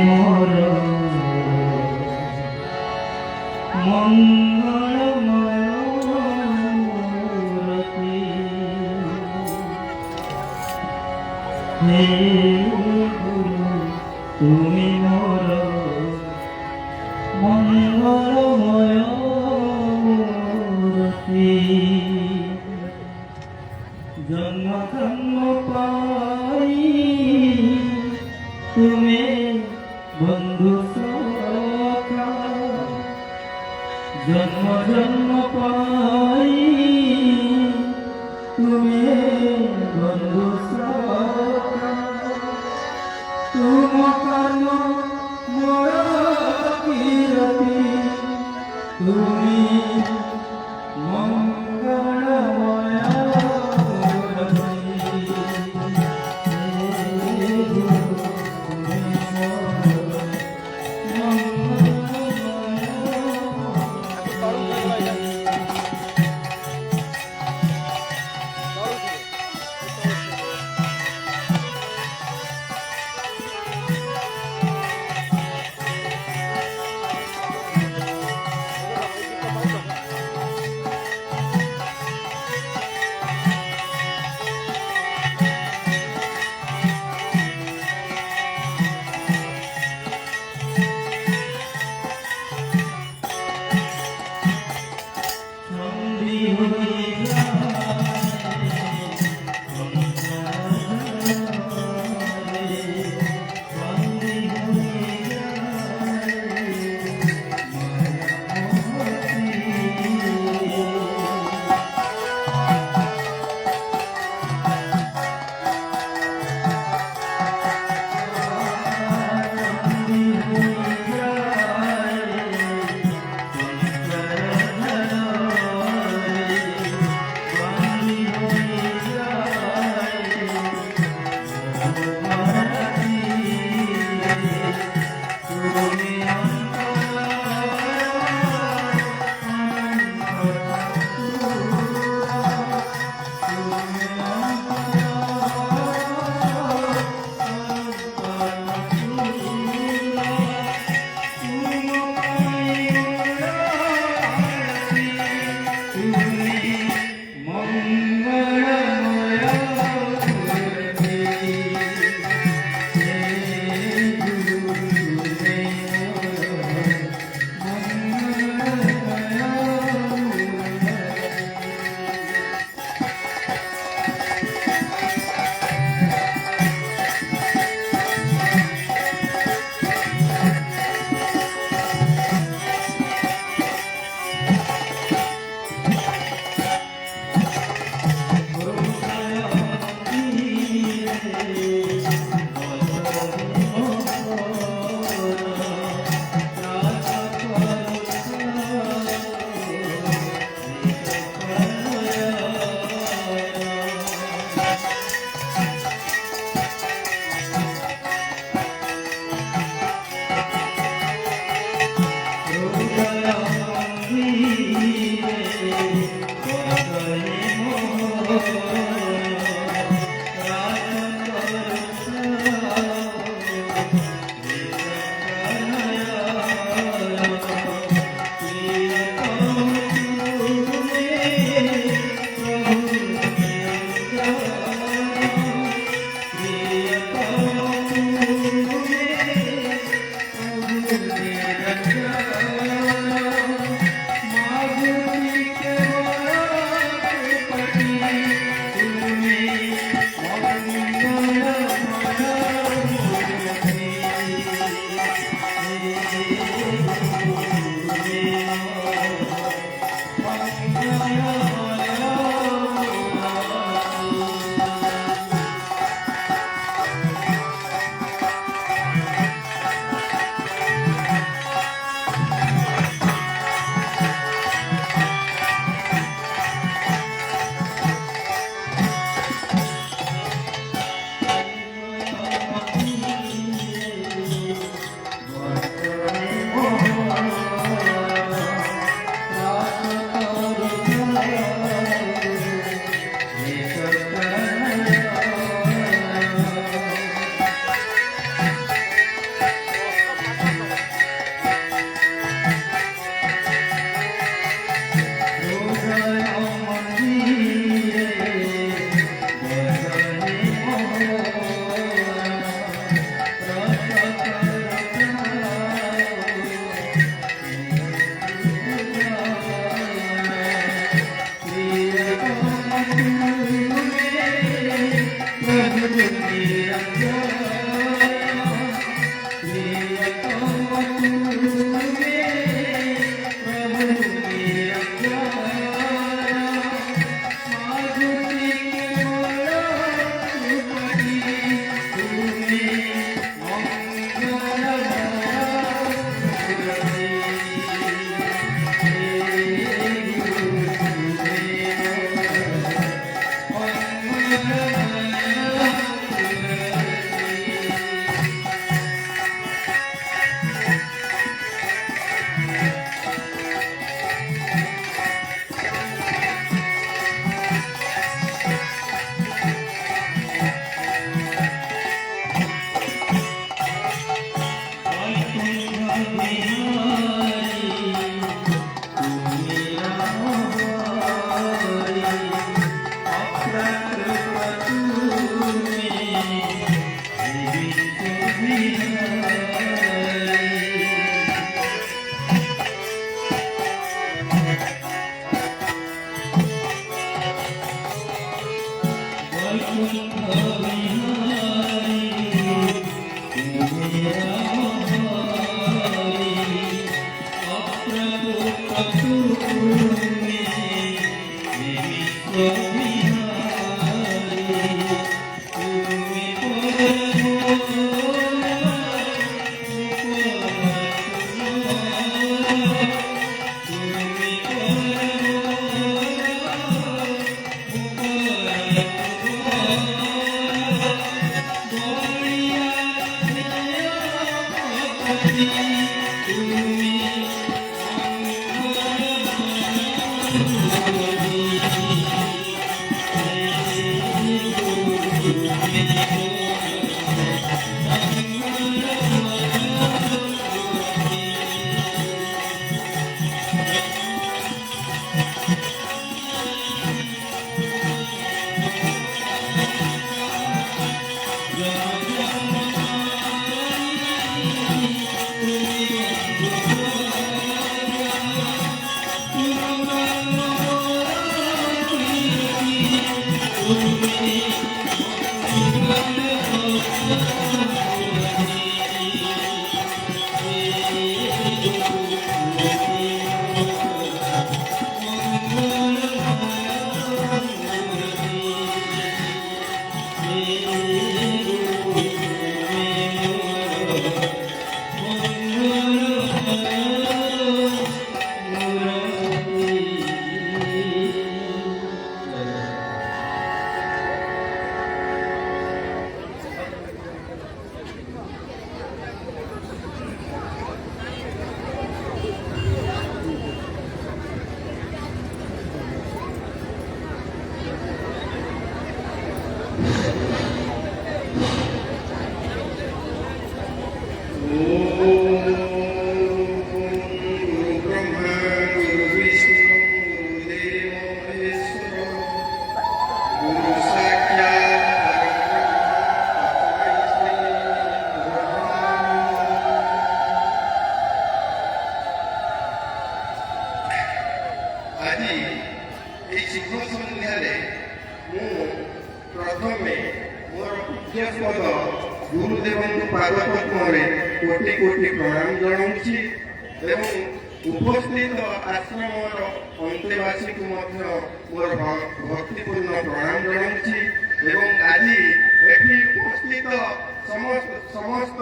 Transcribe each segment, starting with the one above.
মোর মঙ্গলময় মূরতি হে গুরু তুমি মোর মঙ্গলময় মূরতি জন্ম জন্ম পাই তুমি বন্ধু সখা জন্ম জন্ম পাই তুমি বন্ধু সখা তুম কান মোর কীর্তি তুমি মঙ্গলময় ଗୁରୁଦେବଙ୍କୁ ପାଦପଦ୍ମରେ କୋଟି କୋଟି ପ୍ରଣାମ ଜଣାଉଛି ଏବଂ ଉପସ୍ଥିତ ଆଶ୍ରମର ଅନ୍ତେବାସୀଙ୍କୁ ମଧ୍ୟ ମୋର ଭକ୍ତିପୂର୍ଣ୍ଣ ପ୍ରଣାମ ଜଣାଉଛି ଏବଂ ଆଜି ଏଠି ଉପସ୍ଥିତ ସମସ୍ତ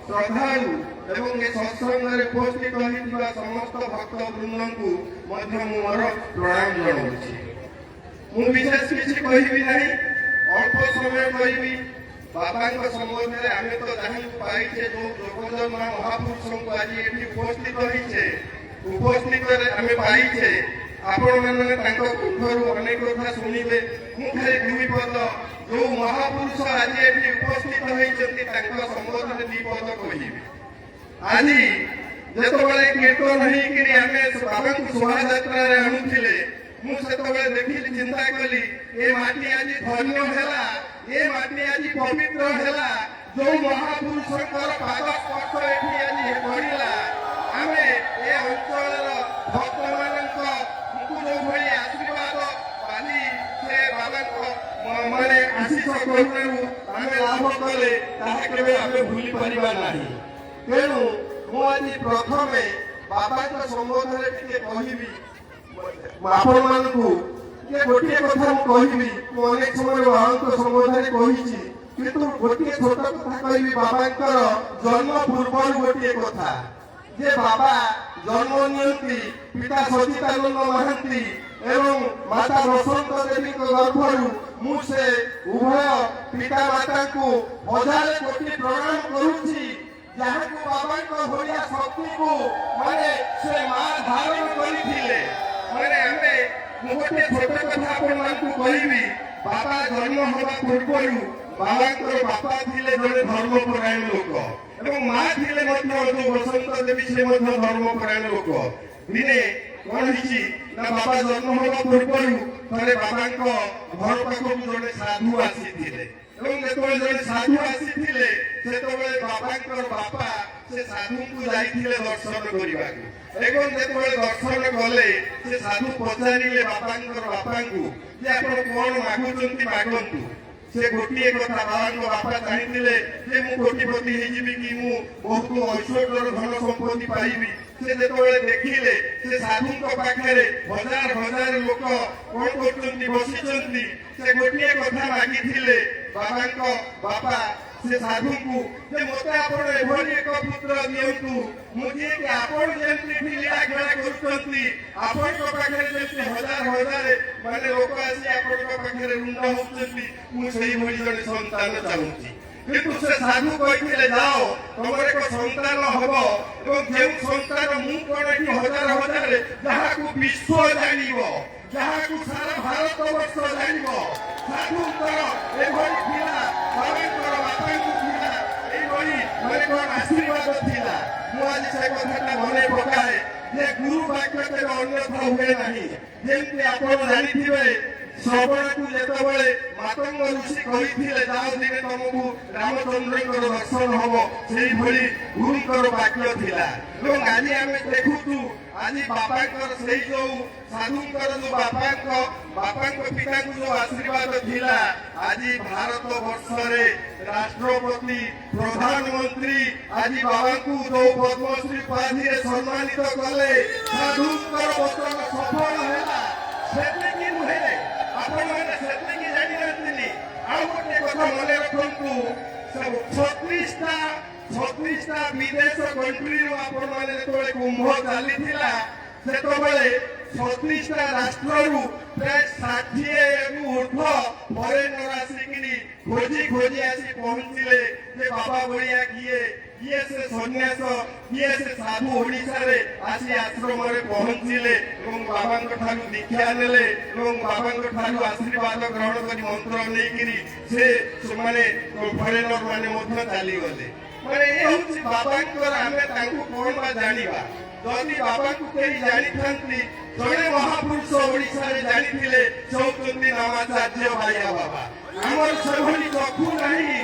ଶ୍ରଦ୍ଧାଳୁ ଏବଂ ଏ ସତ୍ସଙ୍ଗରେ ଉପସ୍ଥିତ ହୋଇଥିବା ସମସ୍ତ ଭକ୍ତ ବୃନ୍ଦଙ୍କୁ ମଧ୍ୟ ମୁଁ ମୋର ପ୍ରଣାମ ଜଣାଉଛି। ମୁଁ ବିଶେଷ କିଛି କହିବି ନାହିଁ, ଅଳ୍ପ ସମୟ କହିବି। ବାବାଙ୍କ ସମ୍ବନ୍ଧରେ ଆମେ ତ ଜାଣିବାକୁ ପାଇଛେ, ଯୋଉ ଯୋଗଜନ୍ମ ମହାପୁରୁଷଙ୍କୁ ଆଜି ଏଠି ଉପସ୍ଥିତ ହେଇଛେ, ଉପସ୍ଥିତରେ ଆମେ ପାଇଛେ। ଆପଣମାନେ ତାଙ୍କ କଣ୍ଠରୁ ଅନେକ କଥା ଶୁଣିବେ। ମୁଁ ଖାଲି ଦୁଇ ପଦ ଯୋଉ ମହାପୁରୁଷ ଆଜି ଏଠି ଉପସ୍ଥିତ ହେଇଛନ୍ତି ତାଙ୍କ ସମ୍ବନ୍ଧରେ ଦୁଇ ପଦ କହିବି। ଆଜି ଯେତେବେଳେ କୀର୍ତ୍ତନ ହେଇକିରି ଆମେ ବାବାଙ୍କୁ ଶୋଭାଯାତ୍ରାରେ ଆଣୁଥିଲେ, ମୁଁ ସେତେବେଳେ ଦେଖିଲି, ଚିନ୍ତା କଲି, ଏ ମାଟି ଆଜି ଧନ୍ୟ ହେଲା, ଏ ମାଟି ଆଜି ପବିତ୍ର ହେଲା। ଯୋଉ ମହାପୁରୁଷଙ୍କର ପାଦ ସ୍ପର୍ଶ ଏଠି ଆଜି ପଡ଼ିଲା, ଆମେ ଏ ଅଞ୍ଚଳର ଭକ୍ତମାନଙ୍କ ଯୋଉଭଳି ଆଶୀର୍ବାଦ ପାଲି ସେ ବାବାଙ୍କ ମାନେ ଆଶିଷ କରୁଣାରୁ ଆମେ ଲାଭ କଲେ, ତାହା କେବେ ଆମେ ଭୁଲି ପାରିବା ନାହିଁ। ତେଣୁ ମୁଁ ଆଜି ପ୍ରଥମେ ବାବାଙ୍କ ସମ୍ବନ୍ଧରେ ଟିକେ କହିବି। ଆପଣମାନଙ୍କୁ ଗୋଟିଏ କଥା ମୁଁ କହିବି, ମୁଁ ଅନେକ ସମୟ ବାବାଙ୍କ ସମ୍ବନ୍ଧରେ କହିଛି, କିନ୍ତୁ ଗୋଟିଏ ଛୋଟ କଥା କହିବି। ବାବାଙ୍କର ଜନ୍ମ ପୂର୍ବରୁ ଗୋଟିଏ କଥା, ଯେ ବାବା ଜନ୍ମ ନିଅନ୍ତି ପିତା ସଚିଦାନନ୍ଦ ମହାନ୍ତି ଏବଂ ମାତା ବସନ୍ତ ଦେବୀଙ୍କ ଗର୍ଭରୁ। ମୁଁ ସେ ଉଭୟ ପିତା ମାତାଙ୍କୁ ହଜାରେ କୋଟି ପ୍ରଣାମ କରୁଛି, ଯାହାକୁ ବାବାଙ୍କ ଭଳିଆ ଶକ୍ତିକୁ ମାନେ ସେ ମା ଧାରଣ କରିଥିଲେ। ମାନେ ମୁଁ ଗୋଟେ ଛୋଟ କଥା ଆପଣମାନଙ୍କୁ କହିବି। ବାବା ଜନ୍ମ ହେବା ପୂର୍ବରୁ ବାବାଙ୍କର ବାପା ଥିଲେ ଜଣେ ଧର୍ମପରାୟଣ ଲୋକ ଏବଂ ମା ଥିଲେ ମଧ୍ୟ ଯୋଉ ବସନ୍ତ ଦେବୀ, ସେ ମଧ୍ୟ ଧର୍ମପରାୟଣ ଲୋକ। ଦିନେ କଣ ହେଇଛି ନା, ବାବା ଜନ୍ମ ହେବା ପୂର୍ବରୁ ଥରେ ବାବାଙ୍କ ଘର ପାଖକୁ ଜଣେ ସାଧୁ ଆସିଥିଲେ ଏବଂ ଯେତେବେଳେ ଜଣେ ସାଧୁ ଆସିଥିଲେ, ସେତେବେଳେ ବାବାଙ୍କର ବାପା ସେ ସାଧୁଙ୍କୁ ଯାଇଥିଲେ ଦର୍ଶନ କରିବାକୁ ଏବଂ ଯେତେବେଳେ ଦର୍ଶନ କଲେ, ସେ ସାଧୁ ପଚାରିଲେ ବାପାଙ୍କୁ ଯେ ଆପଣ କଣ ମାଗୁଛନ୍ତି ମାଗନ୍ତୁ। से गोटे कथा बाबा बापा चाहिए जे मु कोटिपति होइजिबि कि मु बहुत ऐश्वर्यर धन संपत्ति पाइबि से जेतबेले देखिले से साधुଙ୍କ पाखरे हजार हजार लोक कोन करछन्ती बसिछन्ती से गोटे कथा मागिथिले बाबाଙ୍କ बापा से साधु को जे मते आपण एभली एक पुत्र दियंतु मुझे कि आपण जेंति लीला खेला करछन्ती आपणଙ୍କ पाखरे जेंति हजार हजार माने लोक आसी आपणଙ୍କ पाखरे रुंड होउछन्ती मु सेही भली जने संतान चाहूची किंतु से साधु कहिथिले जाओ तमर एक संतान हबो एवं जे संतान मु कोन कि हजार हजार जहा को विश्व जानिबो जहा को सारा भारत वर्ष जानिबो साधुଙ୍କର एभली थिला बाबाଙ୍କର बापाଙ୍କୁ थिला एभली माने कोन आशीर्वाद थिला मु आज से कथाटा मने पकाए जे गुरु वाक्य केबे अन्यथा हुए नाही जेंति आपण जानिथिबे श्रवणକୁ ଯେତେବେଳେ ମାତଙ୍ଗ ଋଷି କହିଥିଲେ ଯାଅ ଦିନେ ତମକୁ ରାମଚନ୍ଦ୍ରଙ୍କର ଦର୍ଶନ ହବ ସେଇଭଳି ଗୁରୁଙ୍କର ବାକ୍ୟ ଥିଲା ଏବଂ ଆଜି ଆମେ ଦେଖୁଛୁ ଆଜି ବାପାଙ୍କର ସେଇ ଯୋଉ ସାଧୁଙ୍କର ଯୋଉ ବାପାଙ୍କ ପିତାଙ୍କୁ ଯୋଉ ଆଶୀର୍ବାଦ ଥିଲା ଆଜି ଭାରତ ବର୍ଷରେ ରାଷ୍ଟ୍ରପତି ପ୍ରଧାନମନ୍ତ୍ରୀ ଆଜି ବାବାଙ୍କୁ ଯୋଉ ପଦ୍ମଶ୍ରୀ ଉପାଧିରେ ସମ୍ମାନିତ କଲେ ସାଧୁଙ୍କର ବଚନ ସଫଳ ହେଲା ସେତିକି ନୁହେଁ ଆପଣମାନେ ସେତିକି ଜାଣିନାହାନ୍ତି ଆଉ ଗୋଟେ କଥା ମନେ ରଖନ୍ତୁ 36ଟା ବିଦେଶ କଣ୍ଟ୍ରିରୁ ଆପଣମାନେ ଯେତେବେଳେ କୁମ୍ଭ ଚାଲିଥିଲା ସେତେବେଳେ 36ଟା ରାଷ୍ଟ୍ରରୁ ପ୍ରାୟ 60ରୁ ଉର୍ଦ୍ଧ୍ୱ ଫରେନର ଆସିକିରି ଖୋଜି ଆସି ପହଞ୍ଚିଲେ ଯେ ବାବା ଭଳିଆ କିଏ ସେ ସନ୍ନ୍ୟାସ କିଏ ସେ ସାଧୁ ଓଡ଼ିଶାରେ ଆସି ଆଶ୍ରମରେ ପହଞ୍ଚିଲେ ଏବଂ ବାବାଙ୍କ ଠାରୁ ଦୀକ୍ଷା ନେଲେ ଏବଂ ବାବାଙ୍କ ଠାରୁ ଆଶୀର୍ବାଦ ଗ୍ରହଣ କରି ମନ୍ତ୍ର ନେଇକିରି ସେମାନେ ଫରେନର ମାନେ ମଧ୍ୟ ଚାଲିଗଲେ ମାନେ ଏ ହେଉଛି ବାବାଙ୍କର ଆମେ ତାଙ୍କୁ କଣ ବା ଜାଣିବା ଯଦି ବାବାଙ୍କୁ କେହି ଜାଣିଥାନ୍ତି ଜଣେ ମହାପୁରୁଷ ଓଡ଼ିଶାରେ ଜାଣିଥିଲେ ସେ ହେଉଛନ୍ତି ନାମାଚାର୍ଯ୍ୟ ବାୟା ବାବା ଆମର ସେଭଳି ଚକ୍ଷୁ ନାହିଁ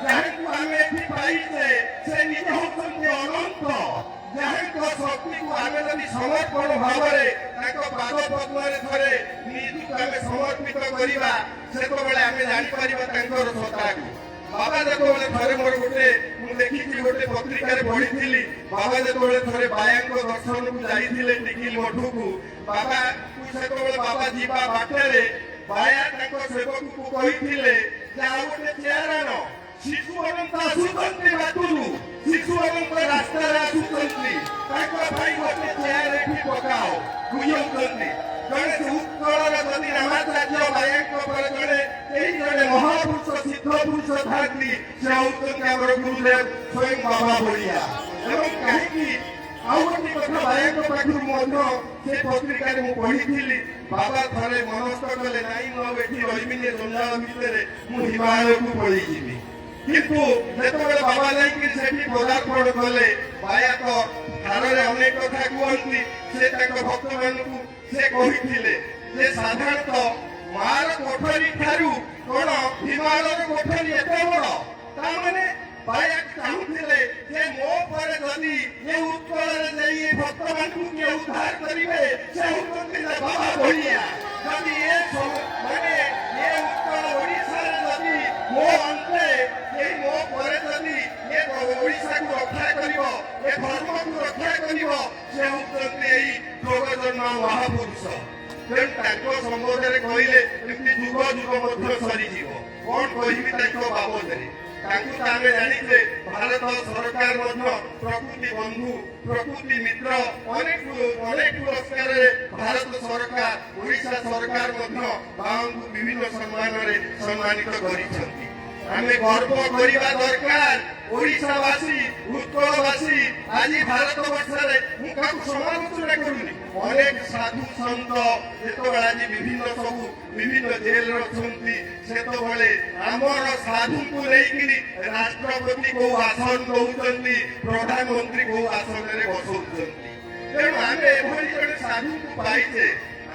ଯାହାକୁ ଆମେ ଏଠି ପାଇଛେ ସେ ନିଜେ ହେଉଛନ୍ତି ଅନନ୍ତ ଯାହାଙ୍କ ଶକ୍ତିକୁ ଆମେ ଯଦି ସମର୍ପଣ ଭାବରେ ତାଙ୍କ ପାଦ ପଦ୍ମରେ ଥରେ ନିଜକୁ ଆମେ ସମର୍ପିତ କରିବା ସେତେବେଳେ ଆମେ ଜାଣିପାରିବା ତାଙ୍କର ସତ୍ତାକୁ ବାବା ଯେତେବେଳେ ଥରେ ମୋର ମୁଁ ଦେଖିଛି ଗୋଟେ ପତ୍ରିକାରେ ପଢିଥିଲି ବାବା ଯେତେବେଳେ ଥରେ ବାୟାଙ୍କ ଦର୍ଶନକୁ ଯାଇଥିଲେ ଟିକିଲି ମଠକୁ ବାବାକୁ ସେତେବେଳେ ବାବା ଯିବା ବାଟରେ ବାୟା ତାଙ୍କ ସେବକକୁ କହିଥିଲେ ଯେ ଆଉ ଗୋଟେ ଚେୟାର ଆଣ ଶିଶୁମାନଙ୍କ ଆସୁଛନ୍ତି ବାଟରୁ ଶିଶୁମାନଙ୍କ ରାସ୍ତାରେ ଆସୁଛନ୍ତି ତାଙ୍କ ପାଇଁ ଗୋଟେ ଚେୟାର ଏଠି ପକାଅ ବୁଝଉଛନ୍ତି ଜଣେ ସେ ଉତ୍କଳର ଯଦି ରାମାଚାର୍ଯ୍ୟ ବାୟାଙ୍କ ପରେ ଜଣେ ମହାପୁରୁଷ ସିଦ୍ଧ ପୁରୁଷ ଥାନ୍ତି ସେ ହେଉଛନ୍ତି ଆମର ଗୁରୁଦେବ ସ୍ୱୟଂ ବାବା ଭଳିଆ ଏବଂ କାହିଁକି ଆଉ ଗୋଟେ କଥା ବାୟାଙ୍କ ପାଖରୁ ମଧ୍ୟ ସେ ପତ୍ରିକାରେ ମୁଁ ପଢିଥିଲି ବାବା ଥରେ ମନସ୍ଥ କଲେ ନାଇଁ ମୁଁ ଆଉ ଏଠି ରହିବିନି ଜଞ୍ଜାଳ ଭିତରେ ମୁଁ ହିମାଳୟକୁ ପଳେଇଯିବି କିନ୍ତୁ ଯେତେବେଳେ ବାବା ଯାଇକି ସେଠି ପଦାର୍ପଣ କଲେ ବାୟା ତ ଧାରରେ ଅନେକ କଥା କୁହନ୍ତି ସେ ତାଙ୍କ ଭକ୍ତମାନଙ୍କୁ ସେ କହିଥିଲେ ଯେ ସାଧାରଣତଃ ମାର କୋଠରୀ ଠାରୁ କଣ ହିମାଳୟର କୋଠରୀ ଏତେ ବଡ ତାମାନେ ବାୟା ଚାହୁଁଥିଲେ ଯେ ମୋ ପରେ ଯଦି ଏ ଉତ୍କଳରେ ଯାଇ ଏ ଭକ୍ତମାନଙ୍କୁ କିଏ ଉଦ୍ଧାର କରିବେ ସେ ହେଉଛନ୍ତି ବାବା ଭଳିଆ ଯଦି ମାନେ ଏ ଉତ୍କଳ ଓଡ଼ିଶାରେ ଯଦି ମୋ ଅନ୍ତେ ମୋ ପରେ ଯଦି ଏ ଓଡ଼ିଶାକୁ ରକ୍ଷା କରିବ ଏ ଧର୍ମକୁ ରକ୍ଷା କରିବ ସେ ହେଉଛନ୍ତି ଏଇ ଯୋଗଜନ୍ମ ମହାପୁରୁଷ ତେଣୁ ତାଙ୍କ ସମ୍ବନ୍ଧରେ କହିଲେ ଏମିତି ଯୁଗ ଯୁଗ ମଧ୍ୟ ସରିଯିବ କଣ କହିବି ତାଙ୍କ ବାବଦରେ ତାଙ୍କୁ ତ ଆମେ ଜାଣିଛେ ଭାରତ ସରକାର ମଧ୍ୟ ପ୍ରକୃତି ବନ୍ଧୁ ପ୍ରକୃତି ମିତ୍ର ଅନେକ ପୁରସ୍କାରରେ ଭାରତ ସରକାର ଓଡ଼ିଶା ସରକାର ମଧ୍ୟ ବାବାଙ୍କୁ ବିଭିନ୍ନ ସମ୍ମାନରେ ସମ୍ମାନିତ କରିଛନ୍ତି ଆମେ ଗର୍ବ କରିବା ଦରକାର ଓଡ଼ିଶାବାସୀ ଉତ୍କଳବାସୀ ଆଜି ଭାରତ ବର୍ଷରେ ମୁଁ କାହାକୁ ସମାଲୋଚନା କରୁନି ଅନେକ ସାଧୁ ସନ୍ଥ ଯେତେବେଳେ ଆଜି ବିଭିନ୍ନ ଜେଲରେ ଅଛନ୍ତି ସେତେବେଳେ ଆମର ସାଧୁଙ୍କୁ ନେଇକିରି ରାଷ୍ଟ୍ରପତି କୋଉ ଆସନ ଦଉଛନ୍ତି ପ୍ରଧାନମନ୍ତ୍ରୀ କୋଉ ଆସନରେ ବସଉଛନ୍ତି ତେଣୁ ଆମେ ଏଭଳି ଜଣେ ସାଧୁଙ୍କୁ ପାଇଛେ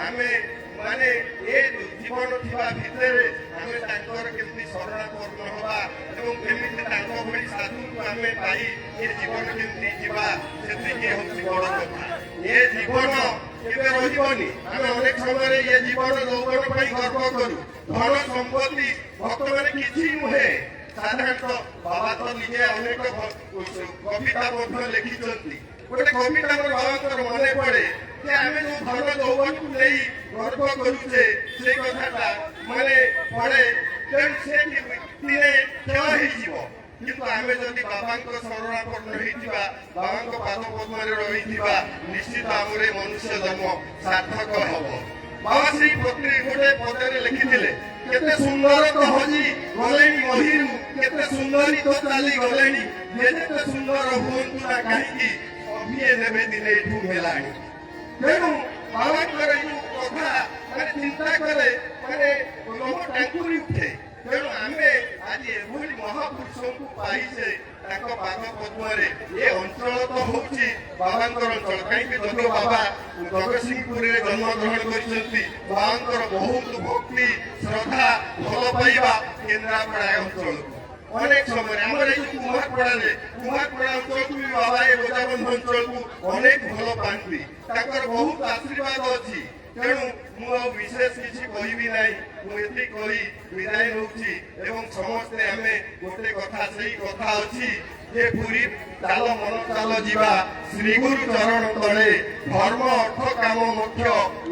ଆମେ ମାନେ ଏ ଜୀବନ ଥିବା ଭିତରେ ଆମେ ତାଙ୍କର କେମିତି ଶରଣାପନ୍ନ ହେବା ଏବଂ କେମିତି ତାଙ୍କ ଭଳି ସାଧୁଙ୍କୁ ଆମେ ପାଇ ଏ ଜୀବନ କେମିତି ଯିବା ସେତିକି ହେଉଛି ବଡ଼ କଥା ଏ ଜୀବନ କେବେ ରହିବନି। ଆମେ ଅନେକ ସମୟରେ ଏ ଜୀବନ ଯୌବନ ପାଇଁ ଗର୍ବ କରୁ। ଧନ ସମ୍ପତ୍ତି ଭକ୍ତମାନେ କିଛି ନୁହେଁ। ସାଧାରଣତଃ ବାବା ତ ନିଜେ ଅନେକ କବିତା ମଧ୍ୟ ଲେଖିଛନ୍ତି। ଗୋଟେ କବିତା ମୋର ବାବାଙ୍କର ମନେ ପଡେ ଯେ ଆମେ ଯୋଉ ଧନ ଯୌବନକୁ ନେଇ ଗର୍ବ କରୁଛେ ସେଇ କଥାଟା ମାନେ ପଡେ। ତେଣୁ ସେ ଦିନେ କ୍ଷୟ ହେଇଯିବ। କିନ୍ତୁ ଆମେ ଯଦି ବାବାଙ୍କ ଶରଣାପନ୍ନ ହେଇଥିବା, ବାବାଙ୍କ ପାଦ ପଦ୍ମରେ ରହିଥିବା, ନିଶ୍ଚିତ ଆମର ଏ ମନୁଷ୍ୟ ଜନ୍ମ ସାର୍ଥକ ହବ। ବାବା ସେଇ ଗୋଟେ ପଦରେ ଲେଖିଥିଲେ, କେତେ ସୁନ୍ଦର ତ ହଜି ଗଲେଣି ମହିରୁ, କେତେ ସୁନ୍ଦରୀ ତ ଚାଲି ଗଲେଣି, ଯେତେ ସୁନ୍ଦର ହୁଅନ୍ତୁ ନା କାହିଁକି ଅଭିଏ ଦେବେ ଦିନେ ଏଠୁ ହେଲାଣି। ତେଣୁ ବାବାଙ୍କର ଏଇ କଥା ମାନେ ଚିନ୍ତା କଲେ ମାନେ ଲୋମ ଟାଙ୍କୁରି ଉଠେ। ତେଣୁ ଆମେ ଆଜି ଏଭଳି ମହାପୁରୁଷଙ୍କୁ ପାଇଛେ ତାଙ୍କ ପାଦ ପଦ୍ମରେ। ଏ ଅଞ୍ଚଳ ତ ହଉଛି ବାବାଙ୍କର ଅଞ୍ଚଳ। କାହିଁକି ଯଦିଓ ବାବା ଜଗତସିଂହପୁରରେ ଜନ୍ମଗ୍ରହଣ କରିଛନ୍ତି, ବାବାଙ୍କର ବହୁତ ଭକ୍ତି ଶ୍ରଦ୍ଧା ଭଲ ପାଇବା କେନ୍ଦ୍ରାପଡ଼ା ଅଞ୍ଚଳକୁ। ଅନେକ ସମୟରେ ଆମର ଏଇ କୁମାରପଡ଼ା ଅଞ୍ଚଳକୁ ବି ବାବା ଏ ବୋଜାବନ୍ଧ ଅଞ୍ଚଳକୁ ଅନେକ ଭଲ ପାଆନ୍ତି। ତାଙ୍କର ବହୁତ ଆଶୀର୍ବାଦ ଅଛି। ତେଣୁ ମୁଁ ଆଉ ବିଶେଷ କିଛି କହିବି ନାହିଁ। ମୁଁ ଏତିକି କହି ବିଦାୟ ନେଉଛି ଏବଂ ସମସ୍ତେ ଆମେ ଗୋଟେ କଥା, ସେଇ କଥା ଅଛି ଯେ ପୁରୀ ଚାଲ ମନ ଚାଲ ଯିବା ଶ୍ରୀଗୁରୁ ଚରଣ ତଳେ, ଧର୍ମ ଅର୍ଥ କାମ ମୋକ୍ଷ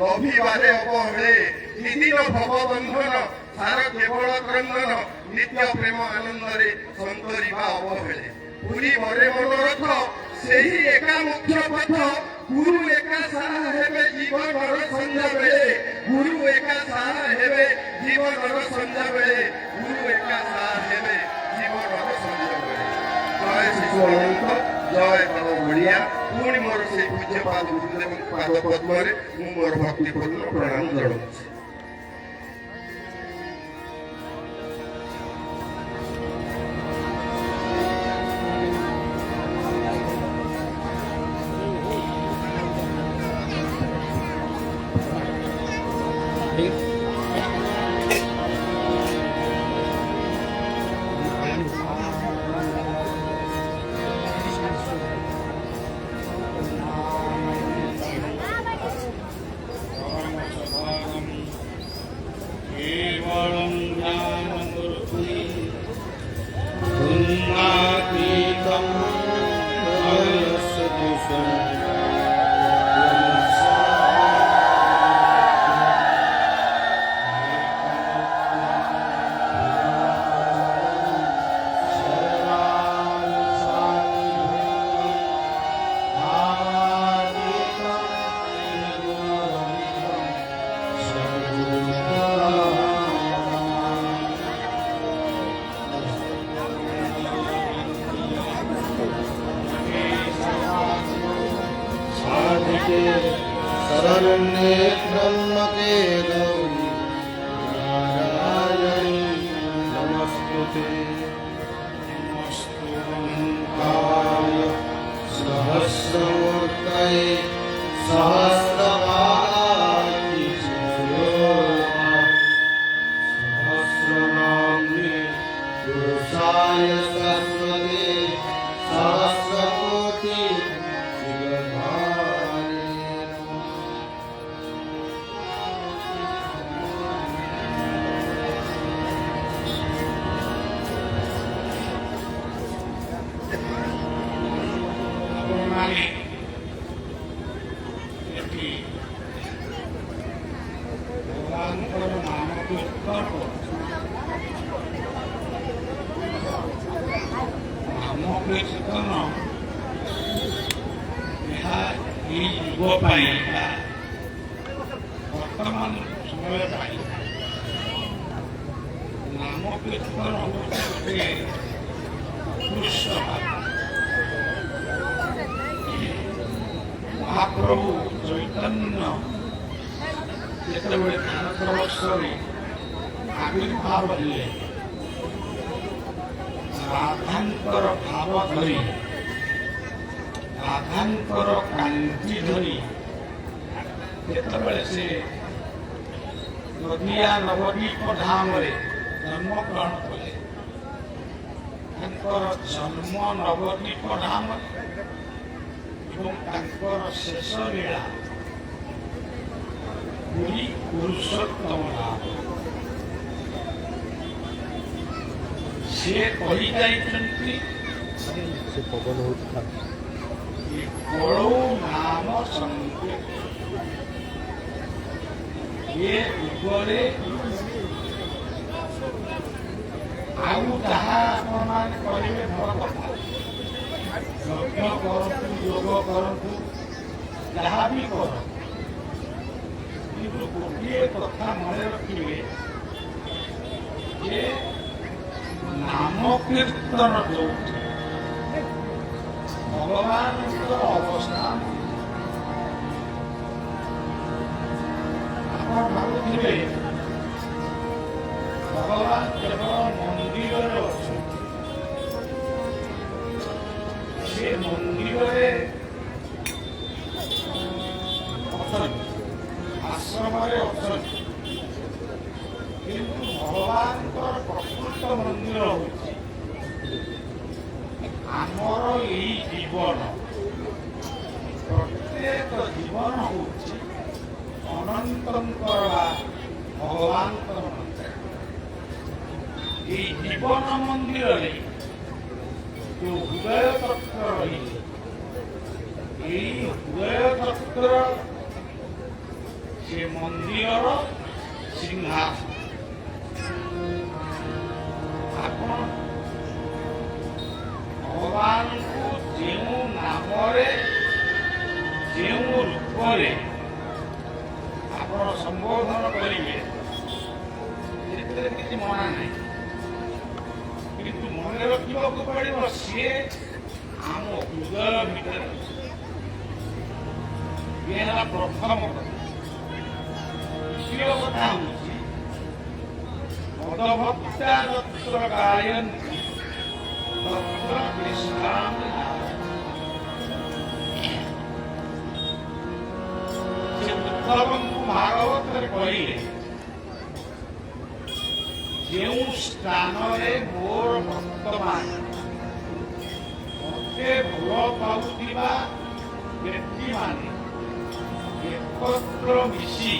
ଲଭିବାରେ ଅବହେଳେ, ନିଦିନ ଭବ ବନ୍ଧନ ସାର କେବଳ କ୍ରନ୍ଦନ, ନିତ୍ୟ ପ୍ରେମ ଆନନ୍ଦରେ ସନ୍ତରିବା ଅବହେଳେ। ପୁରୀ ମରେ ମନୋରଥ ସେହି ଏକା ମୁଖ୍ୟ ପଥ, ଗୁରୁ ଏକା ସାହା ହେବେ ଜୀବନର ସନ୍ଧ୍ୟା ବେଳେ, ଗୁରୁ ଏକା ସାହା ହେବେ ଜୀବନର ସନ୍ଧ୍ୟା ବେଳେ, ଗୁରୁ ଏକା ସାହା ହେବେ ଜୀବନର ସନ୍ଧ୍ୟା ବେଳେ। ଜୟ ଶିଶୁ ଅନନ୍ତ, ଜୟ ବାବ ବଳିଆ। ପୁଣି ମୋର ସେଇ ପୂଜ୍ୟ ପାଦ ଗୁରୁଦେବଙ୍କ ପାଦ ପଦ୍ମରେ ମୁଁ ମୋର ଭକ୍ତିପୂର୍ଣ୍ଣ ପ୍ରଣାମ ଜଣାଉଛି। केवलं ज्ञानमूर्ति गुणातीतं अयसदृशं शरण्ये त्र्यम्बके गौरी नारायणी नमस्तुते। नमस्तुते सहस्रमूर्तये सहस्रपादाय सहस्रनाम्ने पुरुषाय सरस्वती सहस्रकोटि ବର୍ତ୍ତମାନ ସମୟ ପାଇଁ ନାମ କୀର୍ତ୍ତନ ଗୋଟିଏ ମହାପ୍ରଭୁ ଚୈତନ୍ୟ ଯେତେବେଳେ ଭାରତବର୍ଷରେ ଆବିର୍ଭାବ ହେଲେ, ରାଧାଙ୍କର ଭାବ ଧରି, ରାଧାଙ୍କର କାନ୍ତି ଧରି ଯେତେବେଳେ ସେ ନଦିଆ ନବଦ୍ୱୀପ ଧାମରେ ଜନ୍ମଗ୍ରହଣ କଲେ, ତାଙ୍କର ଜନ୍ମ ନବଦ୍ୱୀପ ଧାମରେ ଏବଂ ତାଙ୍କର ଶେଷ ଲୀଳା ପୁରୀ ପୁରୁଷୋତ୍ତମ ନାମ। ସେ କହି ଯାଇଛନ୍ତି କଳଉ ନାମ ସଂକୀର୍ତ୍ତନ। ଏ ଯୁଗରେ ଆଉ ଯାହା ଆପଣମାନେ କରିବେ ଭଲ କଥା, ଯଜ୍ଞ କରନ୍ତୁ, ଯୋଗ କରନ୍ତୁ, ଯାହା ବି କରନ୍ତୁ, କିନ୍ତୁ ଗୋଟିଏ କଥା ମନେ ରଖିବେ ଯେ ନାମ କୀର୍ତ୍ତନ ଯୋଉଠି ଭଗବାନଙ୍କର ଅବସ୍ଥାନ। ଆପଣ ଭାବୁଥିବେ ଭଗବାନ କେବଳ ମନ୍ଦିରରେ ଅଛନ୍ତି, ସେ ମନ୍ଦିରରେ ଅଛନ୍ତି, ଆଶ୍ରମରେ ଅଛନ୍ତି, କିନ୍ତୁ ଭଗବାନଙ୍କର ପ୍ରକୃତ ମନ୍ଦିର ହେଉଛି ଆମର ଏଇ ଜୀବନ। ପ୍ରତ୍ୟେକ ଜୀବନ ହେଉଛି ଅନନ୍ତଙ୍କର ବା ଭଗବାନଙ୍କର ମନ୍ଦିର। এই জীবন মন্দিরে ଯେଉଁ ହୃଦୟ ଚକ୍ର ରହିଛି, এই ହୃଦୟ ଚକ୍ର ସେ ମନ୍ଦିରର ସିଂହାସନ। ଆପଣ ଭଗବାନଙ୍କୁ ଯେଉଁ ନାମରେ ଯେଉଁ ରୂପରେ ଆପଣ ସମ୍ବୋଧନ କରିବେ ସେଥିରେ କିଛି ମନା ନାହିଁ, କିନ୍ତୁ ମନେ ରଖିବାକୁ ପଡ଼ିବ ସିଏ ଆମ ହୃଦୟ ଭିତରେ। ଇଏ ହେଲା ପ୍ରଥମ କଥା। ଦ୍ୱିତୀୟ କଥା ହେଉଛି ମଦଭକ୍ତା ତତ୍ର ଗାୟନ୍ତି ତତ୍ର କୃଷ୍ଣାଂ ସେ ଉଦ୍ଧବଙ୍କୁ ଭାଗବତରେ କହିଲେ ଯେଉଁ ସ୍ଥାନରେ ମୋର ଭକ୍ତମାନେ ମୋତେ ଭଲ ପାଉଥିବା ବ୍ୟକ୍ତିମାନେ ଏକତ୍ର ମିଶି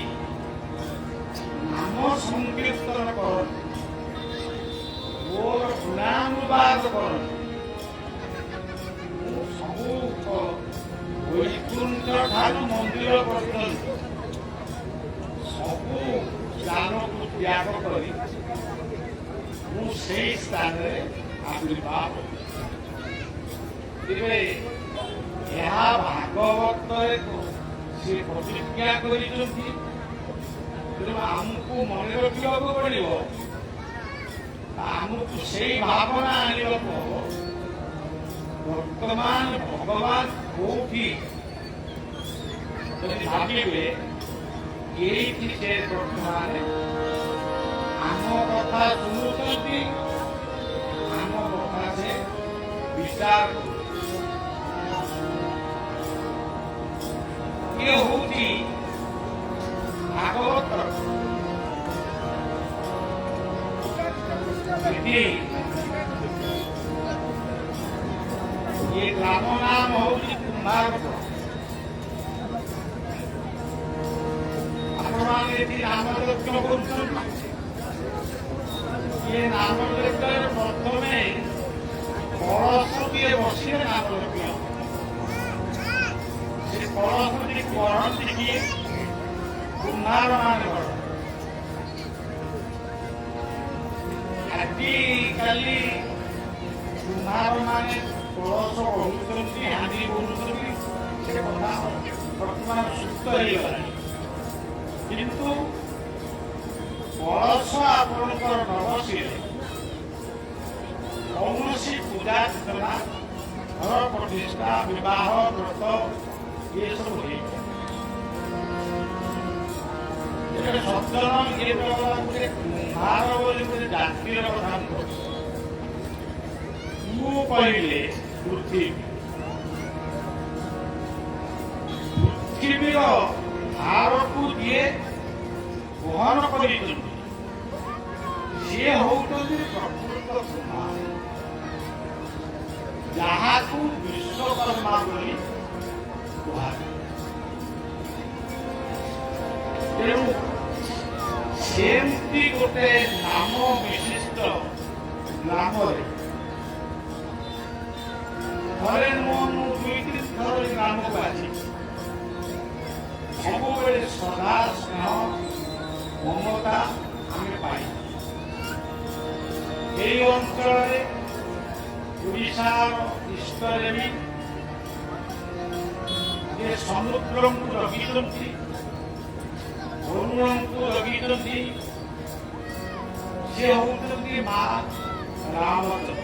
ନାମ ସଂକୀର୍ତ୍ତନ କରନ୍ତି, ମୋର ଗୁଣାନୁବାଦ କରନ୍ତି, ମୁଁ ସବୁ ବୈକୁଣ୍ଠ ଠାରୁ ମନ୍ଦିର ପର୍ଯ୍ୟନ୍ତ ସବୁ ସ୍ଥାନକୁ ତ୍ୟାଗ କରି ମୁଁ ସେଇ ସ୍ଥାନରେ ଆବିର୍ଭାବ। ତେବେ ଏହା ଭାଗବତରେ ସେ ପ୍ରତିଜ୍ଞା କରିଛନ୍ତି। ତେଣୁ ଆମକୁ ମନେ ରଖିବାକୁ ପଡ଼ିବ, ଆମକୁ ସେଇ ଭାବନା ଆଣିବାକୁ ହବ ବର୍ତ୍ତମାନ ଭଗବାନ କୋଉଠି ଯଦି ଭାବିବେ ଏଇଠି ସେ ବର୍ତ୍ତମାନ ଆମ କଥା ଶୁଣୁଛନ୍ତି, ଆମ କଥା ସେ ବିଚାର ଇଏ ହଉଛି ଭାଗବତ। ये ग्राम नाम होगी कुंभारपुर। आपने नाम यज्ञ ये नाम यज्ञ प्रथम कलश दिए बसिए नाम यज्ञ से कलश कहती किए कुंभार मान आजिकाली कुंभार माने कलश बोलुଛନ୍ତି ହାଣ୍ଡି ବୋଲୁଛନ୍ତି ସେ କଥା ବର୍ତ୍ତମାନ ସୁସ୍ଥ ହେଇଗଲାଣି। କିନ୍ତୁ କଳସ ଆପଣଙ୍କର ନ ବସିଲେ କୌଣସି ପୂଜାର୍ଚ୍ଚନା, ଘର ପ୍ରତିଷ୍ଠା, ବିବାହ, ବ୍ରତ ଏସବୁ ହେଇପାରେ। ସଜ୍ଜନ ଏ ଗୋଟେ କୁମ୍ଭାର ବୋଲି ଗୋଟେ ଜାତିର କଥା କହୁଛି। ମୁଁ କହିଲେ ପୃଥିବୀର ଭାରକୁ ଯିଏ ବହନ କରିଛନ୍ତି ସିଏ ହଉଛନ୍ତି ପ୍ରକୃତ କୁମ୍ଭାର, ଯାହାକୁ ବିଶ୍ୱକର୍ମା ବୋଲି କୁହାଯାଏ। ତେଣୁ ସେମିତି ଗୋଟେ ନାମ ବିଶିଷ୍ଟ ଗ୍ରାମରେ ଥରେ ମୁଁ 2-3 ଥର ଏ ଗ୍ରାମକୁ ଆସି ସବୁବେଳେ ସଦା ସ୍ନେହ ମମତା ଆମେ ପାଇ এই ଅଞ୍ଚଳରେ ଓଡ଼ିଶାର ଇଷ୍ଟଦେବୀ ଯେ ସମୁଦ୍ରଙ୍କୁ ଜଗିଛନ୍ତି, ଅରୁଣଙ୍କୁ ଜଗିଛନ୍ତି, ସେ ହେଉଛନ୍ତି ମା ରାମଚନ୍ଦ୍ର।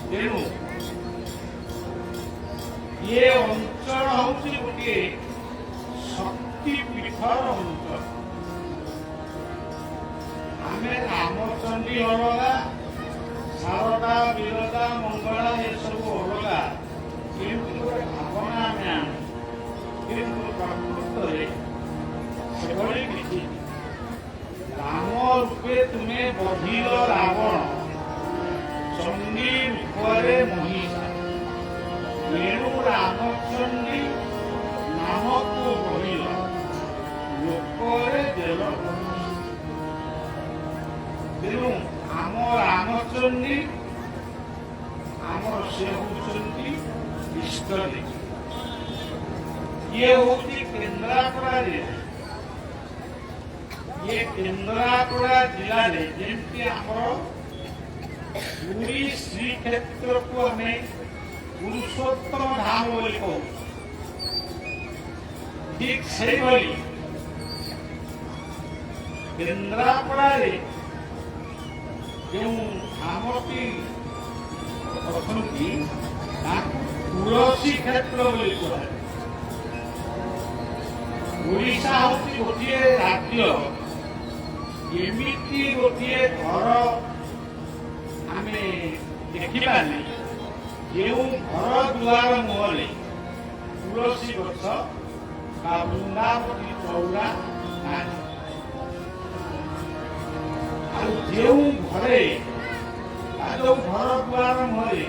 ତେଣୁ ଏ ଅଞ୍ଚଳ ହେଉଛି ଗୋଟିଏ ଶକ୍ତିପୀଠର ଅଞ୍ଚଳ। ଆମେ ରାମଚଣ୍ଡୀ ଅଲଗା, ଶାରଦା, ବିରଜା, ମଙ୍ଗଳା ଏସବୁ ଅଲଗା, କିନ୍ତୁ ଗୋଟେ ଭାବନା ଆମେ ଆଣୁ। କିନ୍ତୁ ପ୍ରକୃତରେ ସେଭଳି କିଛି ରାମ ରୂପେ ତୁମେ ବଧିଲ ରାବଣ, ଚଣ୍ଡୀ ରୂପରେ ମହିଷା। ତେଣୁ ରାମଚଣ୍ଡୀ ନାମକୁ ବହିଲ, ଲୋକରେ ଦେଲ। ତେଣୁ ଆମ ରାମଚଣ୍ଡୀ ଆମର ସେ ହେଉଛନ୍ତି ଇଷ୍ଟଦେବୀ। ଇଏ ହେଉଛି କେନ୍ଦ୍ରାପଡ଼ା ଜିଲ୍ଲା। ଇଏ କେନ୍ଦ୍ରାପଡ଼ା ଜିଲ୍ଲାରେ ଯେମିତି ଆମର ପୁରୀ ଶ୍ରୀକ୍ଷେତ୍ରକୁ ଆମେ ପୁରୁଷୋତ୍ତମ ଧାମ ବୋଲି କହୁ, ଠିକ୍ ସେଇଭଳି କେନ୍ଦ୍ରାପଡ଼ାରେ ଯେଉଁ ଧାମଟି ଅଛନ୍ତି ତାକୁ ତୁଳସୀ କ୍ଷେତ୍ର ବୋଲି କୁହାଯାଏ। ଓଡ଼ିଶା ହେଉଛି ଗୋଟିଏ ରାଜ୍ୟ, ଏମିତି ଗୋଟିଏ ଘର ଆମେ ଦେଖିବାନି ଯେଉଁ ଘର ଦୁଆର ମୁହଁରେ ତୁଳସୀ ଗଛ ବା ବୃନ୍ଦାବତୀ ଚଉରା ନାହିଁ। ଆଉ ଯେଉଁ ଘରେ ବା ଯେଉଁ ଘର ଦୁଆର ମୁହଁରେ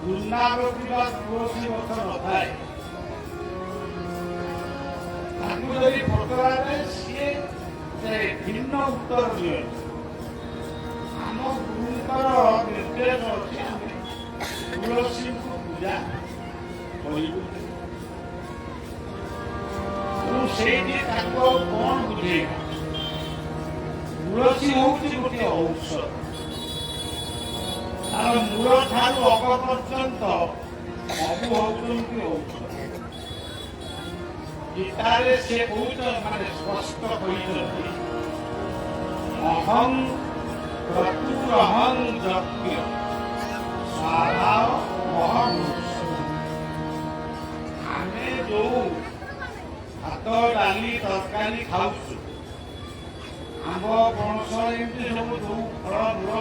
ବୃନ୍ଦାବତୀ ବା ତୁଳସୀ ଗଛ ନଥାଏ, ତାକୁ ଯଦି ପଚରାଯାଏ ସିଏ ଭିନ୍ନ ଉତ୍ତର ଦିଅନ୍ତି। ଆମ ଗୁରୁଙ୍କର ନିର୍ଦ୍ଦେଶ ଅଛି ଆମେ ତୁଳସୀଙ୍କୁ ପୂଜା କରିବୁ। ତେଣୁ ସେଇଠି ତାକୁ ଆଉ କଣ ବୁଝେଇବା? ତୁଳସୀ ହେଉଛି ଗୋଟିଏ ଔଷଧ। ତାର ମୂଳ ଠାରୁ ଅଗ ପର୍ଯ୍ୟନ୍ତ ସବୁ ହେଉଛନ୍ତି ଔଷଧ। ଗୀତାରେ ସେ କହୁଛନ୍ତି, ମାନେ ସ୍ପଷ୍ଟ କହିଛନ୍ତି, ଅହଂ ପ୍ରଚୁରହଂ ଯଜ୍ଞ ସ୍ୱାଭାବ ମହଂ। ଆମେ ଯୋଉ ଭାତ ଡାଲି ତରକାରୀ ଖାଉଛୁ, ଆମ୍ବ ପଣସ ଏମିତି ସବୁ ଯୋଉ ଫଳ ମୂଳ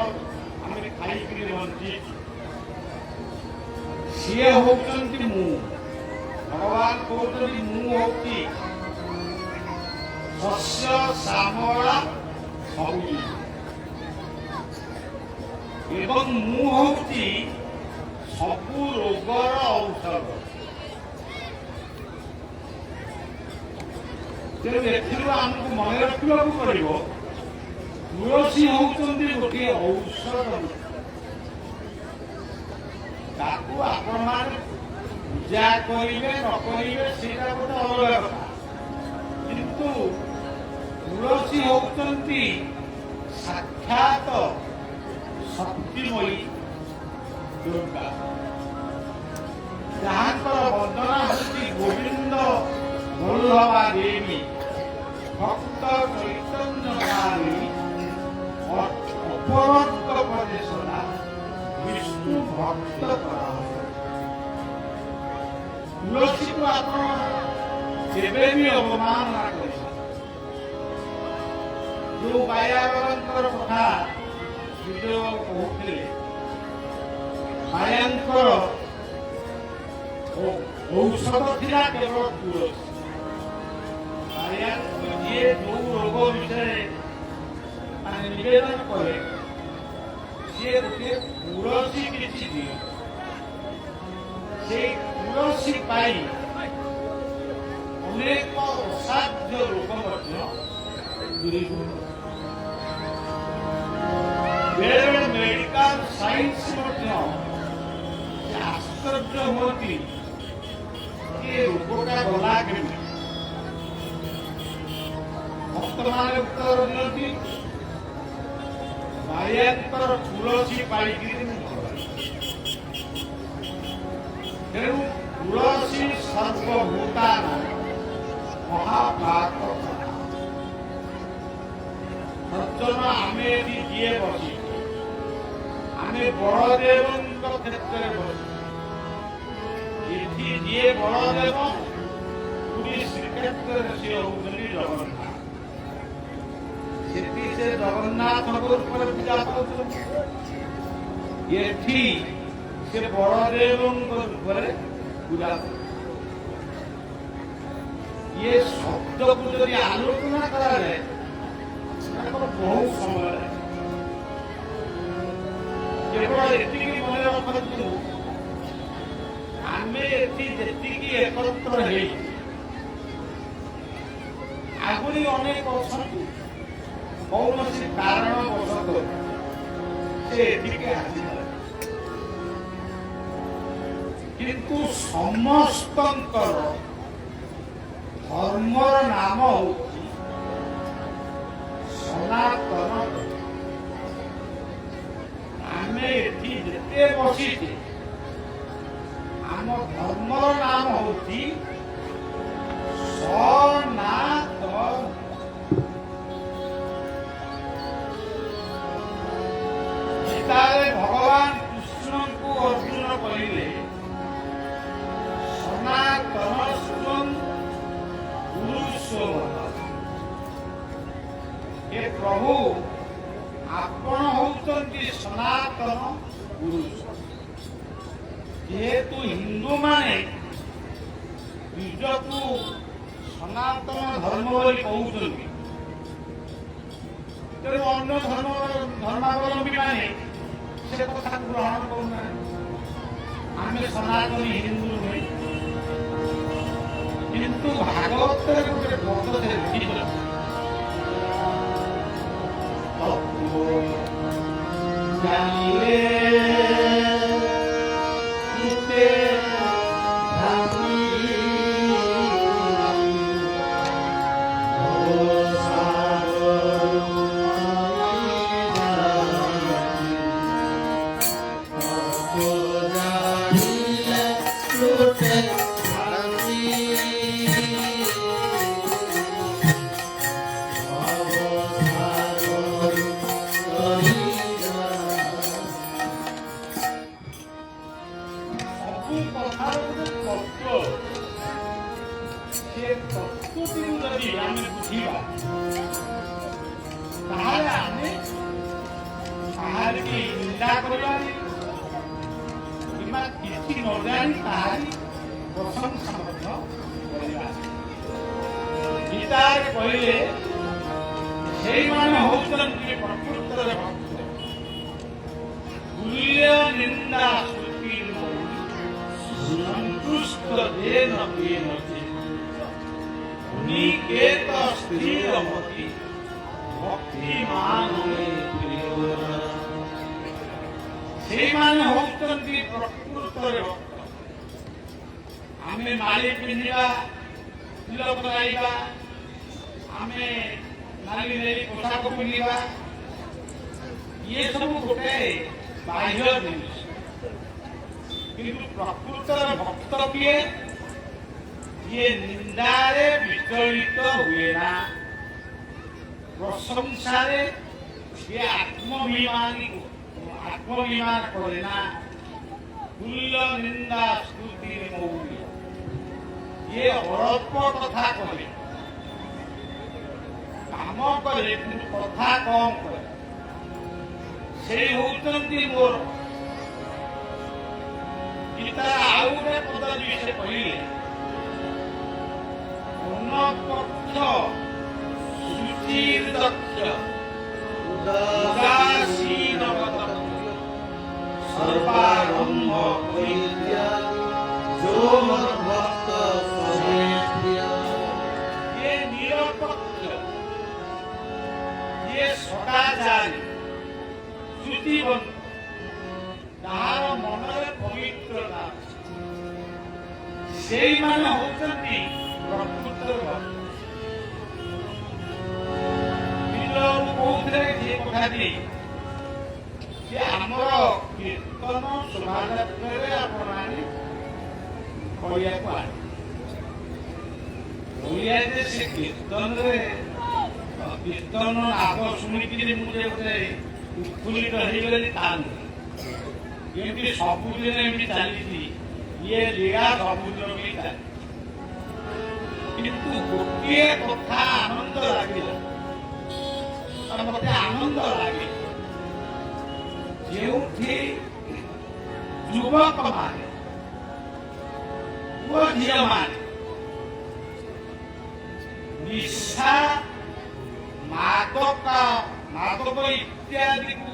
ଆମେ ଖାଇକିରି ବଞ୍ଚିଛୁ, ସିଏ ହେଉଛନ୍ତି ମୁଁ। ଭଗବାନ କହୁଛନ୍ତି ମୁଁ ହେଉଛି ଶସ୍ୟ ଶ୍ୟାମଳା ସବୁଜ ଏବଂ ମୁଁ ହେଉଛି ସବୁ ରୋଗର ଔଷଧ। ତେଣୁ ଏଥିରୁ ଆମକୁ ମନେ ରଖିବାକୁ ପଡ଼ିବ, ତୁଳସୀ ହେଉଛନ୍ତି ଗୋଟିଏ ଔଷଧ। ତାକୁ ଆପଣମାନେ ପୂଜା କରିବେ ନ କରିବେ ସେଇଟା ଗୋଟେ ଅଲଗା କଥା, କିନ୍ତୁ ତୁଳସୀ ହେଉଛନ୍ତି ସାକ୍ଷାତ ଶକ୍ତିମୟୀ ଦୁର୍ଗା, ଯାହାଙ୍କର ବନ୍ଦନା ହେଉଛି ଗୋବିନ୍ଦ ବଲ୍ଲଭା ଦେବୀ ଭକ୍ତ ଚୈତନ୍ୟକାରୀ ଅପରତ୍କ ପ୍ରଦେଶନା ବିଷ୍ଣୁ ଭକ୍ତ ପରାମର୍ଶ। ତୁଳସୀକୁ ଆପଣ କେବେ ବି ଅବମାନନା କରିବେ। ଯୋଉ ବାୟାଙ୍କର କଥା ବିଜୟ କହୁଥିଲେ, ବାୟାଙ୍କର ଔଷଧ ଥିଲା କେବଳ ତୁଳସୀ। ବାୟାଙ୍କୁ ଯିଏ ଯୋଉ ରୋଗ ବିଷୟରେ ମାନେ ନିବେଦନ କରେ, ସିଏ ଗୋଟିଏ ତୁଳସୀ କିଛି ଦିଏ। ସେଇ ତୁଳସୀ ପାଇ ଅନେକ ଅସାଧ୍ୟ ରୋଗ ମଧ୍ୟ ଦୂରୀଭୂତ। ବେଳେବେଳେ ମେଡିକାଲ ସାଇନ୍ସ ମଧ୍ୟ ଆଶ୍ଚର୍ଯ୍ୟ ହୁଅନ୍ତି ଏ ରୋଗଟା ଗଲା କେମିତି। ଭକ୍ତମାନେ ଉତ୍ତର ଦିଅନ୍ତି ବାରିଆଙ୍କର ତୁଳସୀ ପାଇକିରି ଭଲ। ତେଣୁ ତୁଳସୀ ସର୍ବଭୂତାନ ମହାପାପ। ସଜ୍ଜନ ଆମେ ଏଠି ଯିଏ ବସି ଆମେ ବଳଦେବଙ୍କ କ୍ଷେତ୍ରରେ ବସି ଏଠି ଯିଏ ବଳଦେବ ପୁରୀ ଶ୍ରୀକ୍ଷେତ୍ରରେ ସେ ହଉଛନ୍ତି ଜଗନ୍ନାଥ। ସେଠି ସେ ଜଗନ୍ନାଥଙ୍କ ଉପରେ ପୂଜା ପାଉଛନ୍ତି, ଏଠି ସେ ବଳଦେବଙ୍କ ଉପରେ ପୂଜା ପାଉଛନ୍ତି। ଇଏ ଶବ୍ଦକୁ ଯଦି ଆଲୋଚନା କରାଯାଏ ତାଙ୍କର ବହୁ ସମୟ ଲାଗେ। କେବଳ ଏତିକି ମନେ ରଖନ୍ତୁ ଆମେ ଏଠି ଯେତିକି ଏକତ୍ର ହେଇ ଆହୁରି ଅନେକ ଅଛନ୍ତି କୌଣସି କାରଣବଶତଃ ସେ ଏଠିକି ଆସିଥିଲେ, କିନ୍ତୁ ସମସ୍ତଙ୍କର ଧର୍ମର ନାମ ହଉଛି ସନାତନ। ଆମେ ଏଠି ଯେତେ ବସିଛେ ଆମ ଧର୍ମର ନାମ ହଉଛି ସନାତନ। ଗୀତାରେ ଭଗବାନ କୃଷ୍ଣଙ୍କୁ ଅର୍ଜୁନ କହିଲେ ସନାତନ ପୁରୁଷୋତ୍ତମ। ଏ ପ୍ରଭୁ ଆପଣ ହଉଛନ୍ତି ସନାତନ ପୁରୁଷ। ଯେହେତୁ ହିନ୍ଦୁମାନେ ନିଜକୁ ସନାତନ ଧର୍ମ ବୋଲି କହୁଛନ୍ତି, ତେଣୁ ଅନ୍ୟ ଧର୍ମାବଲମ୍ବୀ ମାନେ ସେ କଥାକୁ ଗ୍ରହଣ କରୁନାହାନ୍ତି। ଆମେ ସନାତନୀ ହିନ୍ଦୁ ନୁହେଁ, କିନ୍ତୁ ଭାଗବତରେ ଗୋଟେ ପଦ ଲେଖିଛନ୍ତି ଜାଣିଲେ ଯଦି ଆମେ ବୁଝିବା ତାହେଲେ ଆମେ କାହାରିକି ନିନ୍ଦା କରିବାନି କିମ୍ବା କିଛି ନ ଜାଣି ତାହାରି ପ୍ରଶଂସା ମଧ୍ୟ କରିବା। ଗୀତାରେ କହିଲେ ସେଇମାନେ ହଉଛନ୍ତି ପ୍ରକୃତରେ ଭକ୍ତ। ତୁଲ୍ୟ ନିନ୍ଦା ସ୍ତୁତି ସନ୍ତୁଷ୍ଟ ଯେନ କେନଚିତ୍ ନିକେତ ସ୍ଥିରମତି ଭକ୍ତିମାନ ସେଇମାନେ ହଉଛନ୍ତି ପ୍ରକୃତରେ ଭକ୍ତ। ଆମେ ମାଳି ପିନ୍ଧିବା, ତିଲକ ଲଗାଇବା, ଆମେ ନାଲି ନେଇ ପୋଷାକ ପିନ୍ଧିବା, ଇଏ ସବୁ ଗୋଟେ ବାହ୍ୟ ଜିନିଷ। କିନ୍ତୁ ପ୍ରକୃତରେ ଭକ୍ତ କିଏ? ଇଏ ନିନ୍ଦାରେ ବିଚଳିତ ହୁଏ ନା, ପ୍ରଶଂସାରେ ଇଏ ଆତ୍ମବିମାନ করে না। তুল্য নিন্দা স্তুতির মৌলি ইয়ে অল্প কথা কহে, কাম করে কিন্তু কথা কম করে। সেই হচ্ছেন মোর গীতা ଆଉ ଗୋଟେ ପଦ ବି ସେ କହିଲେ অন্নপক্ষ সুচির দক্ষ উদাসীনগত সর্বারম্ভ পরিত্যাগ जो मद्भक्त समे प्रिय। ସେଇମାନେ ହଉଛନ୍ତି ପ୍ରକୃତ ଭକ୍ତ। ବିଲରୁ କହୁଥିଲେ ଯେ କଥାଟି ଯେ ଆମର କୀର୍ତ୍ତନ ଶୋଭାଯାତ୍ରାରେ ଆପଣମାନେ ପଡ଼ିଆକୁ ଆଣେ। ଓଡ଼ିଆ ଯେ ସେ କୀର୍ତ୍ତନରେ କୀର୍ତ୍ତନ ନାଦ ଶୁଣିକିରି ମୁଁ ଯେ ଗୋଟେ ଉତ୍ଫୁଲ୍ଲିତ ହେଇଗଲି ତା ନୁହେଁ। ଯେମିତି ସବୁଦିନ ଏମିତି ଚାଲିଛି ଇଏ ଲୀଳା ସବୁଦିନ ବି ଚାଲେ। କିନ୍ତୁ ଗୋଟିଏ କଥା ଆନନ୍ଦ ଲାଗିଲା, ମତେ ଆନନ୍ଦ ଲାଗେ ଯେଉଁଠି ଯୁବକମାନେ ପୁଅ ଝିଅମାନେ ନିଶା ମାଦକ ଇତ୍ୟାଦିକୁ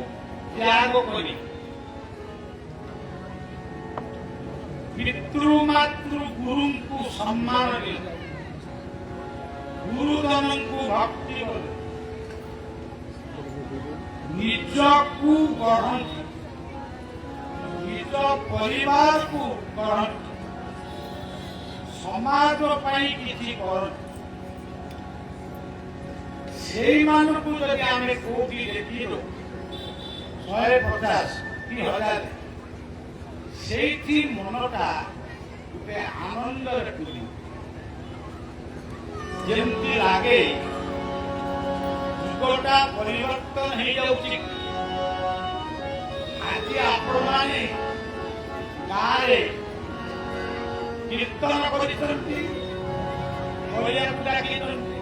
ତ୍ୟାଗ କରି ପିତୃମାତୃ ଗୁରୁଙ୍କୁ ସମ୍ମାନ ଦେଲେ, ଗୁରୁଜନଙ୍କୁ ଭକ୍ତି କଲେ, ନିଜକୁ ଗଢ଼ନ୍ତି, ନିଜ ପରିବାରକୁ ଗଢ଼ନ୍ତି, ସମାଜ ପାଇଁ କିଛି କରନ୍ତି। ସେଇମାନଙ୍କୁ ଯଦି ଆମେ କୋଉଠି ଦେଖିଲୁ 150 କି 1000 ସେଇଠି ମନଟା ଗୋଟେ ଆନନ୍ଦରେ ପୁରି ଯେମିତି ଲାଗେ ଯୁଗଟା ପରିବର୍ତ୍ତନ ହେଇଯାଉଛି। ଆଜି ଆପଣମାନେ ଗାଁରେ କୀର୍ତ୍ତନ କରିଛନ୍ତି, ପଡ଼ିଆକୁ ଡାକିଛନ୍ତି,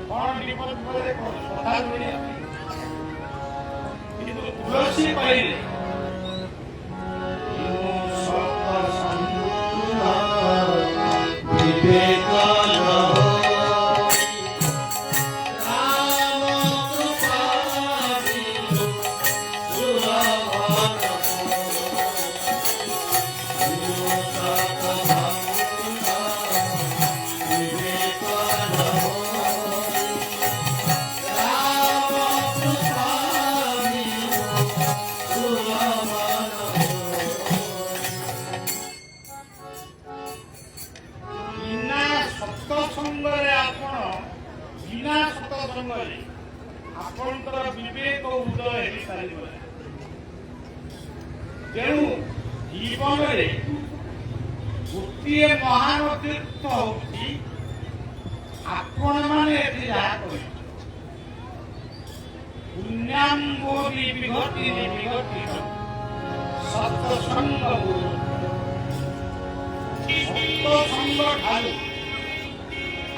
କଣ ବିପଦ ପରେ ସଦା ମିଳିବା ପାଇଁ। କିନ୍ତୁ ତୁଳସୀ କହିଲେ ଆପଣଙ୍କର ବିବେକ ଉଦୟ ହେଇପାରିବ। ତେଣୁ ଜୀବନରେ ଗୋଟିଏ ମହାନ ତୀର୍ଥ ହଉଛି ଆପଣମାନେ ଏଠି ଯାହା କରିବେ। ପୁଣ୍ୟାମ୍ବୋଧି ବିଘଟି ବିଘଟି ସତ୍ସଙ୍ଗ ସତ୍ସଙ୍ଗ ଠାରୁ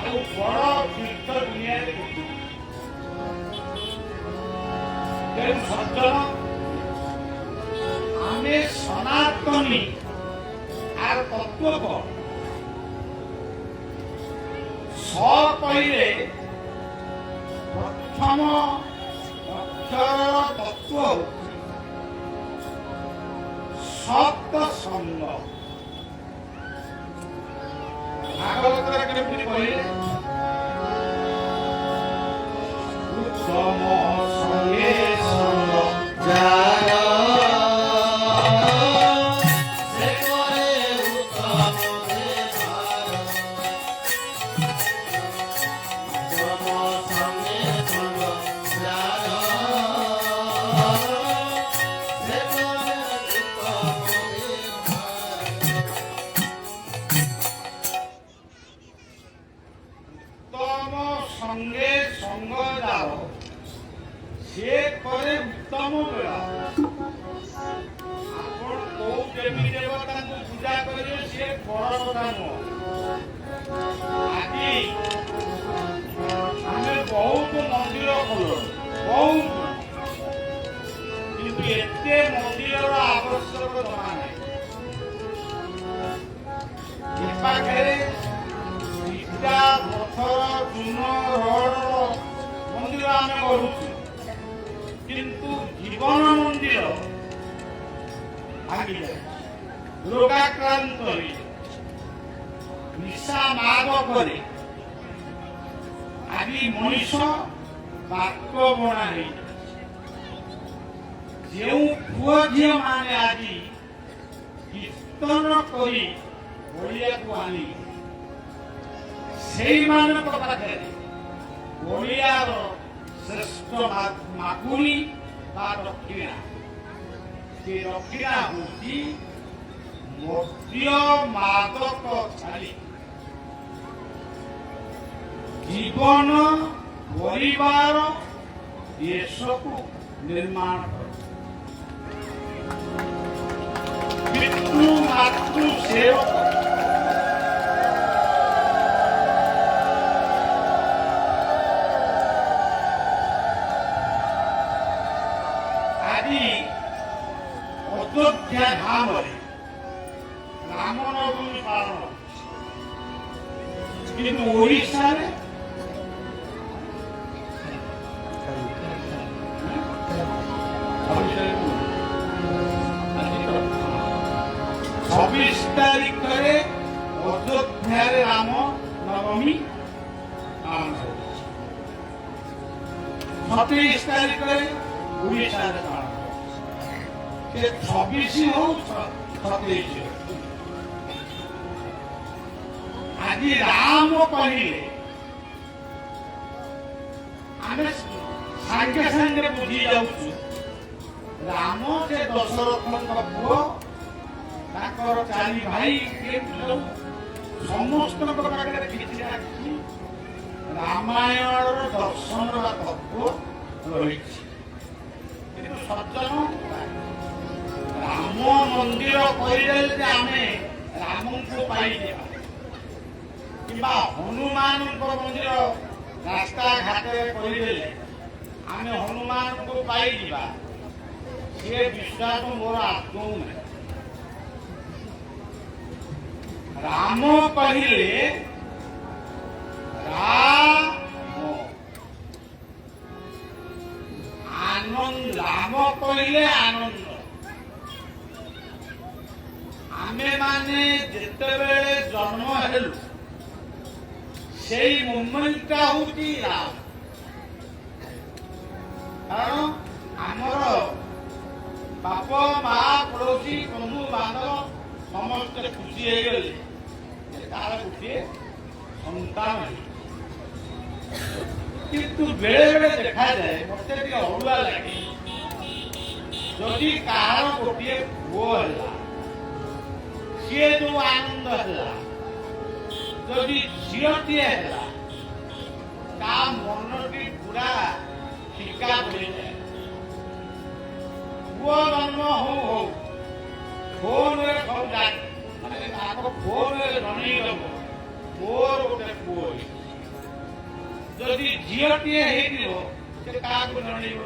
ଆଉ ବଡ଼ ତୀର୍ଥ ଦୁନିଆରେ ତେଣୁ ସଜ୍ଜନ ଆମେ ସନାତନୀ ଆର ତତ୍ତ୍ୱ କଣ? ସ କହିଲେ ପ୍ରଥମ ଅକ୍ଷର ତତ୍ତ୍ୱ ସତ୍ସଙ୍ଗ। ଭାଗବତରେ କେମିତି କହିଲେ ଉତ୍ତମ ସଙ୍ଗେ ସଙ୍ଗ ଯାର ସେ କରେ ଉତ୍ତମ ବ୍ୟବହାର। ଉତ୍ତମ ସଙ୍ଗେ ସଙ୍ଗ ଯାର ସେ କରେ ଉତ୍ତମ ବ୍ୟବହାର। ଉତ୍ତମ সঙ্গে সঙ্গ যাও সে করে উত্তম বেড়া। আপন কোউ দেবী দেবতাଙ୍କୁ ପୂଜା କରିବେ ସେ ବଡ଼ କଥା ନୁହଁ। ଆଜି ଆମେ ବହୁତ ମନ୍ଦିର କଲୁ, ବହୁତ, କିନ୍ତୁ ଏତେ ମନ୍ଦିରର ଆବଶ୍ୟକତା ନାହିଁ। ଏ ପାଖରେ ଇଟା ପଥର ଚୂନ ରଡର ମନ୍ଦିର ଆମେ କରୁଛୁ, କିନ୍ତୁ ଜୀବନ ମନ୍ଦିର ଭାଙ୍ଗିଯାଏ, ରୋଗାକ୍ରାନ୍ତ ହୋଇଯାଏ, ନିଶା ମାଦ କରି ଆଜି ମଣିଷ ବାକ ବଣା ହେଇଯାଏ। ଯେଉଁ ପୁଅ ଝିଅ ମାନେ ଆଜି କୀର୍ତ୍ତନ କରି ଓଡ଼ିଆକୁ ଆଣି ସେଇମାନଙ୍କ ପାଖରେ ଓଡ଼ିଆର ଶ୍ରେଷ୍ଠ ମାଗୁଣି ବା ଦକ୍ଷିଣା, ସେ ଦକ୍ଷିଣା ହେଉଛି ମଦ୍ୟ ମାଦକ ଛାଡ଼ି ଜୀବନ, ପରିବାର, ଦେଶକୁ ନିର୍ମାଣ କର। ପିତୃ ମାତୃ ସେବକ ଆଜି ଅଯୋଧ୍ୟା ଧାମରେ ରାମନବମୀ ପାଳନ ହେଉଛି, କିନ୍ତୁ ଓଡ଼ିଶାରେ ଛବିଶ ତାରିଖରେ ଅଯୋଧ୍ୟାରେ ରାମ ନବମୀ ପାଳନ ହେଉଛି, 27 ତାରିଖରେ ଓଡ଼ିଶାରେ ପାଳନ ହେଉଛି। ସେ 26 ହଉ 27 ହଉ, ଆଜି ରାମ କହିଲେ ଆମେ ସାଙ୍ଗେ ସାଙ୍ଗେ ବୁଝି ଯାଉଛୁ ରାମ ସେ ଦଶରଥଙ୍କ ପୁଅ, ତାଙ୍କର 4 ଭାଇ, ସମସ୍ତଙ୍କ ପାଖରେ କିଛି ନା କିଛି ରାମାୟଣର ଦର୍ଶନ ବା ତତ୍ତ୍ୱ ରହିଛି। କିନ୍ତୁ ସଜ୍ଜନ ରାମ ମନ୍ଦିର କରିଦେଲେ ଯେ ଆମେ ରାମଙ୍କୁ ପାଇଯିବା, କିମ୍ବା ହନୁମାନଙ୍କ ମନ୍ଦିର ରାସ୍ତା ଘାଟରେ କରିଦେଲେ ଆମେ ହନୁମାନଙ୍କୁ ପାଇଯିବା, ସେ ବିଶ୍ୱାସ ମୋର ଆଦୌ ନାହିଁ। ରାମ କହିଲେ ଆନନ୍ଦ, ରାମ କହିଲେ ଆନନ୍ଦ। ଆମେ ମାନେ ଯେତେବେଳେ ଜନ୍ମ ହେଲୁ ସେଇ ମୋମେଣ୍ଟଟା ହଉଛି ରାମ। କାରଣ ଆମର ବାପ ମା ପଡ଼ୋଶୀ ବନ୍ଧୁ ବାନ୍ଧବ ସମସ୍ତେ ଖୁସି ହେଇଗଲେ ତାର ଗୋଟିଏ ସନ୍ତାନ। କିନ୍ତୁ ବେଳେ ବେଳେ ଦେଖାଯାଏ, ମତେ ଟିକେ ଅଡୁଆ ଲାଗେ, ଯଦି କାହାର ଗୋଟିଏ ପୁଅ ହେଲା ସିଏ ଯୋଉ ଆନନ୍ଦ ହେଲା, ଯଦି ଝିଅଟିଏ ହେଲା ତା ମନଟି ପୁରା ଫିକା ପଡ଼ିଯାଏ। ପୁଅ ଜନ୍ମ ହଉ ହଉ ଫୋନରେ ସବୁ ମାନେ ତାଙ୍କ ଫୋନରେ ଜଣେଇଦବ ମୋର ଗୋଟେ ପୁଅ ହେଇଛି। ଯଦି ଝିଅଟିଏ ହେଇଥିବ ସେ କାହାକୁ ଜଣେଇବ?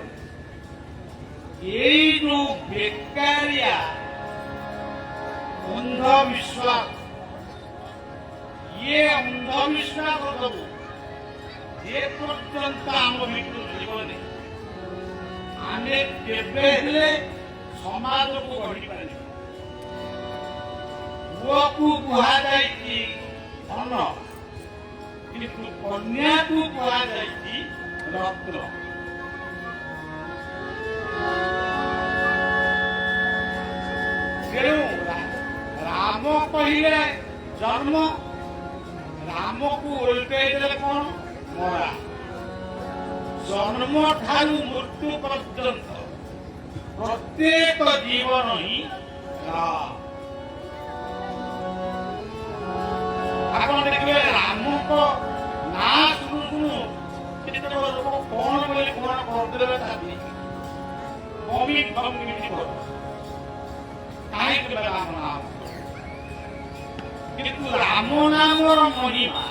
ଏଇ ଯୋଉ ବେକାରିଆ ଅନ୍ଧବିଶ୍ୱାସ, ଇଏ ଅନ୍ଧବିଶ୍ୱାସ ସବୁ ଯେ ପର୍ଯ୍ୟନ୍ତ ଆମ ଭିତରୁ ଯିବନି ଆମେ କେବେ ହେଲେ ସମାଜକୁ ଗଢ଼ିପାରିବା। ପୁଅକୁ କୁହାଯାଇଛି ଧନ, କିନ୍ତୁ କନ୍ୟାକୁ କୁହାଯାଇଛି ରତ୍ନ। ତେଣୁ ରାମ କହିଲେ ଜନ୍ମ, ରାମକୁ ଓଲଟେଇ ଦେଲେ କଣ? ମରା। ଜନ୍ମ ଠାରୁ ମୃତ୍ୟୁ ପର୍ଯ୍ୟନ୍ତ ପ୍ରତ୍ୟେକ ଜୀବନ ହିଁ ରାମ। ଆପଣ ଦେଖିବେ ରାମଙ୍କ ନାଁ ଶୁଣୁ ଶୁଣୁ କେତେକ ଲୋକ କଣ ବୋଲି କଣ କରିଦେବେ, କାହିଁକି ରାମ ନାମ? କିନ୍ତୁ ରାମ ନାମର ମହିମା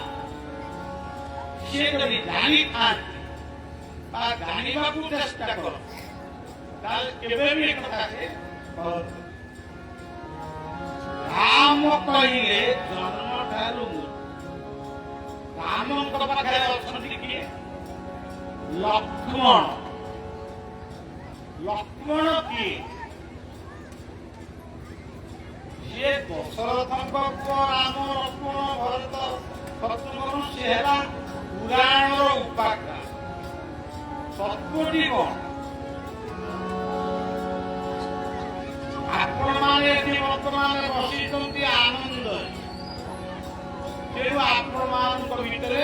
ସିଏ ଯଦି ଜାଣିଥାନ୍ତି ବା ଜାଣିବାକୁ ଚେଷ୍ଟା କର, ତାହେଲେ କେବେ ବି ଏ କଥା ସେ କରନ୍ତି। ରାମ କହିଲେ ଜନ୍ମ ଠାରୁ ମୃତ୍ୟୁ। ରାମଙ୍କ ପାଖରେ ଅଛନ୍ତି କିଏ? ଲକ୍ଷ୍ମଣ। ଲକ୍ଷ୍ମଣ କିଏ? ସିଏ ଦଶରଥଙ୍କ ପୁଅ ରାମ, ଲକ୍ଷ୍ମଣ, ଭରତ, ଶତ୍ରୁଘ୍ନ। ସେ ହେଲା ପୁରାଣର ଉପାଖ୍ୟାନ। ସତ୍ୟଟି କଣ? ଆପଣମାନେ ଏଠି ବର୍ତ୍ତମାନ ବସିଛନ୍ତି ଆନନ୍ଦରେ, ତେଣୁ ଆପଣମାନଙ୍କ ଭିତରେ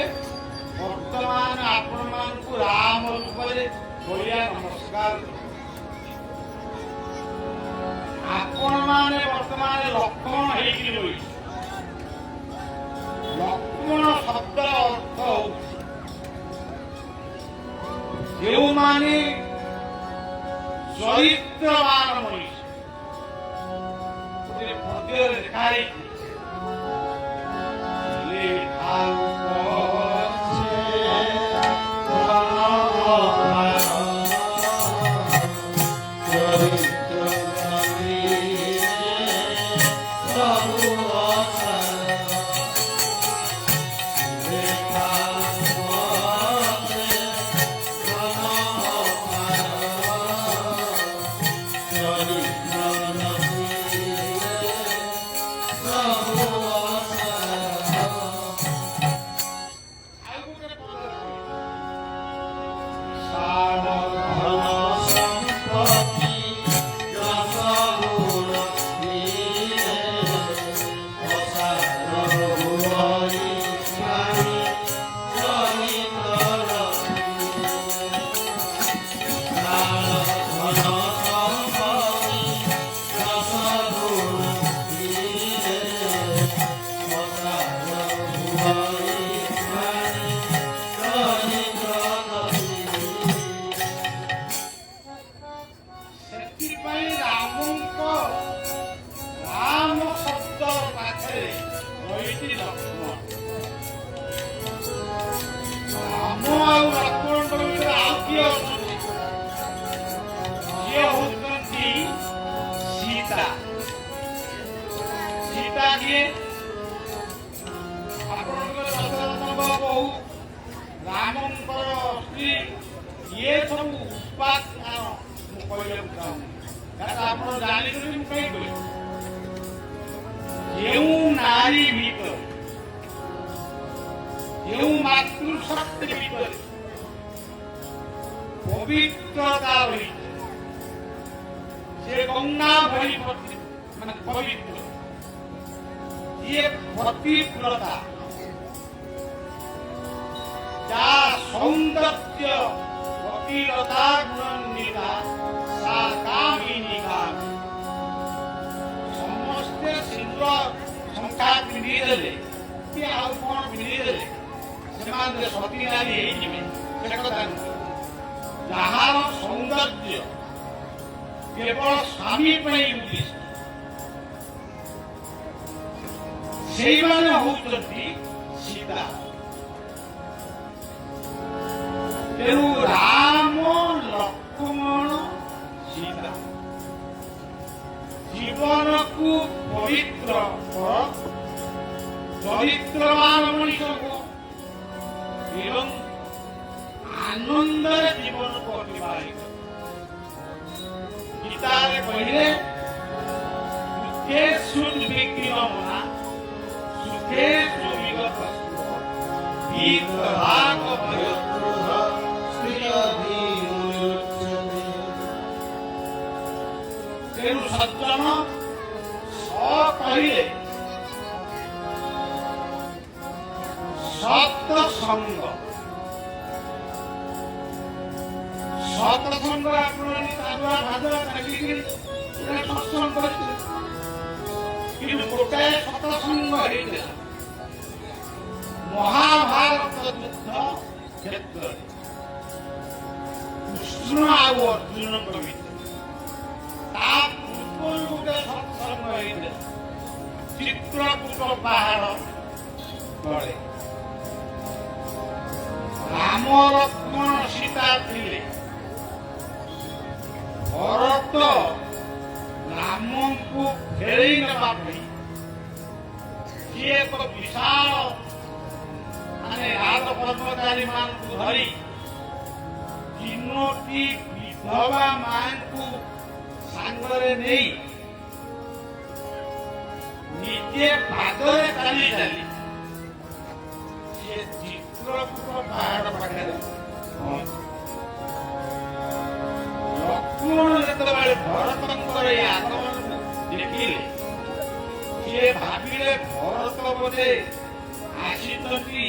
ବର୍ତ୍ତମାନ ଆପଣମାନଙ୍କୁ ରାମ ରୂପରେ ବଳିଆ ନମସ୍କାର କରୁଛି। ଆପଣମାନେ ବର୍ତ୍ତମାନ ଲକ୍ଷ୍ମଣ ହେଇକି ରହିଛି। ଲକ୍ଷ୍ମଣ ଶବ୍ଦର ଅର୍ଥ ହଉଛି ଯେଉଁମାନେ ଚରିତ୍ରବାନ ମଣିଷ। ଗୋଟେ ପଦ୍ୟରେ ଲେଖା ହେଇଛି ସେଥିପାଇଁ ରାମଙ୍କ ରାମ ଶବ୍ଦ ପାଖରେ ରହିଛି ଲକ୍ଷ୍ମଣ। ରାମ ଆଉ ଲକ୍ଷ୍ମଣଙ୍କ ଭିତରେ ଆଉ କିଏ ଅଛନ୍ତି? ସିଏ ହଉଛନ୍ତି ସୀତା। ସୀତା କିଏ? ଆପଣଙ୍କର ଦଶରଥଙ୍କ ବୋହୂ, ରାମଙ୍କର ସ୍ତ୍ରୀ। ଇଏ ସବୁ ଉପାଖ୍ୟାନ ମୁଁ କହିବାକୁ ଚାହୁଁନି, କାରଣ ଆପଣ ଜାଣିଛନ୍ତି ମୁଁ କାହିଁ କହିବି। ଯେଉଁ ନାରୀ ଭିତରେ, ଯେଉଁ ମାତୃଶକ୍ତି ଭିତରେ ପବିତ୍ରତା ରହିଛି, ସେ ଗଙ୍ଗା ଭଳି ମାନେ ପବିତ୍ର। ଇଏ ପତିବ୍ରତା, ଯାହା ସୌନ୍ଦର୍ଯ୍ୟ ଅତିରତା ଗୁଣାନ୍ୱିତା ସା କାମିନୀ କାମୀ। ସମସ୍ତେ ସିନ୍ଦୁର ଶଙ୍ଖା ପିନ୍ଧିଦେଲେ କି ଆଉ କଣ ପିନ୍ଧିଦେଲେ ସେମାନେ ସତୀ ନାରୀ ହେଇଯିବେ, ସେ କଥା ନୁହେଁ। ଯାହାର ସୌନ୍ଦର୍ଯ୍ୟ କେବଳ ସ୍ୱାମୀ ପାଇଁ ଉଦ୍ଦିଷ୍ଟ, ସେଇମାନେ ହଉଛନ୍ତି ସୀତା। ତେଣୁ ରାମ ଲକ୍ଷ୍ମଣ ସୀତା ଜୀବନକୁ ପବିତ୍ର କର, ଚରିତ୍ରବାନ ମଣିଷ ହୁଅ ଏବଂ ଆନନ୍ଦରେ ଜୀବନକୁ ଅତିବାହିତ। ଗୀତାରେ କହିଲେ ସୁଖେଷୁ ନିର୍ବିଘ୍ନମନା ସୁଖେଷୁ ବିଗତ ସୁଖ ବିତରାଗ ଭୟକ୍ରୋଧ ତେଣୁ ସଜ୍ଜନ ସ କହିଲେ ସତ୍ସଙ୍ଗ। ସତ୍ସଙ୍ଗ ଆପଣ ସାଧୁଆ ଭାଦୁଆ ଚାକିରି ସତ୍ସଙ୍ଗ କରିଥିଲେ, କିନ୍ତୁ ଗୋଟାଏ ସତ୍ସଙ୍ଗ ହେଇଥିଲା ମହାଭାରତ ଯୁଦ୍ଧ କ୍ଷେତ୍ରରେ କୃଷ୍ଣ ଆଉ ଅର୍ଜୁନଙ୍କ ଭିତରେ। ତା ପୂର୍ବରୁ ଗୋଟେ ସତ୍ସଙ୍ଗ ହେଇଥିଲା ଚିତ୍ରକୂଟ ପାହାଡ଼ ତଳେ। ରାମ ଲକ୍ଷ୍ମଣ ସୀତା ଥିଲେ। ଭରତ ରାମଙ୍କୁ ଫେରେଇ ନେବା ପାଇଁ ସିଏ ଏକ ବିଶାଳ ମାନେ ରାଜ କର୍ମଚାରୀ ମାନଙ୍କୁ ଧରି 3ଟି ବିଧବା ମାଙ୍କୁ ସାଙ୍ଗରେ ନେଇ ନିଜେ ପାଦରେ ଚାଲି ଚାଲି ସେ ଚିତ୍ରକୂଟ ପାହାଡ଼ ପାଖରେ ଲକ୍ଷ୍ମଣ ଯେତେବେଳେ ଭରତଙ୍କର ଏହି ଆଗମନକୁ ଦେଖିଲେ, ସିଏ ଭାବିଲେ ଭରତ ବୋଧେ ଆସିଛନ୍ତି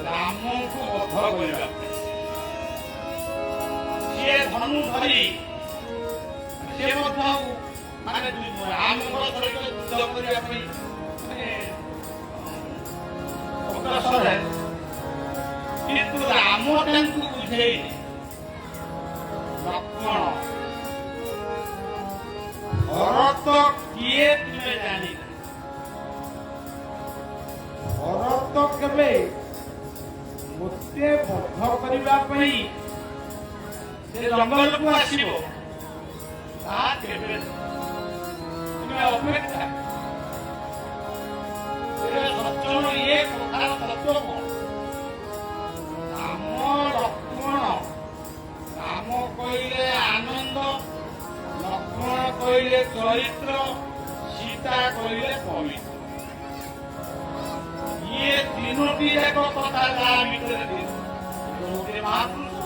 ରାମଙ୍କୁ ବଧ କରିବା ପାଇଁ। ସିଏ ଧନୁ ଧରି ସେ ମଧ୍ୟ ମାନେ ରାମଙ୍କ ସହିତ ଯୁଦ୍ଧ କରିବା ପାଇଁ ଅଗ୍ରସର ହେଲେ। କିନ୍ତୁ ରାମ ତାଙ୍କୁ ବୁଝେଇଲେ ଲକ୍ଷ୍ମଣ ଭରତ କିଏ ତୁମେ ଜାଣିନ। ଭରତ କେବେ ମୋତେ ବଧ କରିବା ପାଇଁ ସେ ଜଙ୍ଗଲକୁ ଆସିବ ତାହା କେବେ ତୁମେ ଅପେକ୍ଷା ସଚନ ଇଏ କଥାର ତତ୍ତ୍ୱ କଣ? ରାମ ଲକ୍ଷ୍ମଣ, ରାମ କହିଲେ ଆନନ୍ଦ, ଲକ୍ଷ୍ମଣ କହିଲେ ଚରିତ୍ର, ସୀତା କହିଲେ ପବିତ୍ର। ଇଏ ତିନୋଟି ଯାକ କଥା ଯାହା ଭିତରେ ଗୋଟେ ମହାପୁରୁଷ।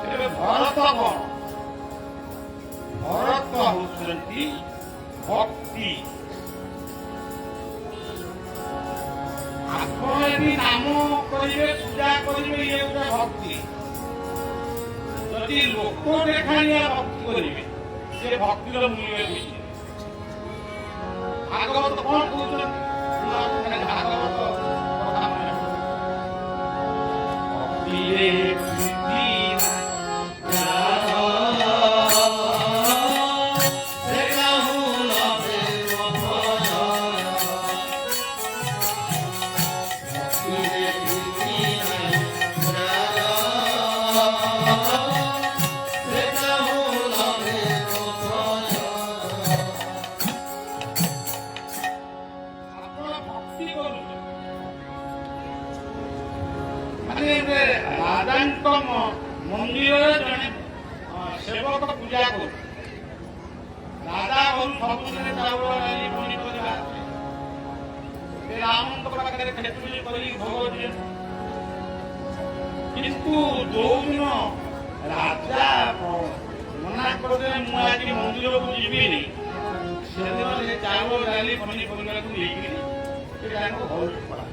ତେବେ ଭରତ କଣ? ଭରତ ହଉଛନ୍ତି ଭକ୍ତି। ଆପଣ ଯଦି ନାମ କରିବେ, ପୂଜା କରିବେ, ଇଏ ଗୋଟେ ଭକ୍ତି। ଯଦି ଲୋକ ଦେଖାଣିଆ ଭକ୍ତି କରିବେ, ସେ ଭକ୍ତିର ମୂଲ୍ୟ ବୁଝିବେ। ଭାଗବତ କଣ କହୁଛନ୍ତି? ଭାଗବତ କଥା ମନେ ଭକ୍ତିରେ ପ୍ରୀତି ରାଜାଙ୍କ ମନ୍ଦିରରେ ଜଣେ ସେବକ ପୂଜା କରୁ। ରାଜା ଘରୁ ସବୁଦିନେ ଚାଉଳ ଡାଲି ପନିପରିବା ରାମଙ୍କ ପାଖରେ ଖେଚୁଡ଼ି କରି ଭୋଗ ଦିଏ। କିନ୍ତୁ ଯୋଉଦିନ ରାଜା ମନା କରିଦେଲେ ମୁଁ ଆଜି ମନ୍ଦିରକୁ ଯିବିନି, ସେଦିନ ସେ ଚାଉଳ ଡାଲି ପନିପରିବାକୁ ନେଇକିରି ସେ ତାଙ୍କ ଘରକୁ ପଳା।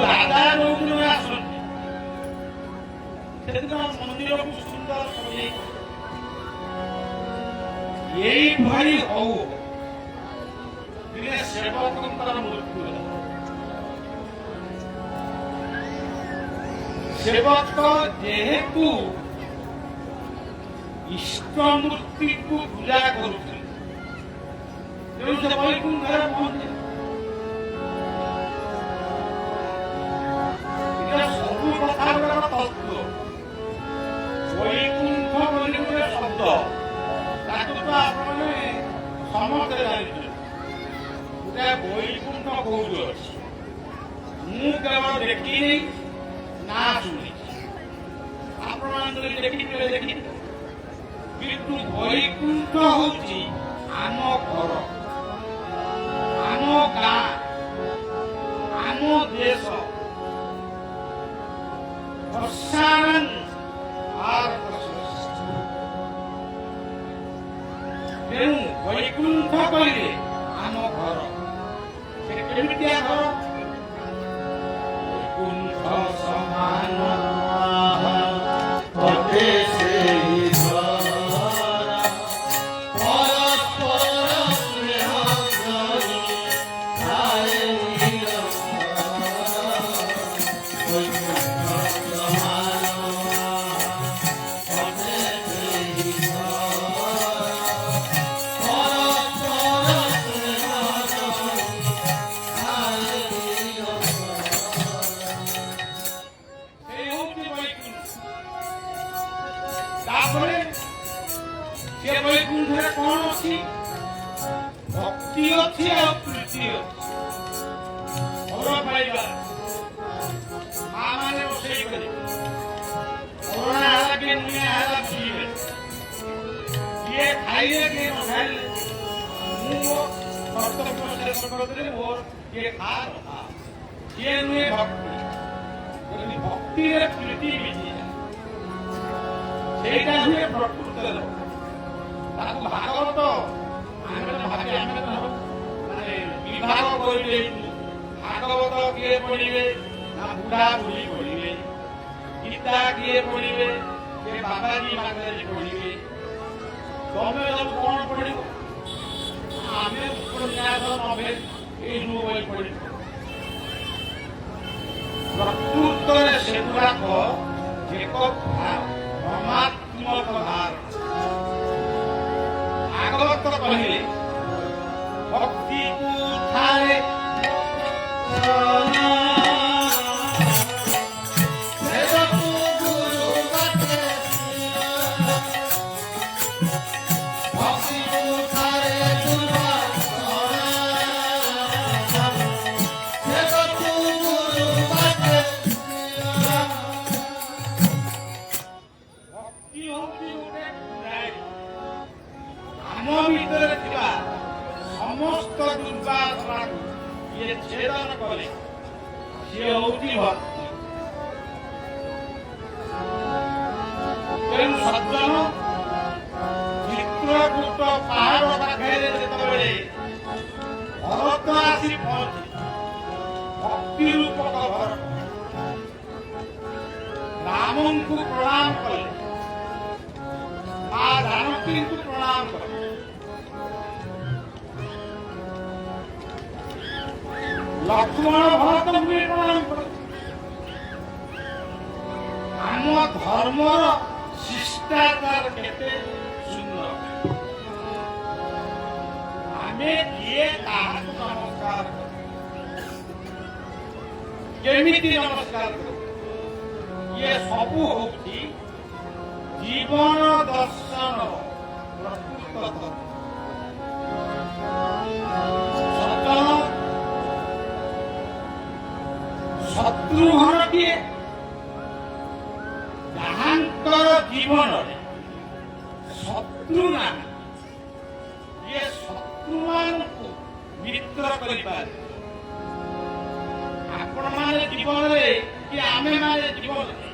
ରାଜା ଯୋଉଦିନ ଆସନ୍ତି ସେଦିନ ମନ୍ଦିରକୁ ସୁନ୍ଦର ସଜେଇ ଏଇଭଳି ହଉ ଦିନେ ସେବକଙ୍କର ମୃତ୍ୟୁ ହେଲା। ସେବକ ଯେହେତୁ ଇଷ୍ଟ ମୂର୍ତ୍ତିକୁ ପୂଜା କରୁଥିଲେ, ତେଣୁ ସେ ବୈକୁଣ୍ଠରେ ପହଞ୍ଚିଲେ। ସବୁ କଥାର ତତ୍ତ୍ୱ ବୈକୁଣ୍ଠ ବୋଲି ଗୋଟେ ଶବ୍ଦ, ତାକୁ ତ ଆପଣମାନେ ସମସ୍ତେ ଜାଣିଛନ୍ତି। ଗୋଟେ ବୈକୁଣ୍ଠ କୋଉଠି ଅଛି? ମୁଁ କେବଳ ଦେଖିନି, ନା ଶୁଣିଛି। ଆପଣମାନେ ଯଦି ଦେଖିଥିବେ ଦେଖିଥିବେ। କିନ୍ତୁ ବୈକୁଣ୍ଠ ହଉଛି ଆମ ଘର, ଆମ ଗାଁ, ଆମ ଦେଶ। ତେଣୁ ବୈକୁଣ୍ଠ କହିଲେ ଆମ ଘର। ସେ କେମିତିଆ ଘର? ବୈକୁଣ୍ଠ ସମାନ ସେ ବୈକୁଣ୍ଠରେ କଣ ଅଛି? ଭକ୍ତି ଅଛି ଆଉ ପ୍ରୀତି ଅଛି। ଘର ପାଇବା, ମା ମାନେ ରୋଷେଇ କରିବେ, କରୋନା ହେଲା କି ନୁହେଁ ହେଲା ବୁଝିବେ, କିଏ ଖାଇଲେ କିଏ ନ ଖାଇଲେ ମୁଁ ମୋ କର୍ତ୍ତବ୍ୟ ଶେଷ କରିଦେଲି, ମୋର କିଏ ଖା କିଏ ନୁହେଁ ଭକ୍ତି। ଯଦି ଭକ୍ତିରେ ପ୍ରୀତି ମିଳିଯାଏ ସେଇଟା ନୁହେଁ ପ୍ରକୃତରେ ତାକୁ ଭାଗବତ ଆମେ ମାନେ ବିଭାଗ କରିବେ ଭାଗବତ କିଏ ପଢିବେ ନା ବୁଢା ବୁଢୀ ପଢିବେ, ଗୀତା କିଏ ପଢିବେ କିଏ ବାବାଜୀ ମାତାଜୀ ପଢିବେ, ତମେ ସବୁ କଣ ପଢିବ? ଆମେ ଉପନ୍ୟାସ ନଭେଲ ଏଇ ସବୁ ବହି ପଢିବୁ। ପ୍ରକୃତରେ ସେଗୁଡାକ ଏକ ଭ୍ରମାତ୍ମକ ଧାର। ଭାଗବତ କହିଲେ ଭକ୍ତିକୁ ଥାଏ ଆମ ଭିତରେ ଥିବା ସମସ୍ତ ଦୁର୍ବାସନାକୁ ଇଏ ଛେଦନ କଲେ, ସିଏ ହଉଛି ଭକ୍ତି। ତେଣୁ ସଜ୍ଜନ ଚିତ୍ରକୂଟ ପାହାଡ଼ ପାଖରେ ଯେତେବେଳେ ଭରତ ଆସି ପହଞ୍ଚି ଭକ୍ତି ରୂପକ ଭରତ ରାମଙ୍କୁ ପ୍ରଣାମ କଲେ, ମା ଜାନକୀଙ୍କୁ ପ୍ରଣାମ କଲେ, ଲକ୍ଷ୍ମଣ ଭରତଙ୍କୁ ବି ପ୍ରଣାମ କଲେ। ଆମ ଧର୍ମର ଶିଷ୍ଟାଚାର କେତେ ସୁନ୍ଦର। ଆମେ କିଏ କାହାକୁ ନମସ୍କାର କରୁ, କେମିତି ନମସ୍କାର କରୁ, ଇଏ ସବୁ ହଉଛି ଜୀବନ ଦର୍ଶନ ପ୍ରକୃତ ଧର୍ମ। ସଜ୍ଜନ ଶତ୍ରୁଘ୍ନ କିଏ? ଯାହାଙ୍କର ଜୀବନରେ ଶତ୍ରୁ ନାହିଁ, ଇଏ ଶତ୍ରୁମାନଙ୍କୁ ମିତ୍ର କରିପାରେ। ଆପଣମାନେ ଜୀବନରେ କି ଆମେମାନେ ଜୀବନରେ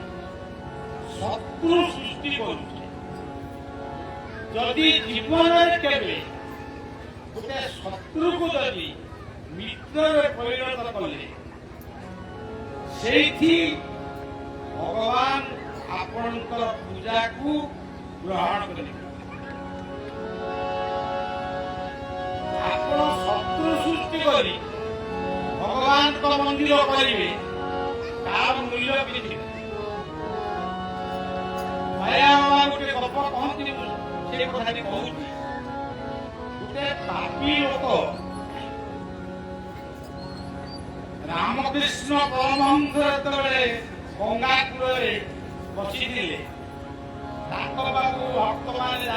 ଶତ୍ରୁ ସୃଷ୍ଟି କରୁଛେ। ଯଦି ଜୀବନରେ କେବେ ଗୋଟେ ଶତ୍ରୁକୁ ଯଦି ମିତ୍ରରେ ପରିଣତ କଲେ, ସେଇଠି ଭଗବାନ ଆପଣଙ୍କର ପୂଜାକୁ ଗ୍ରହଣ କରିବେ। ଆପଣ ଶତ୍ରୁ ସୃଷ୍ଟି କରି ଭଗବାନଙ୍କ ମନ୍ଦିର କରିବେ, ତାର ମୂଲ୍ୟ କିଛି ନାହିଁ। ମାୟା ବାବା ଗୋଟେ ଗପ କହନ୍ତି, ସେ କଥାଟି କହୁଛି। ଗୋଟେ ପାପୀ ଲୋକ ରାମକୃଷ୍ଣ ପରମହଂସ ଯେତେବେଳେ ଗଙ୍ଗା କୂଳରେ ବସିଥିଲେ, ତାଙ୍କ ପାଖକୁ ଭକ୍ତମାନେ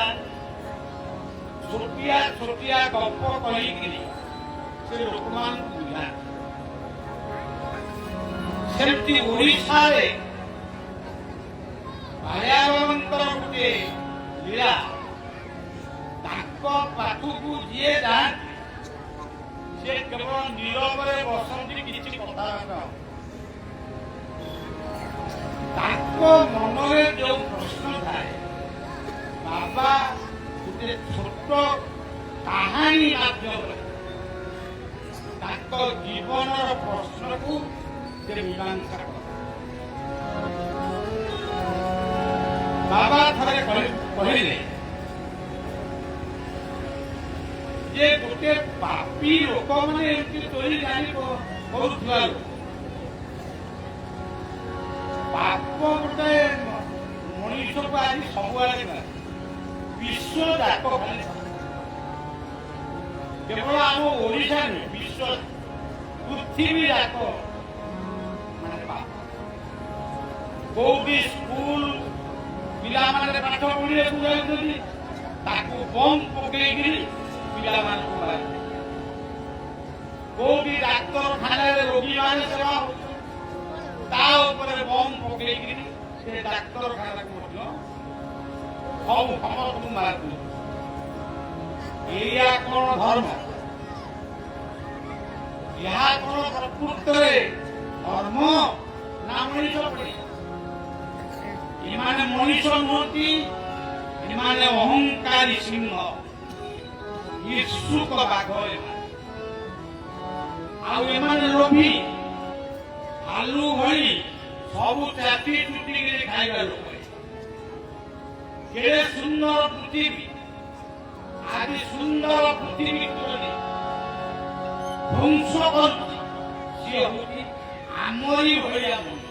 ଛୋଟିଆ ଛୋଟିଆ ଗପ କହିକିରି ସେ ଲୋକମାନଙ୍କୁ ବୁଝାନ୍ତି। ସେମିତି ଓଡ଼ିଶାରେ ମାୟାବାବାଙ୍କର ଗୋଟିଏ ଲୀଳା, ତାଙ୍କ ପାଖକୁ ଯିଏ ଯାଆନ୍ତି ସେ କେବଳ ନୀରବରେ ବସନ୍ତି, କିଛି କଥାବାର୍ତ୍ତା। ତାଙ୍କ ମନରେ ଯୋଉ ପ୍ରଶ୍ନ ଥାଏ, ବାବା ଗୋଟେ ଛୋଟ କାହାଣୀ ମାଧ୍ୟମରେ ତାଙ୍କ ଜୀବନର ପ୍ରଶ୍ନକୁ ସେ ମୀମାଂସା କରେ। ବାବା ଥରେ କହିଲେ ଯେ ଗୋଟେ ପାପୀ ଲୋକମାନେ ଏମିତି ଚୋରି ଜାଣି କରୁଥିବା ଲୋକ, ପାପ ଗୋଟେ ମଣିଷକୁ ଆଜି ସବୁଆଡେ ବିଶ୍ୱ ଯାକ ଖାଲି, କେବଳ ଆମ ଓଡ଼ିଶା ନୁହେଁ, ବିଶ୍ୱ ପୃଥିବୀ ଯାକ ମାନେ ପାପ। କୋଉଠି ସ୍କୁଲ ପିଲାମାନେ ପାଠ ପଢିବାକୁ ଯାଉଛନ୍ତି, ତାକୁ ବମ୍ ପକେଇକିରି ପିଲାମାନଙ୍କୁ ମାରିବେ। କୋଉଠି ଡାକ୍ତରଖାନାରେ ରୋଗୀମାନେ ସେବା ହଉଛନ୍ତି, ତା ଉପରେ ବମ୍ ପକେଇକିରି ସେ ଡାକ୍ତରଖାନାକୁ ମଧ୍ୟ ସମସ୍ତଙ୍କୁ ମାରିବେ। ଏଇଆ କଣ ଧର୍ମ? ଏହା କଣ ପ୍ରକୃତରେ ଧର୍ମ ନା ମଣିଷ ପରି? ଏମାନେ ମଣିଷ ନୁହନ୍ତି, ଏମାନେ ଅହଙ୍କାରୀ ସିଂହ, ଇଚ୍ଛୁକ ବାଘ। ଆଉ ଏମାନେ ଲୋଭୀ ଭାଲୁ ଭଳି ସବୁ ଚାଟି ଚୁଟିକିରି ଖାଇବା ଲୋକ। କେଡ଼େ ସୁନ୍ଦର ପୃଥିବୀ, ଆଜି ସୁନ୍ଦର ପୃଥିବୀ ଧ୍ୱଂସ କରୁଛି। ସିଏ ହଉଛି ଆମରି ଭଳିଆ ମଣିଷ।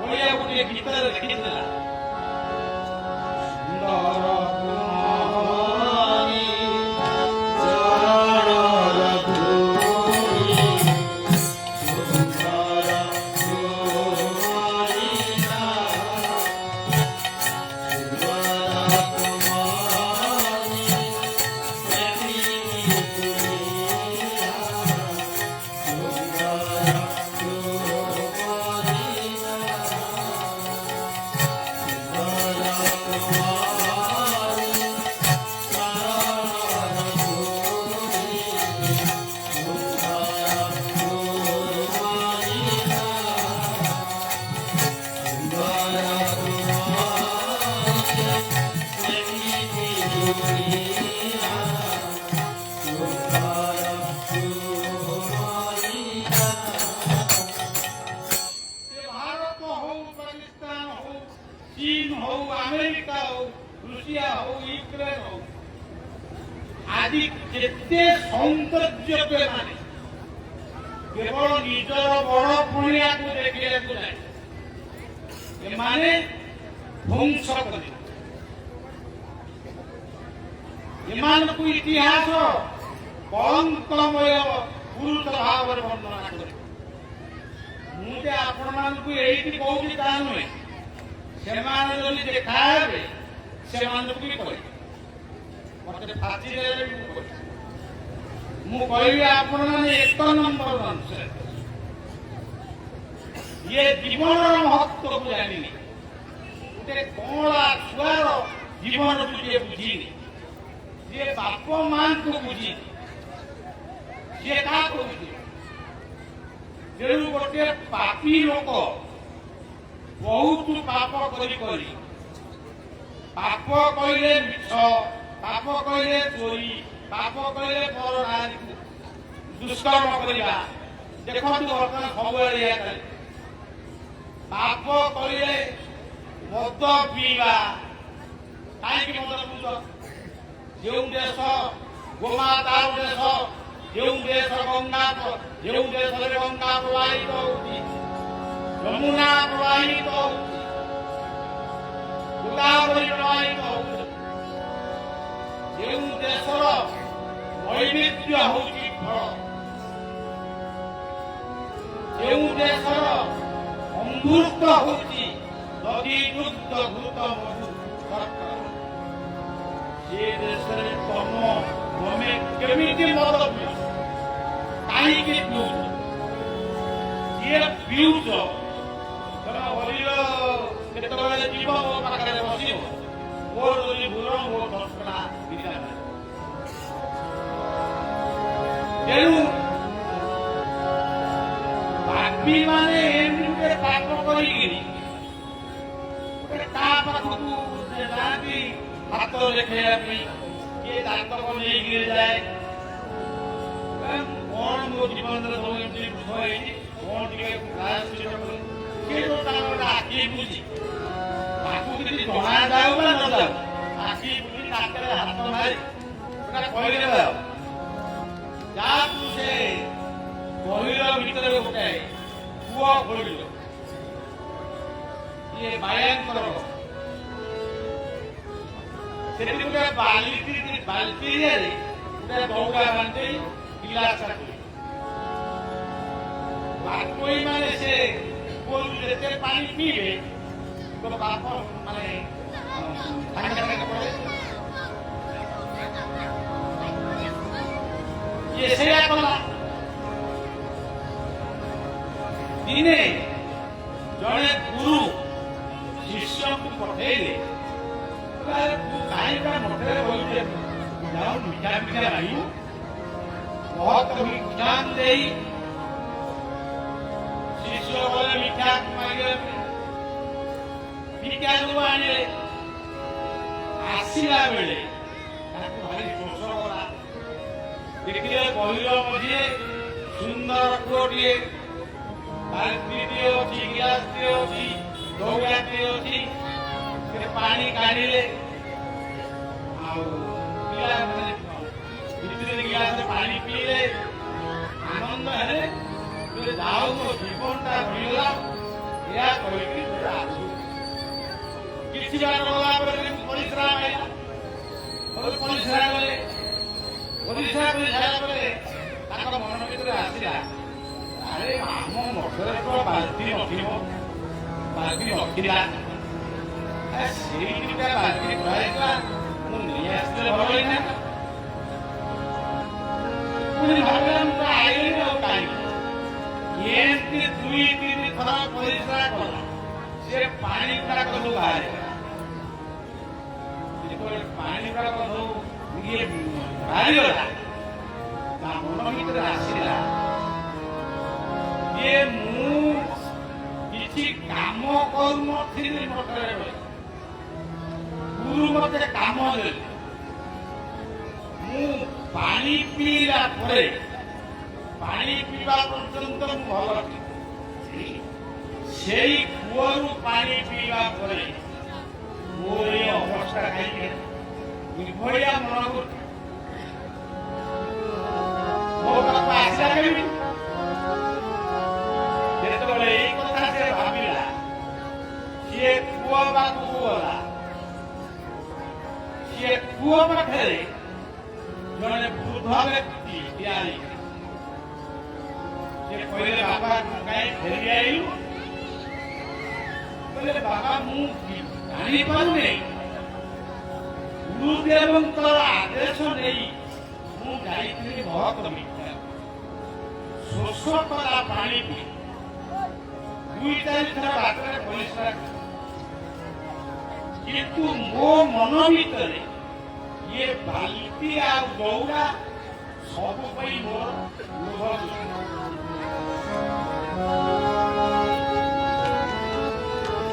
ଭଳିଆ ଗୋଟିଏ ଗୀତରେ ଲେଖିଥିଲା, ସୁନ୍ଦର କୁମାରୀ ଚରଣର ଧୂଳି, ସୁନ୍ଦର କୁମାରୀ चीन हो, अमेरिका हो, रूसिया हो, यूक्रेन हो, आदि केते सौंदर्य माने केवल निजर बड़ पुणिया को देखिए एमाने ध्वंस कर एमानकु इतिहास कलंकमय गुरुतर भाव वर्णना कर मुझे आपण मानकु एठी कहूची ता नुहे सेमाने जदि देखा हेबे सेमानकु भी कहि मते फाची देले भी कहि मु कहबी आपण माने एक नंबर मनुष्य ये जीवन महत्व को जानिनी ते कोला छुआर जीवन को जे बुझिनी ये बाप मां को बुझी ये का को बुझी जेनु गोटे पापी लोक बहुत पाप करी करी पाप कहले मिछ पाप कहले चोरी पाप कहले पर नारी दुष्कर्म करिया देखंतु वर्तमान सबुआड़े या पाप कहले मद पीवा काईकि मद पीउछ जो देश गोमातार देश जो देश गंगा जो देश गंगा प्रवाहित होती यमुना प्रवाहित होती गोदावरी प्रवाहित होती जो देश वैविध्य होती फल जो देश अमृत होती नदी दुग्ध घृत मधु शर्करा ये देश तम तमें केमिति मद पीउछ काईकि पीउछ ये पीउछ तमे हरिर केतबेले जीव मो पाखरे बसिब मोर जदि भूल मो दर्शना दिला तेणु पापी माने एमते पाप करिगिरी ता पाखकु जाती हाथ देखा किए दात को नहीं गिर जाए कौन मो जीवन कौन आखि बुझी आखु कि जना जाऊ ना न जाऊ आखि बुझी नाकरे हाथ मारी कहले जा तू से गहिर भितर गोटे कुआ खोल ये भयंकर सेठी गोटे बाल्टी गोटे दौड़ा बांधे गिलास बाकोई माने से कोल जेते पानी पीबे तो बाप माने थांगे पड़े ये से कला दिने जड़े गुरु शिष्य को पठेले काईका मोटे बोलते जाओ मीठा मीठा आई बहुत विज्ञान दे शिष्य बोले मीठा मांगे मीठा जो आने आसिला बेले भारी शोष गला ଦେଖିଲେ ଗହିର ମଝିରେ ସୁନ୍ଦର କୂଅଟିଏ, ବାଲ୍ଟିଟିଏ ଅଛି, ଗ୍ଲାସଟିଏ ଅଛି, ଦୌଡ଼ାଟିଏ ଅଛି। ସେ ପାଣି କାଢିଲେ ଆଉ ପିଲାମାନେ ଭିତରେ ଗ୍ଲାସରେ ପାଣି ପିଇଲେ, ଆନନ୍ଦ ହେଲେ। ଯାଉ ମୋ ଜୀବନଟା ମିଳିଲା, ଏହା କହିକି ଆସୁ। କିଛି ବାଟ ଗଲା ପରେ ପରିଶ୍ରା ହେଲା, ପରିଶ୍ରା କଲେ। ପରିଶ୍ରା କରି ସାରିଲା ପରେ ତାଙ୍କ ମନ ଭିତରେ ଆସିଲା, ଆରେ ଆମ ମଠରେ ତ ବାଲ୍ଟି ନଥିବ, ବାଲ୍ଟି ନଥିଲା, ସେଇ ଦିଟା ବାଲ୍ଟି ଧରାଇଥିଲା, ମୁଁ ନେଇ ଆସିଲେ ଭଲ ହେଇଥାନ୍ତା। ପୁଣି ଭାବିଲା ମୁଁ ତ ଆଇଲିନି ଆଉ କାହିଁକି। ଏମିତି 2-3 ଥର ପରିଶ୍ରା କଲା, ସେ ପାଣି ଗୁଡାକ ସବୁ ବାହାରିଲା। ଯେତେବେଳେ ପାଣି ଗୁଡାକ ସବୁ ବାହାରିଗଲା, ତା ମନ ଭିତରେ ଆସିଲା ଯେ ମୁଁ କିଛି କାମ କରୁନଥିଲି ମଠରେ ରହି, ଗୁରୁ ମତେ କାମ ଦେଲେ। ମୁଁ ପାଣି ପିଇଲା ପରେ, ପାଣି ପିଇବା ପର୍ଯ୍ୟନ୍ତ ମୁଁ ଭଲ ଥିଲି। ସେଇ କୂଅରୁ ପାଣି ପିଇବା ପରେ ମୋର ଏ ଅବସ୍ଥା କାହିଁକି ନିର୍ଭୟା ମନ କରୁଛି। ମୋ ପାଖକୁ ଆସିଲା କେମିତି? ଯେତେବେଳେ ଏଇ କଥା ସେ ଭାବିଲା, ସିଏ କୂଅ ପାଖକୁ ଗଲା। ସିଏ କୂଅ ପାଖରେ ଜଣେ ବୃଦ୍ଧ ବ୍ୟକ୍ତି ଠିଆ ହେଇଥିଲା। ସେ କହିଲେ, ବାବା କାହିଁ ଫେରି ଆଇଲୁ? କହିଲେ, ବାବା ମୁଁ ଜାଣିପାରୁନି, ଗୁରୁଦେବଙ୍କର ଆଦେଶ ନେଇ ମୁଁ ଯାଇଥିଲି ମହତ ମିଥ୍ୟା, ଶୋଷ କଲା ପାଣି ପିଇ 2-4 ଥର ବାଟରେ ପରିଶ୍ରା କଲି। କିନ୍ତୁ ମୋ ମନ ଭିତରେ ଇଏ ବାଲ୍ଟି ଆଉ ଦୌଡ଼ା ସବୁ ପାଇଁ ମୋର ଲୋଭ।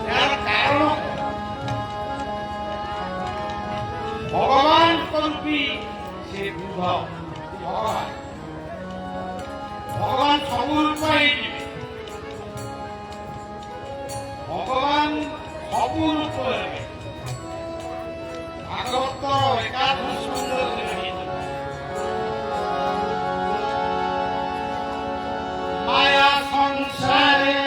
ଏହାର କାରଣ ଭଗବାନଙ୍କ ରୂପୀ ସେ ବୃଦ୍ଧ। ଭଗବାନ ସବୁ ରୂପ ହେଇଯିବେ, ଭଗବାନ ସବୁ ରୂପ ହେବେ। ଭାଗବତର 11 ସ୍କନ୍ଧରେ মায়া সংসারে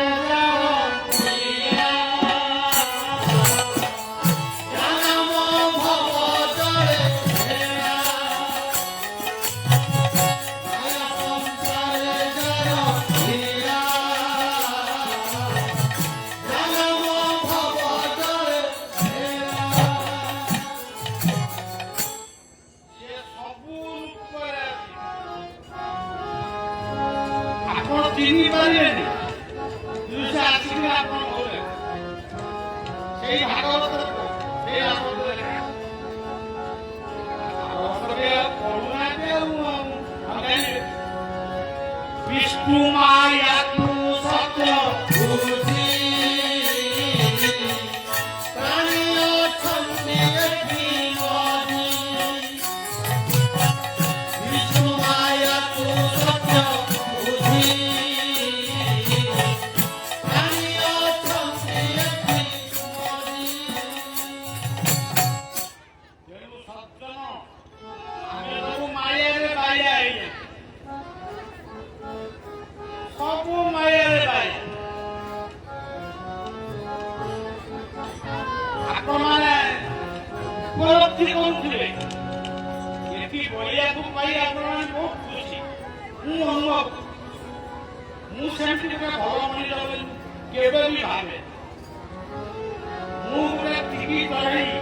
চিনি পারিনি, আসিনি আপনার ঘরে সেই ভাগবত সেই বিষ্ণু মায়া সত্য ଉପଲବ୍ଧି କରୁଥିବେ। ଏଠି ବଳିଆକୁ ପାଇ ଆପଣମାନେ ବହୁତ ଖୁସି, ମୁଁ ଅନୁଭବ କରୁଛି। ମୁଁ ସେମିତି ଗୋଟେ ଭଲ ମଣିଷ ବୋଲି କେବେ ବି ଭାବେ। ମୁଁ ଗୋଟେ ଟିଭି ଚଢ଼େଇ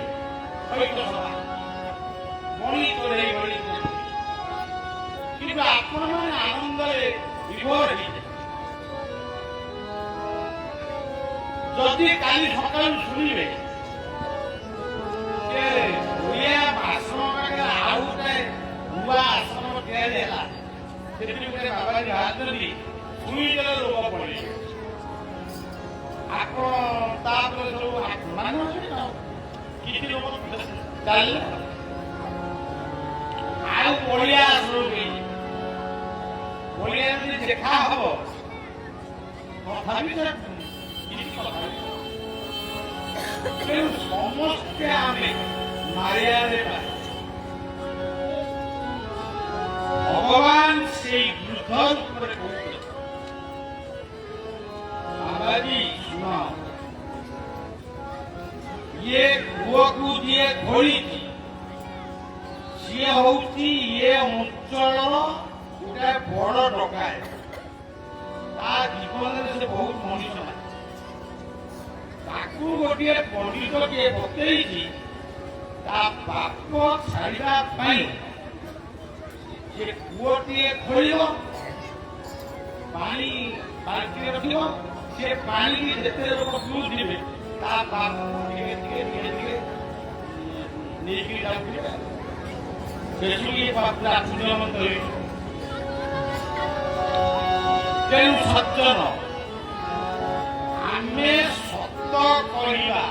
ସହିତ ସମାନ, ମଣି ଚଢ଼େଇ ଭଳି, କିନ୍ତୁ ଆପଣମାନେ ଆନନ୍ଦରେ ବିଭୋର ହେଇଯାଏ। ଯଦି କାଲି ସକାଳୁ ଶୁଣିବେ ଆଶ୍ରମ ପାଖରେ ଆଉ ଗୋଟେ ନୂଆ ଆଶ୍ରମ ତିଆରି ହେଲା, ସେଠି ଗୋଟେ ବାବାଜୀ ବାହାରିଛନ୍ତି, ଶୁଣିଦେଲେ ଲୋକ ପଡ଼ିବେ। ଆପଣ ତାପରେ ସବୁ କିଛି ଲୋକ ଚାଲିଲେ ଆଉ ପଡ଼ିଆ ଆଶ୍ରମ ହେଇଯିବେ। ଯଦି ଦେଖା ହବ ତଥାପି ସେ କିଛି କଥା ତେଣୁ ସମସ୍ତେ ଆମେ ମାରିଆରେ ଭଗବାନ ସେଇ ବୃଦ୍ଧ ରୂପରେ କହୁଥିଲେ ବାବାଜୀ ଶୁଣ ଇଏ କୂଅକୁ ଯିଏ ଖୋଳିଛି ସିଏ ହଉଛି ଇଏ ଅଞ୍ଚଳର ଗୋଟେ ବଡ ଡକାୟତ ତା ଜୀବନରେ ସେ ବହୁତ ମଣିଷ ନାହିଁ ତାକୁ ଗୋଟିଏ ପଣ୍ଡିତଟିଏ ବତେଇଛି ତା ବାପ ଛାଡ଼ିବା ପାଇଁ ସେ କୂଅଟିଏ ଖୋଳିବ ପାଣି ବାଲ୍ଟିରେ ରଖିବ ସେ ପାଣିକି ଯେତେ ଲୋକ ପିଉଥିବେ ତା ବାପ ଟିକେ ଟିକେ ଟିକେ ଟିକେ ନେଇକି ଯାଉଥିବେ ସେଠିକି ପୁରା ପୁଣ୍ୟମନ୍ତ ହେଇଛି ତେଣୁ ସଜ୍ଜନ ଆମେ ସତ କହିବା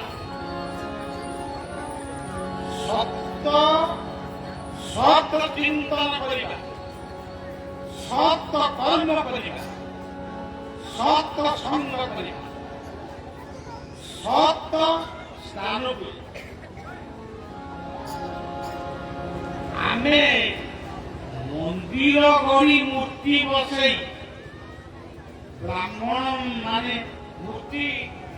ସତ ଚିନ୍ତନ କରିବା ସତ କର୍ମ କରିବା ସତ ସଙ୍ଗ କରିବା ସତ ସ୍ଥାନକୁ ଆମେ ମନ୍ଦିର ଗଢ଼ି ମୂର୍ତ୍ତି ବସେଇ ବ୍ରାହ୍ମଣ ମାନେ ମୂର୍ତ୍ତି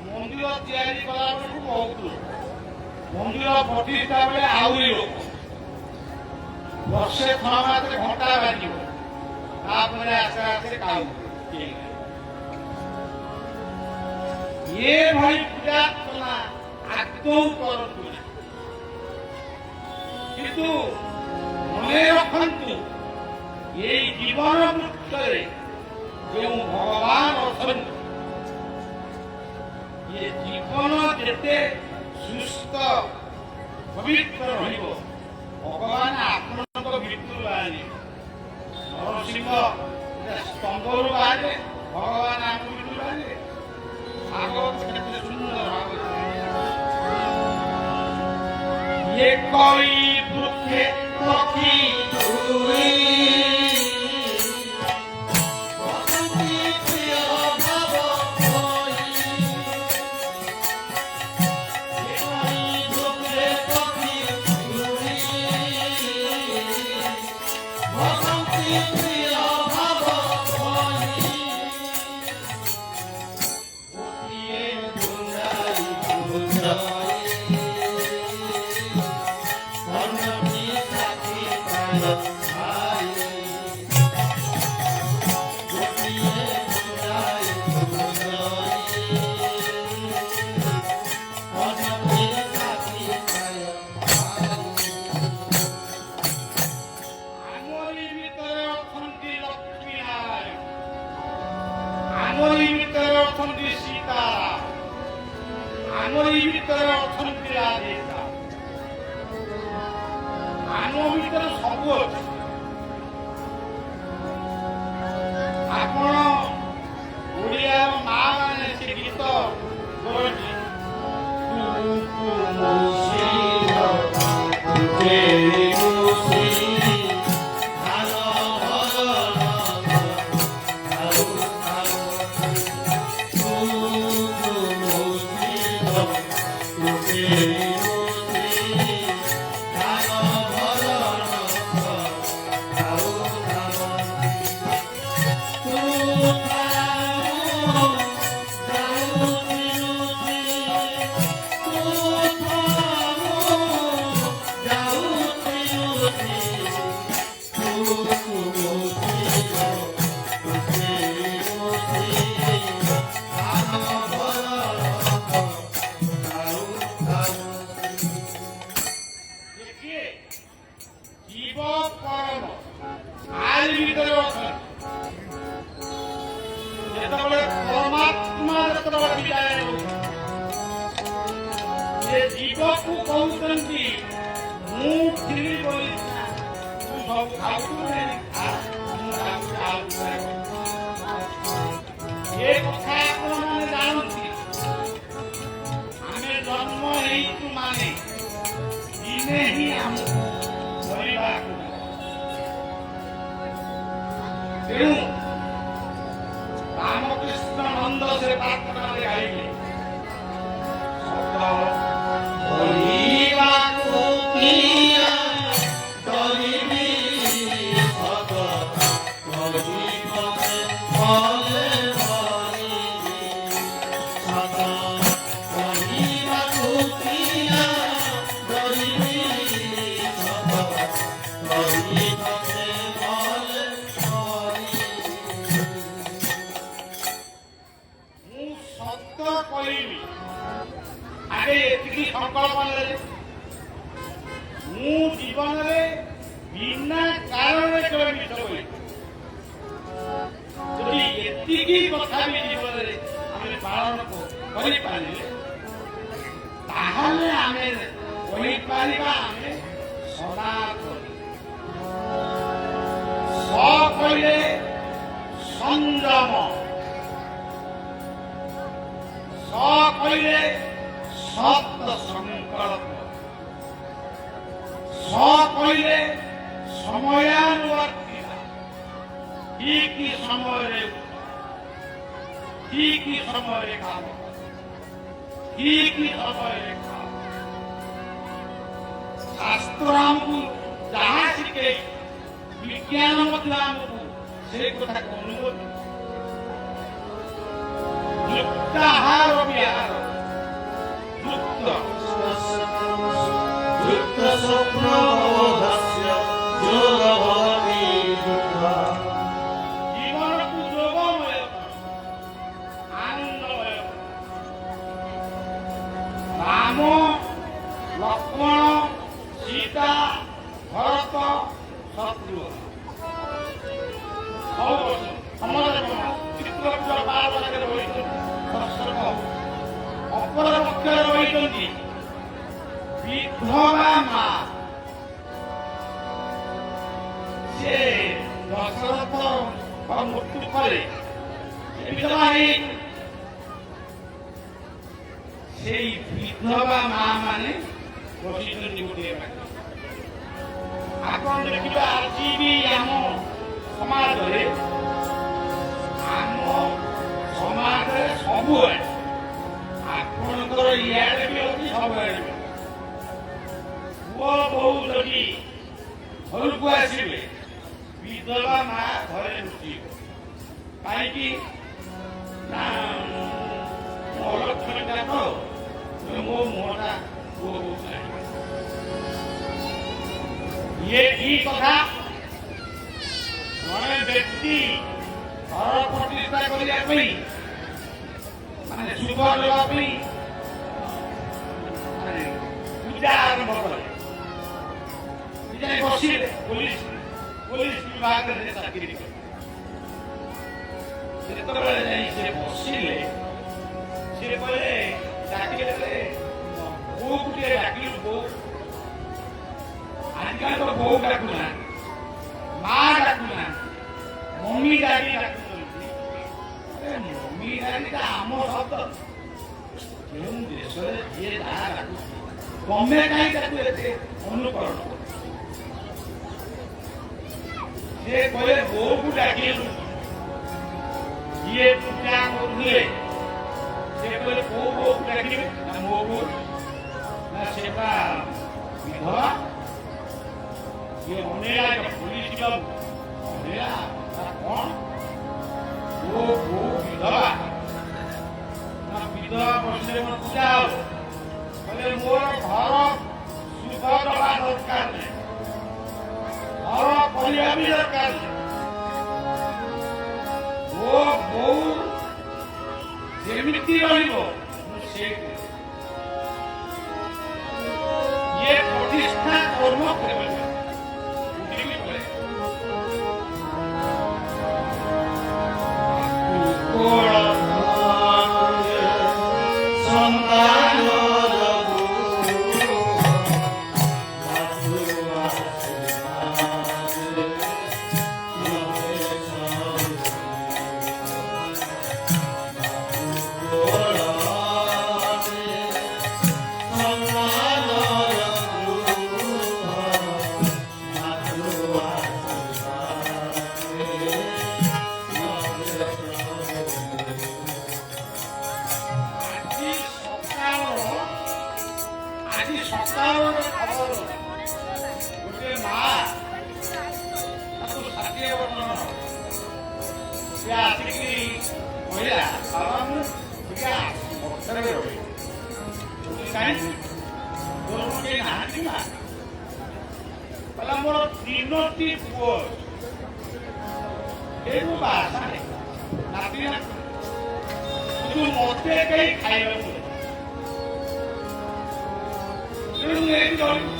ମନ୍ଦିର ତିଆରି କଲା ବେଳକୁ ବହୁତ ଲୋକ ମନ୍ଦିର ପ୍ରତିଷ୍ଠା ବେଳେ ଆହୁରି ଲୋକ ବର୍ଷେ 6 ମାସରେ ଘଣ୍ଟା ବାଜିବ ତାପରେ ଆସ୍ତେ ଆସ୍ତେ କାମ ଏଭଳି ପୂଜାର୍ଚ୍ଚନା ଆଦୌ କରନ୍ତୁ ନାହିଁ କିନ୍ତୁ ମନେ ରଖନ୍ତୁ ଏଇ ଜୀବନ ବୃକ୍ଷରେ ଯେଉଁ ଭଗବାନ ଅଛନ୍ତି ଏ ଜୀବନ ଯେତେ ସୁସ୍ଥ ପବିତ୍ର ରହିବ ଭଗବାନ ଆପଣଙ୍କ ଭିତରୁ ବାହାରିବେ ନରସିଂହ ସ୍ତମ୍ଭରୁ ବାହାରିଲେ ଭଗବାନ ଆମ ଭିତରୁ ବାହାରିଲେ ଭାଗବତ କେତେ ସୁନ୍ଦର ଭାବରେ କଇ ବୃକ୍ଷେ ପକ୍ଷୀ ଆମରି ଭିତରେ ଅଛନ୍ତି ସୀତା ଆମରି ଭିତରେ ଅଛନ୍ତି ରାଧିକା ଆମ ଭିତରେ ସବୁ ଅଛି ଆପଣ ଓଡ଼ିଆର ମା ମାନେ ସେ ଗୀତ ବୋଲନ୍ତି जीवକୁ କହୁଛନ୍ତି ମୁଁ ଥିଲି ବୋଲି ତୁ ସବୁ ଖାଉଛୁ ଏ କଥା ଆପଣମାନେ ଜାଣନ୍ତି ଆମେ ଜନ୍ମ ହେଇଛୁ ମାନେ ଦିନେ ହିଁ ଆମକୁ ମରିବାକୁ ତେଣୁ কৃষ্ণনন্দ সে প্রার্থনারে গাইলে ଆଗେ ଏତିକି ସଂକଳ୍ପ ନେଲେ ମୁଁ ଜୀବନରେ ବିନା କାରଣରେ କେବେ ମିଛ କହିବି। ଯଦି ଏତିକି କଥା ବି ଜୀବନରେ ଆମେ ପାଳନ କରିପାରିଲେ ତାହେଲେ ଆମେ କହିପାରିବା ଆମେ ସନାତନ। ସ କହିଲେ ସଂଯମ, ସ କହିଲେ ସତ ସଂକଳ୍ପ, ସ କହିଲେ ସମୟାନୁବର୍ତ୍ତିତା। ଠିକ ସମୟରେ ଠିକ ସମୟରେ କାମ, ଠିକ ସମୟରେ କାମ। ଶାସ୍ତ୍ର ଆମକୁ ଯାହା ଶିଖେଇ, ବିଜ୍ଞାନ ମଧ୍ୟ ଆମକୁ ସେ କଥାକୁ ଅନୁମତି। ଯୁକ୍ତାହାର ବିହାର, ଯୁକ୍ତ ଜୀବନକୁ ଯୋଗମୟ, ଆନନ୍ଦମୟ। ରାମ, ଲକ୍ଷ୍ମଣ, ସୀତା, ଭରତ, ଶତ୍ରୁଘ୍ନ ଚିତ୍ରକୂଟ ପାହାଡ଼ରେ ରହିଛନ୍ତି। ଅପର ପକ୍ଷରେ ରହିଛନ୍ତି ବିଧବା ମା। ସେ ଦଶରଥ ମୃତ୍ୟୁ ପରେ ବିଧବା ହେଇ ସେଇ ବିଧବା ମା ମାନେ ବସିଛନ୍ତି ଗୋଟିଏ ପାଖରେ। ଆପଣ ଦେଖିବା ଆଜି ବି ଆମ ସମାଜରେ ସବୁଆଡେ ଆପଣଙ୍କର ଇଆଡେ ବି ଅଛି, ସବୁଆଡେ ବି। ପୁଅ ବୋହୂ ଯଦି ଘରକୁ ଆସିବେ ବିଧବା ମା ଘରେ ଲୁଚିବ। କାହିଁକି ନା ଅଲକ୍ଷଣଟା ତ ମୋ ମୁହଁଟା ପୁଅ ଇଏ କି କଥା? ଜଣେ ବ୍ୟକ୍ତି ଘର ପ୍ରତିଷ୍ଠା କରିବା ପାଇଁ ମାନେ ଶୁଭ ଦେବା ପାଇଁ ପୂଜା ଆରମ୍ଭ କଲେ। ବସିଲେ ପୋଲିସ ବିଭାଗରେ ଚାକିରି କଲେ। ଯେତେବେଳେ ଯାଇ ସେ ବସିଲେ, ସେ କହିଲେ ଚାକିରିରେ ବୋଉକୁ ଟିକେ ଡାକିଲୁ। ବୋଉ ଆଜିକାଲି ତ ବୋଉ ଡାକୁନାହାନ୍ତି, ମା ଡାକୁନାହାନ୍ତି, ମମି ଡାକି ଡାକୁଛନ୍ତି। ମମି ଡାକିଟା ଆମ ଶବ୍ଦ। କେଉଁ ଦେଶରେ ଯିଏ ଯାହା ଡାକୁଛି ତମେ କାହିଁ ତାକୁ ଏତେ ଅନୁକରଣ କର? ସେ କହିଲେ ବୋଉକୁ ଡାକିଲୁ। ଯିଏ ପୂଜା କରୁଥିଲେ ସେ କହିଲେ କୋଉ ବୋଉକୁ ଡାକିବେ? ନା ମୋ ବୋଉ। ନା ସେଟା ବିଧବା। ये होनेला पुलिस जब होनेला कौन वो विधवा ना विधवा बसले मन पूजा हो बोले मोर घर सुख दवा दरकार नहीं, घर परिवार भी दरकार नहीं। वो बहु जेमिति रहिबो से ये प्रतिष्ठा कर्म करबे। ସେ ଆସିକି କହିଲା ବାବା ମୁଁ ଟିକେ ମଠରେ ରହିବି କାହିଁକି ତୋର କେହି ନାହାନ୍ତି ନା କହିଲା ମୋର 3ଟି ପୁଅ ଏଠୁ ବାସା ନାତି କିନ୍ତୁ ମତେ କେହି ଖାଇବାକୁ ତେଣୁ ଏଠି ରହିବି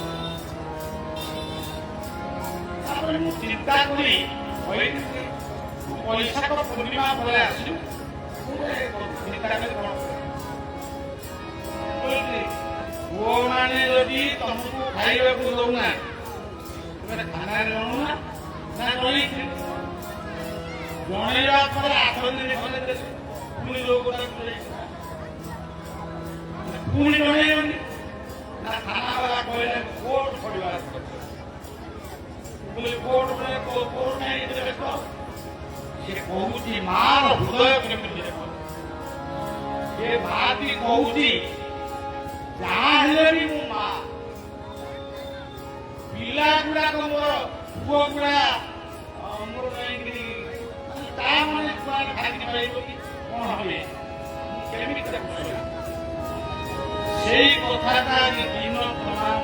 ତାପରେ ମୁଁ ଚିନ୍ତା କରି ବୈଶାଖ ପୂର୍ଣ୍ଣିମା ପରେ ଆସିଲୁ ଚିନ୍ତା କରି କଣ ପୁଅମାନେ ଯଦି ତମକୁ ଖାଇବାକୁ ଦଉନା ତୁମେ ଖାନାରେ ଜଣୁନା ନା ଜଣେଇଥିଲି ଜଣେଇବା ପରେ 8 ଦିନ ଖଣ୍ଡେ ପୁଣି ରୋଗଟା ପୁଣି ଜଣେଇବନି ନା ଥାନା ବାଲା କହିଲେ କୋର୍ଟ ପଡ଼ିବାର କୋର୍ଟ ନାହିଁ ଦେଖ ସେ କହୁଛି ମାର ହୃଦୟ କେମିତି ଦେଖ ସେ ମାଟି କହୁଛି ଯାହା ହେଲେ ବି ମୁଁ ମା ପିଲା ଗୁଡାକ ମୋର ପୁଅ ଗୁଡା ମୋର ଯାଇକିରି ତା ମାନେ କୁଆଡେ ଖାଇକି ପାଇବ କି କଣ হবে କେମିତି ଦେଖୁଛ ସେଇ କଥାଟା ଦିନ ତମାମ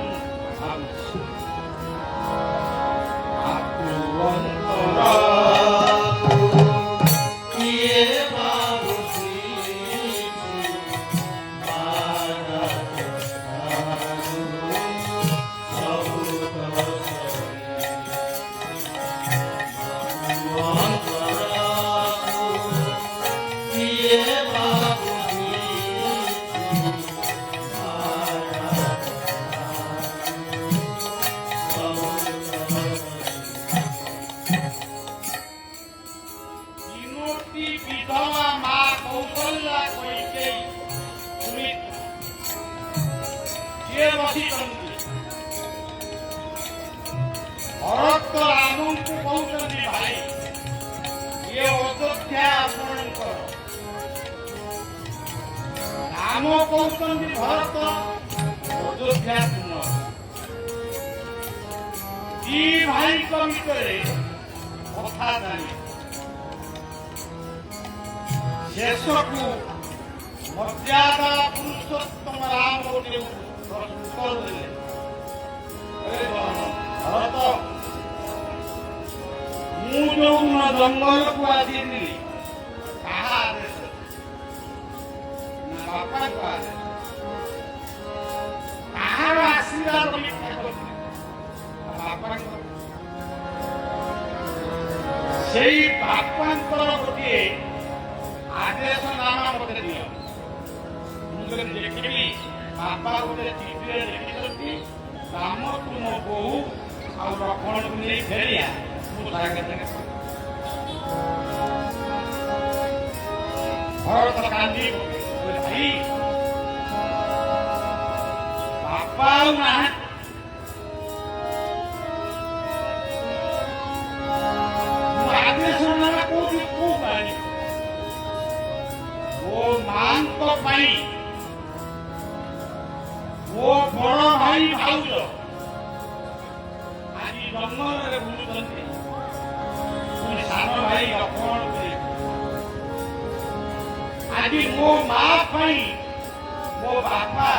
ଭାବୁଛି ବିଧବା ମା କୌଶଲ୍ୟା କୈକେୟୀ ସିଏ ବସିଛନ୍ତି ଭରତ ରାମଙ୍କୁ କହୁଛନ୍ତି ଭାଇ ଇଏ ଅଯୋଧ୍ୟା ଆପଣଙ୍କର ରାମ କହୁଛନ୍ତି ଭରତ ଅଯୋଧ୍ୟା ତୁମର ଦି ଭାଇଙ୍କ ଭିତରେ କଥା ଜାଣି ଶେଷକୁ ମର୍ଯ୍ୟାଦା ପୁରୁଷୋତ୍ତମ ରାମ ଗୋଟିଏ ଉତ୍ତର ଦେଲେ ଭରତ ମୁଁ ଯୋଉ ଜଙ୍ଗଲକୁ ଆସିଥିଲି କାହା ଆଦେଶ ବାପାଙ୍କ ଆଦେଶ କାହାର ଆଶୀର୍ବାଦ ମିଥ୍ୟା କରିଥିଲି ବାପାଙ୍କ ସେଇ ବାପାଙ୍କର ଗୋଟିଏ ଆଦେଶ ନାମା ମତେ ଦିଅ ମୁଁ ଦେଖିବି ବାପା ଗୋଟେ ଚିଠିରେ ଲେଖିଛନ୍ତି ରାମ ତୁମ ବୋହୂ ଆଉ ଲକ୍ଷ୍ମଣକୁ ନେଇ ଫେରିଆ ମୁଁ ସାଙ୍ଗେ ସାଙ୍ଗେ ଭରତ କାନ୍ଦି ଭାଇ ବାପା ଆଉ ନାହାନ୍ତି ମୁଁ ଆଦେଶ ନାମା କୋଉଠି କୋଉ ପାଇଲି ମୋ ମାଙ୍କ ପାଇଁ ମୋ ବଡ ଭାଇ ଭାଉଜ ଆଜି ଜଙ୍ଗଲରେ ବୁଲୁଛନ୍ତି ପୁଣି ସାନ ଭାଇ ଲକ୍ଷ୍ମଣ ଆଜି ମୋ ମା ପାଇଁ ମୋ ବାପା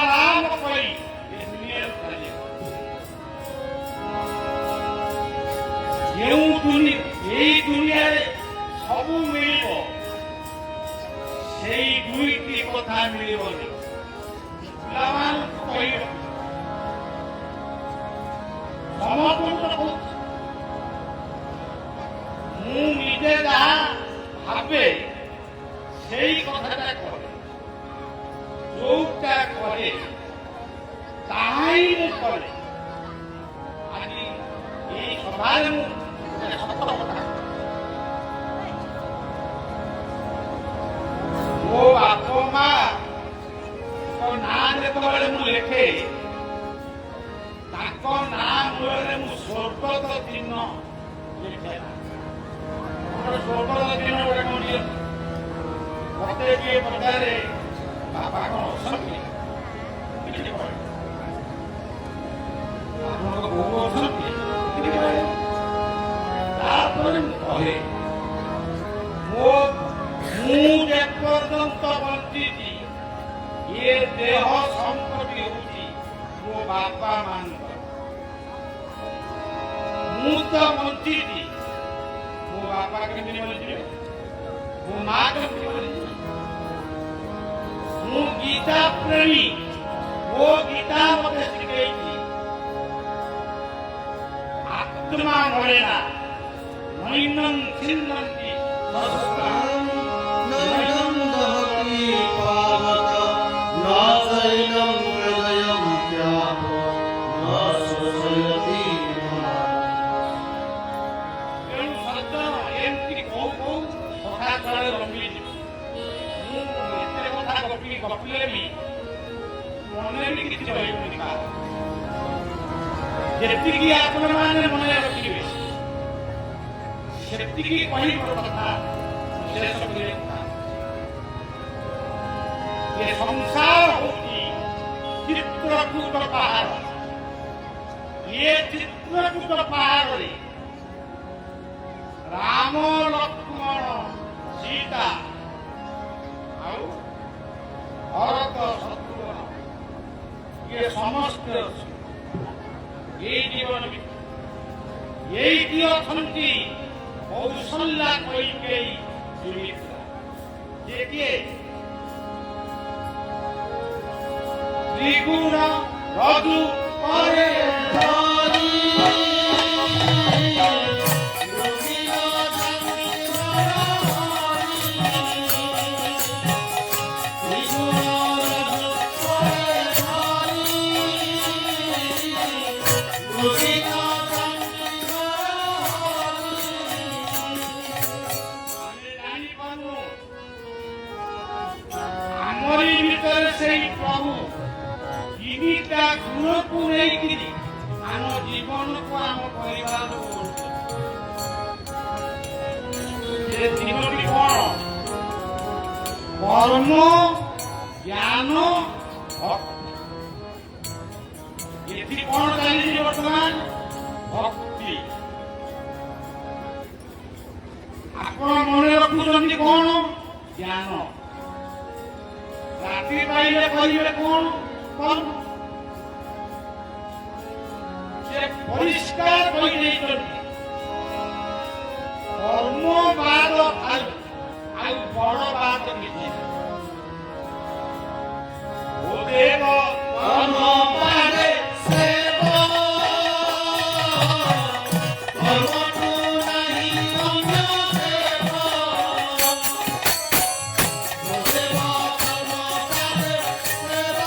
ରାମ ପାଇଁ ଏ ଦୁନିଆରେ ଏଇ ଦୁନିଆରେ ସବୁ ମିଳିବ ସେଇ ଦୁଇଟି କଥା ମିଳିବନି ପିଲାମାନଙ୍କୁ କହିବ ସମସ୍ତଙ୍କୁ ମୁଁ ନିଜେ ଯାହା ଭାବେ ସେଇ କଥାଟା କରେ ଯୋଉଟା କରେ ତାହା ହିଁ ମୁଁ କରେ ଆଜି ଏଇ ସଭାରେ ମୁଁ ସତ କଥା ମୋ ବାପ ମା ନାଁ ଯେତେବେଳେ ମୁଁ ଲେଖେ ତାଙ୍କ ନାଁ ମୂଳରେ ମୁଁ ସ୍ୱର୍ଗତ ଚିହ୍ନ ଲେଖେ ସ୍ୱର୍ଗତ ଚିହ୍ନ ଗୋଟେ କଣ ମତେ କିଏ ପଚାରେ ବାପା କଣ ଅଛନ୍ତି ଆପଣଙ୍କ ବୋଉ ଅଛନ୍ତି ତାପରେ ମୁଁ କହେ ପର୍ଯ୍ୟନ୍ତ ବଞ୍ଚିଛି ଏ ଦେହ ସମ୍ପତ୍ତି ହେଉଛି ମୋ ବାପା ମାନଙ୍କର। ମୁଁ ତ ବଞ୍ଚିଛି, ମୋ ବାପା କେମିତି ବଞ୍ଚିବେ, ମୋ ମା କେମିତି ବଞ୍ଚିବେ? ମୁଁ ଗୀତା ପ୍ରେମୀ, ମୋ ଗୀତା ମତେ ଶିଖେଇଛି ଆତ୍ମା ମରେ ନା, ନୈନଂ ଛିନ୍ଦନ୍ତି ସହସ୍ରାଣୀ। নৈনং দহতি পাবত ন চৈনং হৃদয়ং ত্যাগ ন শোষয়তি মনঃ। ତେଣୁ ସଜ୍ଜନ ଏମିତି କୋଉ କୋଉ କଥା ତଳେ ରମିଯିବ। ମୁଁ ଏତେ କଥା ଗପିଲେ ବି ମନେ ବି କିଛି ରହିବନି କାହାର। ଯେତିକି ଆପଣମାନେ ମନେ ରଖିବେ ସେତିକି କହିବ କଥା ଶେଷ କରିବା କଥା। ଏ ସଂସାର ହେଉଛି ଚିତ୍ରକୂଟ ପାହାଡ଼। ଏ ଚିତ୍ରକୂଟ ପାହାଡ଼ରେ ରାମ, ଲକ୍ଷ୍ମଣ, ସୀତା ଆଉ ଭରତ, ଶତ୍ରୁଘ୍ନ ଇଏ ସମସ୍ତେ ଅଛନ୍ତି ଏଇ ଜୀବନ ଭିତରେ। ଏଇଠି ଅଛନ୍ତି କୌଶଲ୍ୟା, କୈକେୟୀ, ସୁମିତ୍ରା। ଯେ କିଏ ତ୍ରିଗୁଣ ରଜୁ ପରେ ধরি ଆମେ ଜାଣିପାରୁ ଆମରି ଭିତରେ ସେଇ ପ୍ରଭୁ ତିନିଟା ଗୁଣକୁ ନେଇକିରି ଆମ ଜୀବନକୁ, ଆମ ପରିବାରକୁ ସେ ତିନୋଟି କଣ? କର୍ମ, ଜ୍ଞାନ, ଭକ୍ତି। ଏଠି କଣ ଚାଲିଛି ବର୍ତ୍ତମାନ? ଭକ୍ତି। ଆପଣ ମନେ ରଖୁଛନ୍ତି କଣ? ଜ୍ଞାନ। ରାତି ପାଇଲେ କରିବେ କଣ? କର୍ମ। ସେ ପରିଷ୍କାର କହିଦେଇଛନ୍ତି କର୍ମ ବାଦ ଆଉ ବଡ ବାଦ କିଛି ନାହିଁ। ଓ ଦେବ କର୍ମ ବାଦେ ସେବ কর্মঠু নাহি অন্য দেব। দেব কর্ম কারে সেব।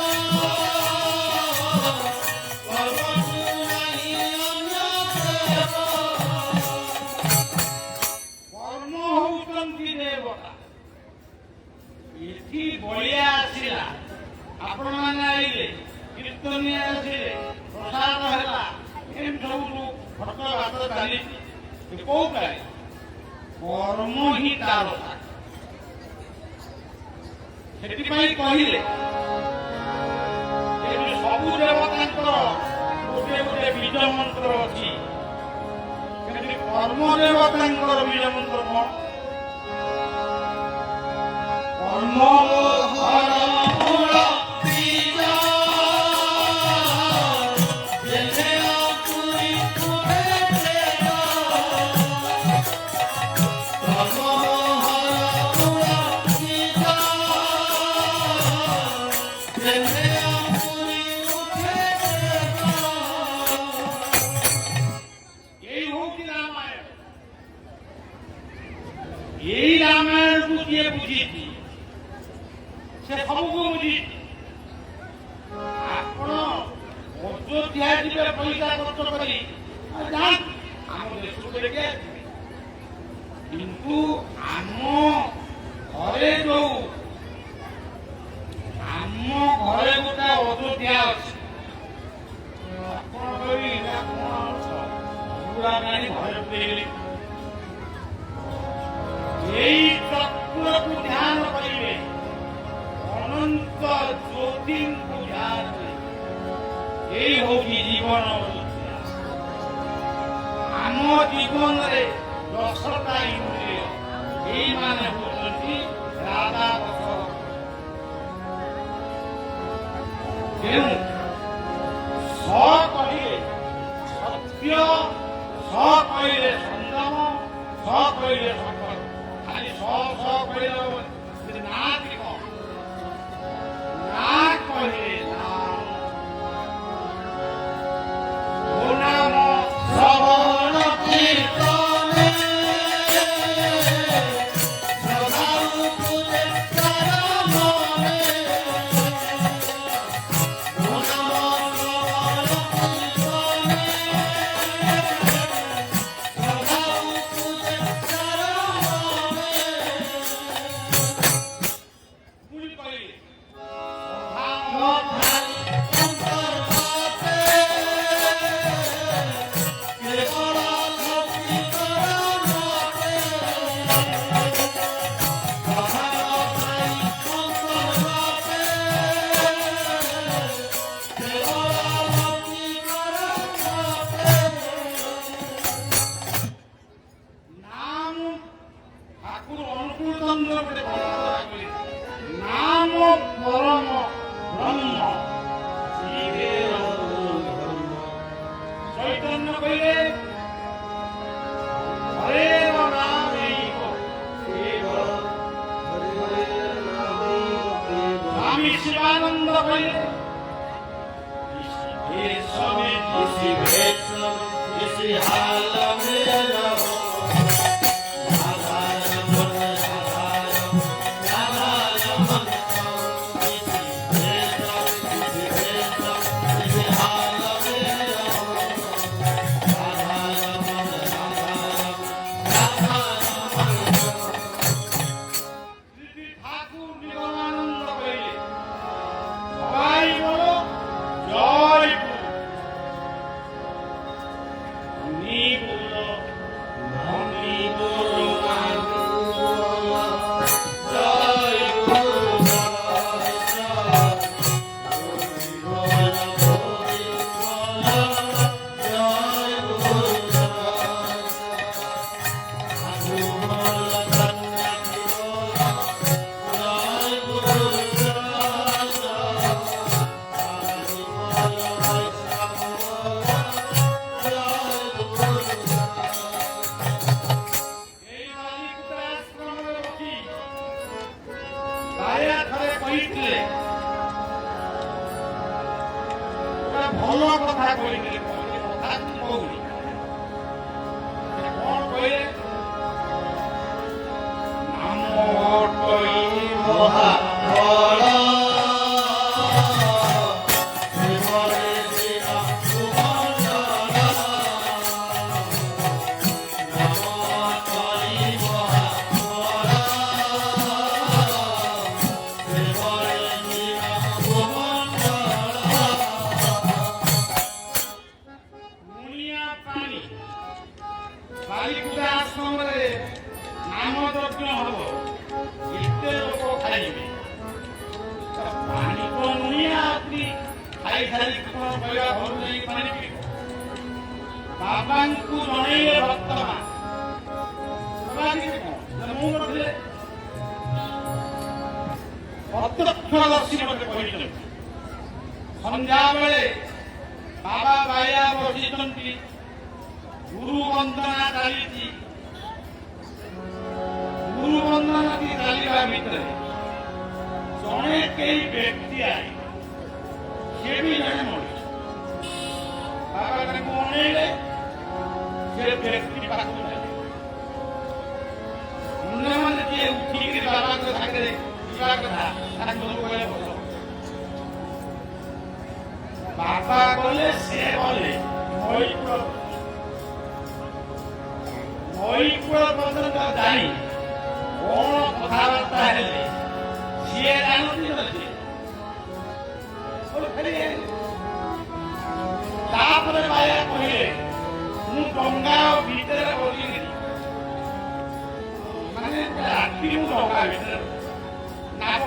কর্মঠু নাহি অন্য দেব। କର୍ମ ହଉଛନ୍ତି ଦେବତା। ଏଠି ବଳିଆ ଆସିଲା, ଆପଣମାନେ ଆଇଲେ, କୀର୍ତ୍ତନୀୟ ଆସିଲେ, ପ୍ରସାଦ ହେଲା, ଏମିତି ସବୁ ଫଟୋ ବାଟ ଚାଲିଛି। ଏ କୋଉ ପାଇଁ? କର୍ମ ହିଁ ତାର। ସେଥିପାଇଁ କହିଲେ ଏଠି ସବୁ ଦେବତାଙ୍କର ଗୋଟେ ଗୋଟେ ବୀଜ ମନ୍ତ୍ର ଅଛି। କିନ୍ତୁ କର୍ମ ଦେବତାଙ୍କର ବୀଜ ମନ୍ତ୍ର କଣ? କର୍ମ হর মূল বীজ। জেনে অপুরি তুমে দেব। কর্ম হর মূল বীজ। জেনে অপুরি উঠে দেব। এই হଉଛି ରାମାୟଣ। ଏଇ ରାମାୟଣକୁ ଯିଏ ବୁଝିଛି ସେ ସବୁକୁ ବୁଝିଛି। ଆପଣ ଅଯୋଧ୍ୟା ଯିବେ ପଇସା ଖର୍ଚ୍ଚ କରି ଯାଆନ୍ତୁ, ଆମ ଦେଶକୁ ଦେଖି ଆସିବେ। କିନ୍ତୁ ଆମ ଘରେ ଗୋଟେ ଅଯୋଧ୍ୟା ଅଛି। ଆପଣ କହିବେ ଏଇଟା କଣ ପୁରା କାହିଁ ଘରେ ଦେଇଗଲି। ଏଇ ତତ୍ତ୍ୱକୁ ଧ୍ୟାନ କରିବେ, ଅନନ୍ତ ଜ୍ୟୋତିଙ୍କୁ ଧ୍ୟାନ କରିବେ। ଏଇ ହଉଛି ଜୀବନ। ଆମ ଜୀବନରେ 10ଟା ଇନ୍ଦ୍ରିୟ, ଏଇମାନେ ହଉଛନ୍ତି ରାଧା ଦଶରଥ। ତେଣୁ ସ କହିଲେ ସତ୍ୟ, ସ କହିଲେ ସଂଯମ, ସ କହିଲେ ସଫଳ। ଖାଲି ସ କହିଲେ ହବନି। ନା କି କଣ? ନା କହିଲେ ନାମ। ଓ ନାମ শ্রবণ কীর্তনে শ্রদ্ধাউ তুজে চরণে ও নাম শ্রবণ কীর্তনে শ্রদ্ধাউ তুজে চরণে পুরি କହିଲେ অথাই অন্তর্গতে কেবল ভক্তি করণতে অথাই অন্তর্গতে কেবল ভক্তি করণতে নাম ঠাকুর অনুকূল চন্দ্র বলে বর্ণনা করেছেন। নাম পরম ব্রহ্ম জীবের ধর্ম। চৈতন্য কইলে হরের নামেইব কেবল। স্বামী শিবানন্দ কইলে সবে इसी भेद इसी हाल में रहो राधा रमन राधा रमन राधा रमन इसी भेद इसी हाल में रहो राधा रमन राधा रमन শ্রী ঠাকুর নিগমানন্দ কইলে সবাই বলো জয় গুরু। তুমি বলো আমি বলো जय गुरु जय এই বালিপুত্র আশ্রমে বসি তায়া ଥରେ କହିଥିଲେ ଗୋଟେ ଭଲ କଥା କହିଥିଲେ। କଥା କହୁନି ସେ କଣ କହିଲେ? ନାମ କହି महाबल श्रीमरे श्रीरा सुमंडल नमो करि महाबल श्रीमरे श्रीरा सुमंडल ମୁଣିଆ ପାଣି ବାଲିପୁତ୍ର ଆଶ୍ରମରେ ନାମ ଯଜ୍ଞ ହବ। ଏତେ ଲୋକ ଖାଇବେ ପାଣି ତ ମୁଣିଆ ଅତି ଖାଇ ସାରି କଣ କହିବା ଘରୁ ଯାଇ ପାଣି ପିଇବ। ବାବାଙ୍କୁ ଜଣେଇଲେ ଭକ୍ତମା ବାବା କିଛି କଣ ମୁଁ ନଥିଲେ ପ୍ରତ୍ୟକ୍ଷଦର୍ଶୀ ମୋତେ କହିଛନ୍ତି। ସନ୍ଧ୍ୟାବେଳେ ବାବା ବାୟା ବସିଛନ୍ତି, ଗୁରୁ ବନ୍ଦନା ଚାଲିଛି। ଗୁରୁ ବନ୍ଦନା ଚାଲିବା ଭିତରେ ଜଣେ କେହି ବ୍ୟକ୍ତି ଆଇ ସେ ବି ଜଣେ ମଣିଷ। ବାବା ତାଙ୍କୁ ଅନେଇଲେ, ସେ ବ୍ୟକ୍ତି ପାଖକୁ ନେଲେ। ଅନ୍ୟମାନେ ଯିଏ ଉଠିକିରି ବାବାଙ୍କ ସାଙ୍ଗରେ ଯିବା କଥା ତାଙ୍କୁ କହିଲେ ବସ। ବାବା ଗଲେ, ସେ ଗଲେ ନଈକୂଳ ପର୍ଯ୍ୟନ୍ତ ଯାଇ କଣ କଥାବାର୍ତ୍ତା ହେଲେ ସିଏ ଜାଣନ୍ତି ନା ସିଏ। ତାପରେ ବାୟା କହିଲେ ମୁଁ ଡଙ୍ଗା ଭିତରେ ବସିକିରି ମାନେ ରାତି ମୁଁ ଡଙ୍ଗା ଭିତରେ ନାକ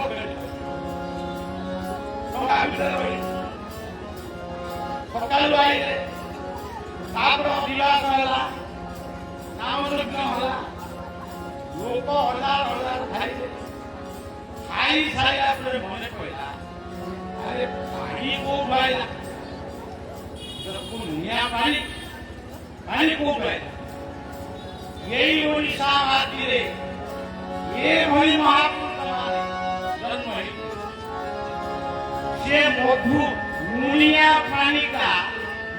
ଡଙ୍ଗା ଭିତରେ ରହିଲି। ସକାଳୁ ଆଇଲେ, ତାପରେ ଅଧିବାସ ହେଲା, ନାମ ଯଜ୍ଞ ହେଲା, ଲୋକ ହଜାର ହଜାର ଖାଇଲେ। ଖାଇ ସାରିଲା ପରେ ମନେ ପଡ଼ିଲା ଆରେ ପାଣି କୋଉଠୁ ଆଇଲା ନିଆଁ ପାଣି ପାଣି କୋଉଠୁ ଆଇଲା ଏଇ ଓଡ଼ିଶା ମାଟିରେ ଏଭଳି ମହାପୁରୁଷ ଜନ୍ମ ହେଇଥିଲେ ସେ ମଧୁ ଲୁଣିଆ ପାଣିଟା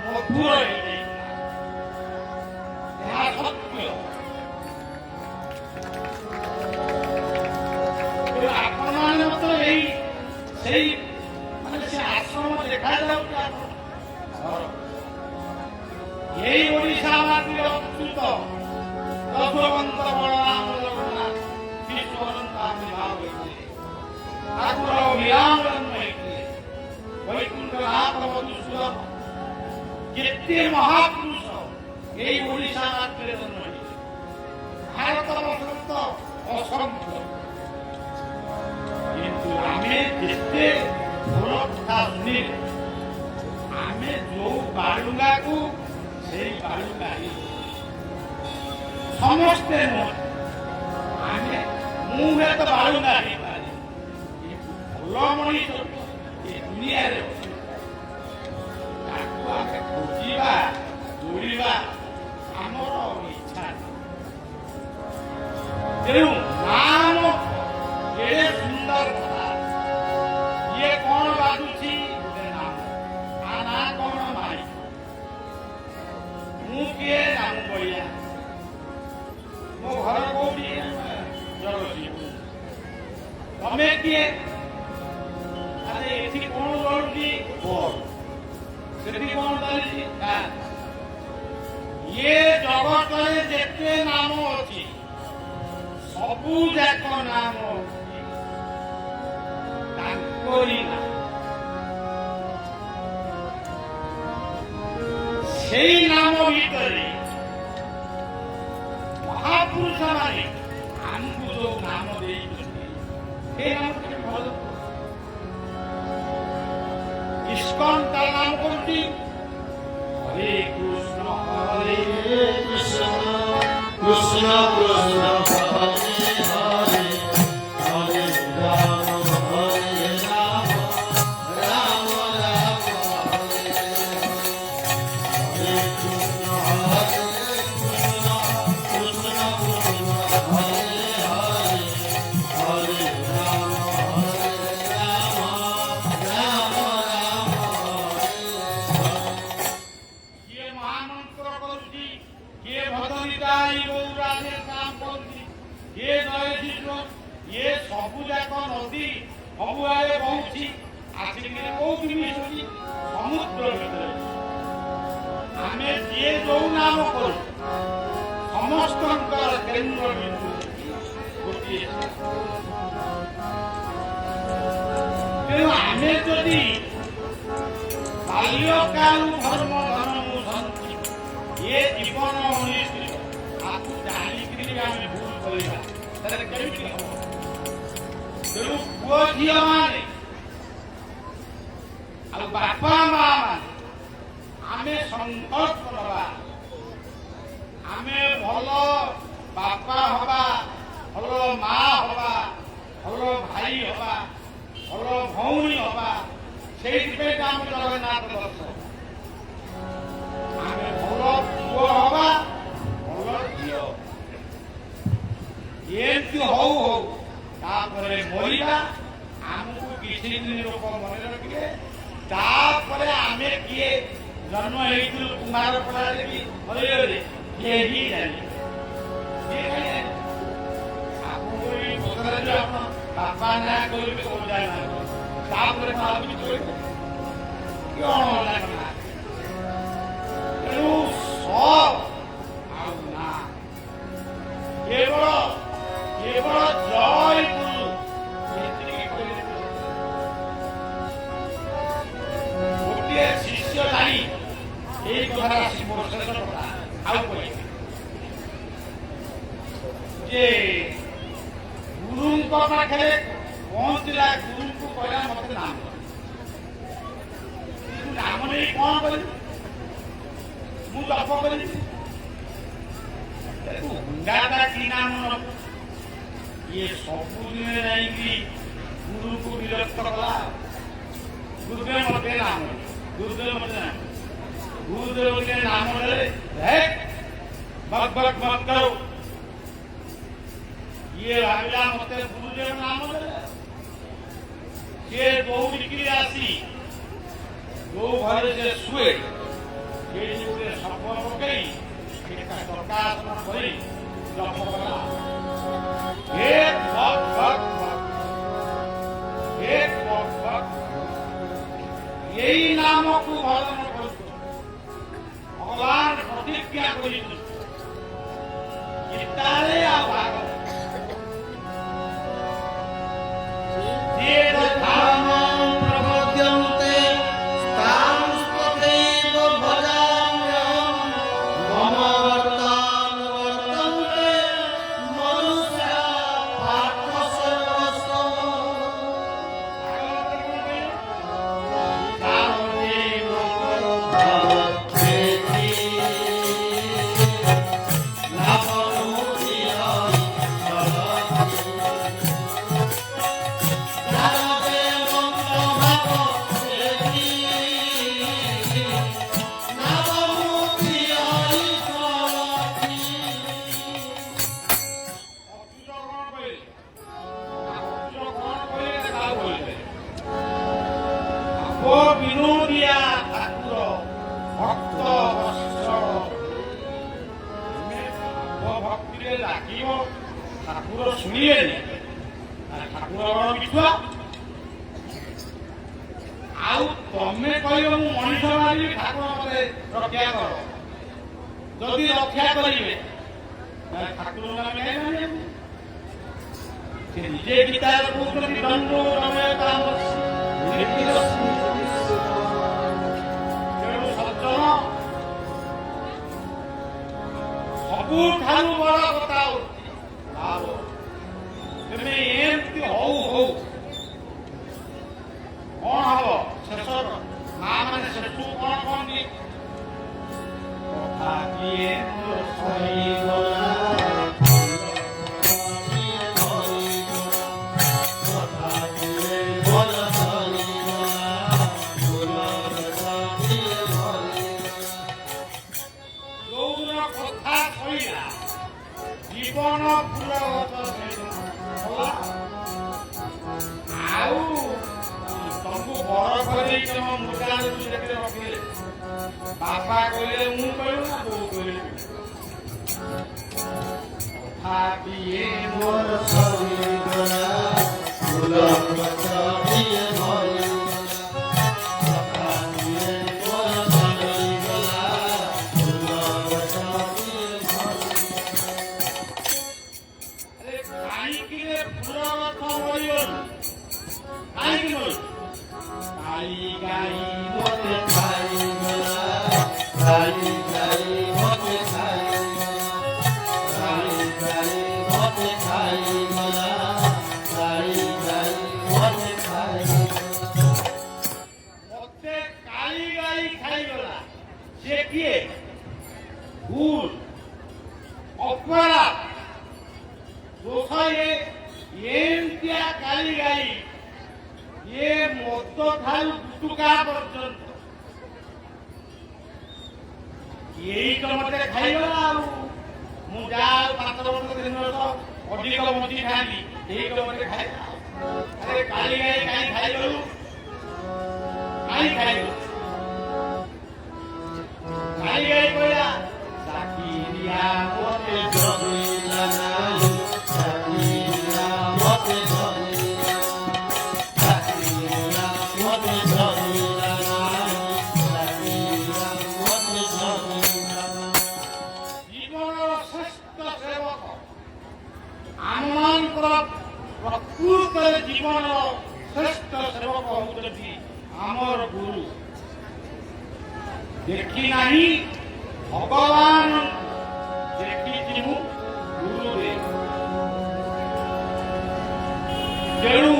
ମଧୁର ହେଇଯାଇଥିଲା ଏହା ସତ୍ୟ ଆପଣମାନେ ତ ଏଇ ସେଇ ମାନେ ସେ ଆଶ୍ରମ ଦେଖାଯାଉଛି ଏଇ ଓଡ଼ିଶା ମାଟିରେ ଅଚ୍ୟୁତ ଯଶୋବନ୍ତ ବଳରାମ ଜଗନ୍ନାଥ ବିଶ୍ୱବନ୍ତ ଆବିର୍ଭାବ ହୋଇଥିଲେ ଠାକୁର ବିରାମ ଜନ୍ମ ହେଇଥିଲେ ବୈକୁଣ୍ଠନାଥ ମଧୁସୂଦନ କେତେ ମହାପୁରୁଷ ଏଇ ଓଡ଼ିଶା ମାଟିରେ ଜନ୍ମ ହେଇଥିଲେ ଭାରତ ବର୍ଷରେ ତ ଅସଂଖ୍ୟ କିନ୍ତୁ ଆମେ ଯେତେ ଭଲ କଥା ଶୁଣିଲେ ଆମେ ଯୋଉ ବାଳୁଙ୍ଗାକୁ ସେଇ ବାଳୁଙ୍ଗା ସମସ୍ତେ ଆମେ ମୁଁ ହୁଏତ ବାଳୁଙ୍ଗା ହେଇପାରେ ଭଲ ମଣିଷ ଏ ଦୁନିଆରେ ତାକୁ ଆମେ ଖୋଜିବା ଦୌଡ଼ିବା ଆମର ଇଚ୍ଛା ତେଣୁ ନାମ କେଡ଼େ ସୁନ୍ଦର କଥା ଇଏ କଣ ବାଜୁଛି ନାମ ଆ ନା କଣ ମାଇ ମୁଁ କିଏ ନାମ ବଳିଆ ମୋ ଘର କୋଉଠି ଜଗତସିଂହପୁର ତମେ କିଏ ଆରେ ଏଠି କଣ ଜଳୁଛି ସେଠି କଣ ଚାଲିଛି ଇଏ ଜଗତରେ ଯେତେ ନାମ ଅଛି ସବୁ ଯାକ ନାମ ଅଛି ତାଙ୍କରି ନାମ ସେଇ ନାମ ଭିତରେ ମହାପୁରୁଷ ମାନେ ଆମକୁ ଯୋଉ ନାମ ଦେଇଛନ୍ତି ସେ ନାମ କେତେ ଭଲ ଇସ୍କନ ତା ନାମ କରୁଛି ହରେ କୃଷ୍ଣ ହରେ কৃষ্ণ কৃষ্ণ কৃষ্ণ হরে হরে হরে রাম রাম রাম হরে হরে কৃষ্ণ হরে কৃষ্ণ কৃষ্ণ কৃষ্ণ হরে হরে হরে রাম রাম রাম କିଏ ମହାମନ୍ତ୍ର କରୁଛି କିଏ ଭଜନିତାଇ ଗୌରାଧେ କାମ କରୁଛି କିଏ ଜୟଶିଷ୍ୟ ଇଏ ସବୁ ଯାକ ନଦୀ ସବୁଆଡ଼େ ବହୁଛି ଆସିକିରି କୋଉଠି ମିଶୁଛି ସମୁଦ୍ର ଭିତରେ ଆମେ ଯିଏ ଯୋଉ ନାମ କରୁ ସମସ୍ତଙ୍କର କେନ୍ଦ୍ର ବିନ୍ଦୁ ଗୋଟିଏ ତେଣୁ ଆମେ ଯଦି ବାଲ୍ୟକାଳୁ ଧର୍ମ ଧର୍ମ ସନ୍ତି ଏ ଜୀବନ ମଣିଷ ତାକୁ ଜାଣିକିରି ଆମେ ଭୁଲ କରିବା ତାହେଲେ କେମିତି ହବ ତେଣୁ ପୁଅ ଝିଅ ମାନେ ଆଉ ବାପା ମା ମାନେ ଆମେ ସଂକଳ୍ପ ନେବା ଆମେ ଭଲ ବାପା ହବା ଭଲ ମା ହବା ଭଲ ଭାଇ ହବା ଭଲ ଭଉଣୀ ହବା ସେଇଥିପାଇଁ ଆମେ ଜଗନ୍ନାଥ ଦର୍ଶନ ଆମେ ଭଲ ପୁଅ ହବା ଭଲ ଝିଅ ଏମିତି ହଉ ହଉ ତାପରେ ମରିବା ଆମକୁ କିଛି ଦିନ ଲୋକ ମନେ ରଖିବେ ତାପରେ ଆମେ କିଏ ଜନ୍ମ ହେଇଥିଲୁ କୁମାର ପଡ଼ାରେ ବି ହରିହରେ କେହି ଜାଣିବେ ଆପଣଙ୍କୁ ଏଇ ପଚାରିଲେ ଆପଣ ବାପା ନାଁ କହିବେ କଣ ଜାଣିନାହାନ୍ତି ତାପରେ ଭାବିକି କହିବେ କଣ ନା ତେଣୁ ଆଉ ନା କେବଳ କେବଳ ଜୟ ଗୁରୁ ଏତିକି କହିଲେ ଗୋଟିଏ ଶିଷ୍ୟ ଜାଣି ଏଇ କଥାଟା ମୋର ଶେଷ କଥା ଆଉ କହିବେ ଯେ ଗୁରୁଙ୍କ ପାଖରେ ପହଞ୍ଚିଲା ଗୁରୁଙ୍କୁ କହିଲା ମତେ ନାମ ନାମ ନେଇ କଣ କରିବି ମୁଁ ଜପ କରିବି ହୁଣ୍ଡାଟା କି ନାମ ଇଏ ସବୁଦିନେ ଯାଇକି ଗୁରୁକୁ ବିରକ୍ତ କଲା। ଗୁରୁଦେବ ମତେ ନାମ ଦେଲେ। ଗୁରୁଦେବ ମତେ ନାମ ଗୁରୁଦେବ ମତେ ନାମ ଦେଲେ ବକ୍ ବକ୍ ବକ୍ କରୁ। ଇଏ ଭାବିଲା ମତେ ଗୁରୁଦେବ ନାମ ଦେଲେ। ସିଏ ଦୌଡ଼ିକିରି ଆସି ଯୋଉ ଘରେ ସେ ଶୁଏ ସେଇଠି ଗୋଟେ ସପ ପକେଇ ଟକାସନ କରି ଜପ କଲା। ଏକ ବକ୍ ବକ୍ ବକ୍, ଏକ ବକ୍ ବକ୍। ଏଇ ନାମକୁ ଭଜନ କରୁଛୁ। ଭଗବାନ ପ୍ରତିଜ୍ଞା କରିଛନ୍ତି ଗୀତାରେ ଆଉ ଭାଗବତ ଯିଏ ଧାମ ପ୍ରବଦ୍ୟନ୍ତେ ସ୍ଥାଂସ୍ତଥୈବ ଭଜାମ୍ୟହଂ ମମ ବର୍ତ୍ତନ୍ତେ ମନୁଷ୍ୟା ପାର୍ଥ ସର୍ବସ୍ୱ। ବିନୋଦିଆ ଠାକୁର ଭକ୍ତ ବତ୍ସଳ। ଭକ୍ତିରେ ଡାକିବ ଠାକୁର ଶୁଣିବେନି। ଠାକୁର ବଡ଼ ମିଠୁଆ। ଆଉ ତମେ କହିବ ମୁଁ ମଣିଷ ମାରିବି ଠାକୁର ମତେ ରକ୍ଷା କର। ଯଦି ରକ୍ଷା କରିବେ ଠାକୁର ଆମେ ମାରିବେ। ସେ ନିଜେ ଗୀତାରେ କହୁଛନ୍ତି ଦଣ୍ଡୋ ରମେ କାମସ୍ୟ। ତେଣୁ ସଜ୍ଜନ ସବୁଠାରୁ ବଡ କଥା ହଉଛି ଭାବ। ତେବେ ଏମିତି ହଉ ହଉ କଣ ହବ ଶେଷ ମା ମାନେ ଶେଷକୁ କଣ କହନ୍ତି? କଥା କିଏ ମୋର ସହିଗଲା ଜୀବନ ଫୁଲ ଆଉ ତମକୁ ବର କରି ତମ ମୁର୍ଗା ରଖିଲେ ବାପା କହିଲେ ମୁଁ କହିବୁ ନା ବୋଉ କହିଲେ କଥା କିଏ ମୋର ସହିଗଲା ଫୁଲ ଗଛ କିଏ ମତେ ଖାଇଗଲା। ଆଉ ମୁଁ ଯାହା 5 ବର୍ଷ 3 ବର୍ଷ ଅଧିକ ବଞ୍ଚି ଖାଆନ୍ତି ଏଇ ମତେ ଖାଇଲା। ଆରେ କାଳି ଗାଈ କାହିଁ ଖାଇଗଲୁ? କାହିଁ ଖାଇଗଲୁ? କାଳି ଗାଈ କହିଲା ସାକିରିଆ ମତେ ଜଗିଲା ନାହିଁ, ସାକିରିଆ ମତେ ଜଗିଲା, ସାକିରିଆ ମତେ ଜଗିଲା ନାହିଁ, ସାକିରିଆ ମତେ ଜଗିଲା। ଜୀବନର ଶ୍ରେଷ୍ଠ ସେବକ ଆମମାନଙ୍କର ପ୍ରକୃତରେ ଜୀବନର ଶ୍ରେଷ୍ଠ ସେବକ ହେଉଛନ୍ତି ଆମର ଗୁରୁ। ଦେଖି ନାହିଁ ଭଗବାନ, ଦେଖିଛି ମୁଁ ଗୁରୁରେ। ତେଣୁ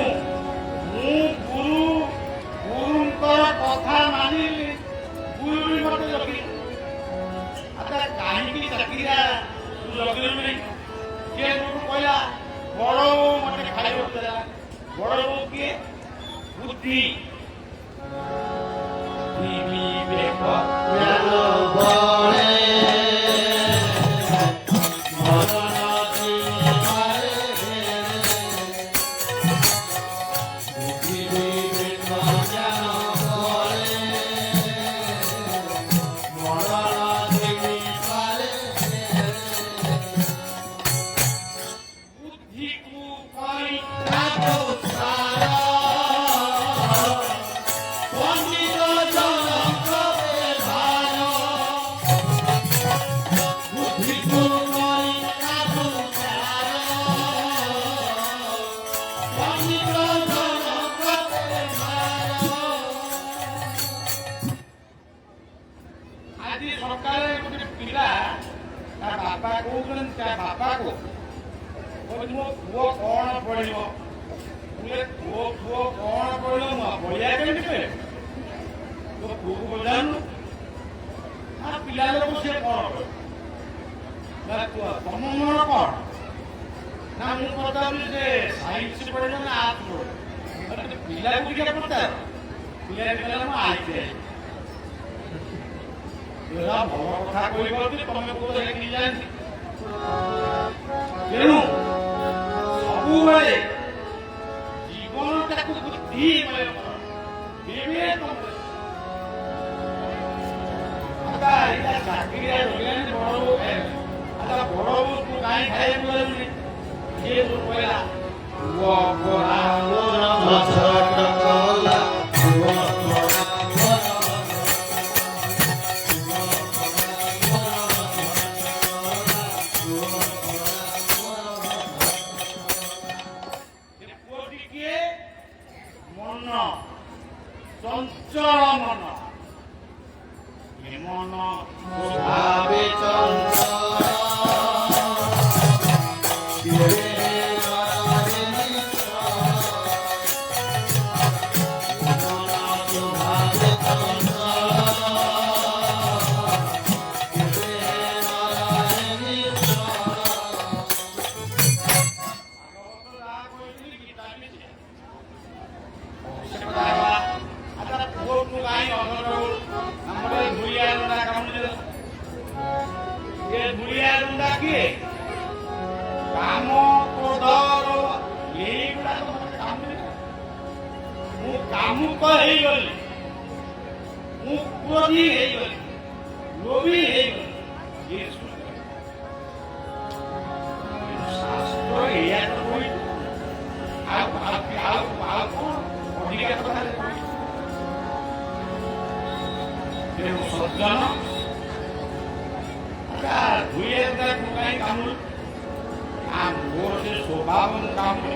ମୁଁ ଗୁରୁଙ୍କର କଥା ମାନିଲି, ଗୁରୁ ବି ମତେ ଜଗିଲି। ଆଚ୍ଛା କାହିଁକି ଚାକିରିଆ ତୁ ଜଗିଲୁ ନାହିଁ? କିଏ ଗୁରୁ କହିଲା ବଡ ମତେ ଖାଇବାକୁ ଦେଲା, ବଡ ବୋଉ କିଏ? ବୁଦ୍ଧି ବିବେକ ଜ୍ଞାନ ବଳେ ମରଣ ଦିବାରେ ବୁଦ୍ଧି ବିବେକ ଜ୍ଞାନ ବଳେ ମରଣ ଦିବାରେ ବୁଦ୍ଧିକୁ କହି ତାକୁ ସାର ପଣ୍ଡିତ ଜନକ ବ୍ୟବହାର ବୁଦ୍ଧିକୁ କହି ତାକୁ ସାର ପଣ୍ଡିତ ଜନକ ବ୍ୟବହାର ଆଜି ସକାଳେ ଗୋଟେ ପିଲା ତା ବାପା କହୁଛନ୍ତି ତା ବାପାକୁ କହୁଛି ମୋ ପୁଅ କଣ ପଢିବ? ପୁଅ କଣ ପଢିବ? ମୁଁ ପଢିଆ କେମିତି କହିବେ? ତୋ ପୁଅକୁ ପଚାରୁନୁ ପିଲା ଲୋକ ସେ କଣ ପଢିବ? ତମ ମନ କଣ? ନା ମୁଁ ପଚାରୁଛି ସେ ସାଇନ୍ସ ପଢିବ ନା ଆର୍ଟ ପଢିବ? ପିଲାକୁ ଟିକେ ପଚାର। ପିଲା କହିଲା ମୁଁ ଆର୍ଟ ଭଲ କଥା କହିପାରୁଛି ତମେ କହୁଛ କି ଜାଣିଛି। ତେଣୁ ସବୁବେଳେ ଜୀବନଟାକୁ ବୁଦ୍ଧିମୟ କର, ବିବେକ ଚାକିରିଆ ରହିଲାନି ବଡ ବୋଉ ଖାଇବେ। ବଡ ବୋଉକୁ କାହିଁ ଖାଇବାକୁ ଯାଉନି? କିଏ ସବୁ କହିଲା ପୁଅ ପରା ମୋର ଭସଟ କଲା ପୁଅ ପରା ପୁଅଟି କିଏ? ମନ ଚଞ୍ଚଳ ମନ। ଏ ମନ ଭାବେ ଚଞ୍ଚଳ କେବେ ନରରେ ନିଶ୍ଚଳ ମନ ଭାବେ ଚଞ୍ଚଳ କେବେ ନରରେ କାମ କ୍ରୋଧ ଏଇଗୁଡାକ ମୁଁ କାମୁକ ହେଇଗଲି, ମୁଁ କ୍ରୋଧୀ ହେଇଗଲି, ଲୋଭୀ ହେଇଗଲି। ଶାସ୍ତ୍ର ଏଇଆ ତ କହିଛି। ଆଉ ଅଧିକା କଥା ତେଣୁ ସଜ୍ଜନ ଧୁଏ କାହିଁ କାମୁଡୁ? ମୋର ସେ ସ୍ୱଭାବ ମୁଁ କାମୁଡେ,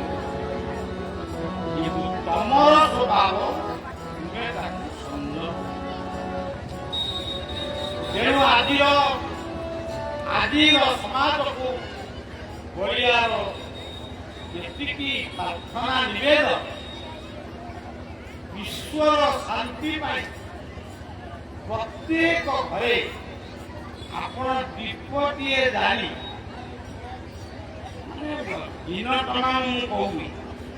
କିନ୍ତୁ ତମର ସ୍ୱଭାବ ତୁମେ ତାକୁ ସୁନ୍ଦର। ତେଣୁ ଆଜିର ସମାଜକୁ ବଳିଆର ଯେତିକି ପ୍ରାର୍ଥନା ନିବେଦନ ବିଶ୍ୱର ଶାନ୍ତି ପାଇଁ ପ୍ରତ୍ୟେକ ଘରେ ଆପଣ ଦୀପଟିଏ ଜାଳି ଦିନ ତମାମ ମୁଁ କହୁନି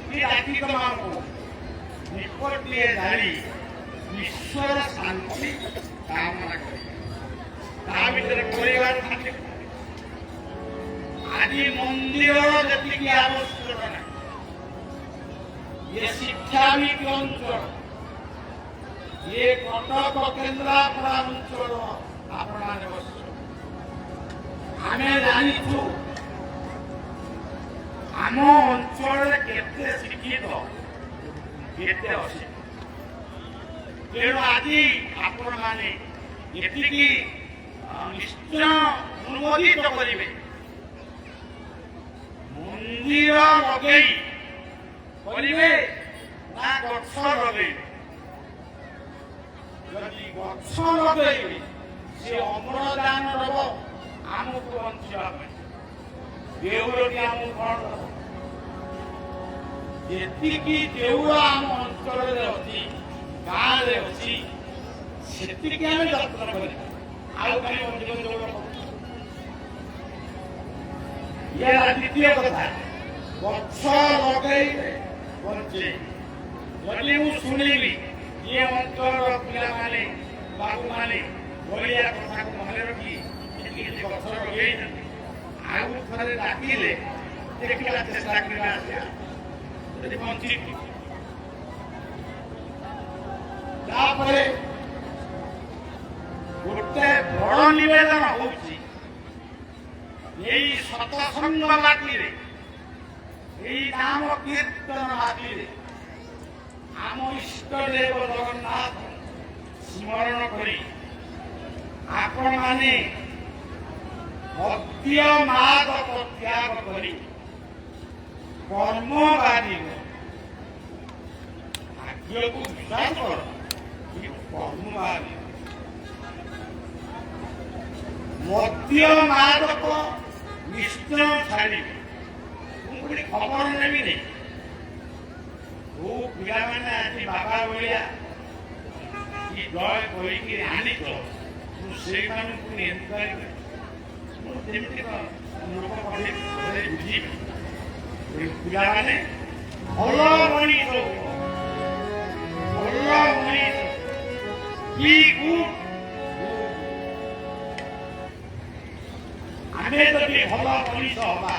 କି ରାତି ତମାମ କହୁନି, ଦୀପଟିଏ ଜାଳି ବିଶ୍ୱର ଶାନ୍ତି କାମନା କରିବେ। ତା ଭିତରେ ପରିବାର ଶାନ୍ତି। ଆଜି ମନ୍ଦିରର ଯେତିକି ଆବଶ୍ୟକତା ନାହିଁ, ଏ ଶିକ୍ଷାବିତ ଅଞ୍ଚଳ, ଏ କଟକ କେନ୍ଦ୍ରାପଡ଼ା ଅଞ୍ଚଳ ଆପଣମାନେ ବସିଛ। ଆମେ ଜାଣିଛୁ ଆମ ଅଞ୍ଚଳରେ କେତେ ଶିକ୍ଷିତ କେତେ ଅଶିକ୍ଷିତ। ତେଣୁ ଆଜି ଆପଣମାନେ ଏତିକି ନିଶ୍ଚୟ ଅନୁମୋଦିତ କରିବେ, ମନ୍ଦିର ଲଗେଇ କରିବେ ନା ଗଛ ଲଗେଇବେ? ଯଦି ଗଛ ଲଗେଇବେ ସେ ଅମ୍ଳଜାନ ଦବ ଆମକୁ ବଞ୍ଚିବା ପାଇଁ। ଦେଉଳଟି ଆମକୁ କଣ ଦବ? ଯେତିକି ଦେଉଳ ଆମ ଅଞ୍ଚଳରେ ଅଛି, ଗାଁରେ ଅଛି, ସେତିକି ଆମେ ଯତ୍ନ କରିବା। ଆଉ କାହିଁ ଅଧିକ ଦେଉଳ କରୁଛୁ? ଇଏ ଦ୍ୱିତୀୟ କଥା, ଗଛ ଲଗେଇବେ ବଞ୍ଚେ। ଯଦି ମୁଁ ଶୁଣିବି ଏ ଅଞ୍ଚଳର ପିଲାମାନେ ବାବୁମାନେ ବଳିଆ କଥାକୁ ମନେ ରଖି କିଛି ଗଛ ଲଗେଇଛନ୍ତି, ଆଉ ଥରେ ଡାକିଲେ ଦେଖିବା ଚେଷ୍ଟା କରିବା ଆସିବା ଯଦି ବଞ୍ଚିଛି। ତାପରେ ଗୋଟେ ବଡ ନିବେଦନ ହଉଛି, ଏଇ ସତସଙ୍ଗ ମାଟିରେ, ଏଇ ନାମ କୀର୍ତ୍ତନ ମାଟିରେ ଆମ ଇଷ୍ଟ ଦେବ ଜଗନ୍ନାଥ ସ୍ମରଣ କରି ଆପଣମାନେ ମଦ୍ୟ ମାଦକ ତ୍ୟାଗ କରି କର୍ମବାଦୀର ଭାଗ୍ୟକୁ ବିଶ୍ୱାସ କର, କର୍ମବାଦୀ ମଦ୍ୟ ମାଦକ ନିଶ୍ଚୟ ଛାଡ଼ିବେ। ମୁଁ ଗୋଟେ ଖବର ନେବି ନାହିଁ, କୋଉ ପିଲାମାନେ ଆଜି ବାବା ଭଳିଆ କି ଜୟ କରିକି ଆଣିଛ, ମୁଁ ସେଇମାନଙ୍କୁ ଏନକ୍ୱାରି ମୁଁ ଯେମିତି ଲୋକ କହିଲେ ବୁଝିବି। ପିଲାମାନେ ଭଲ ମଣିଷ, ଭଲ ମଣିଷ କି ଆମେ ଯଦି ଭଲ ମଣିଷ ହବା,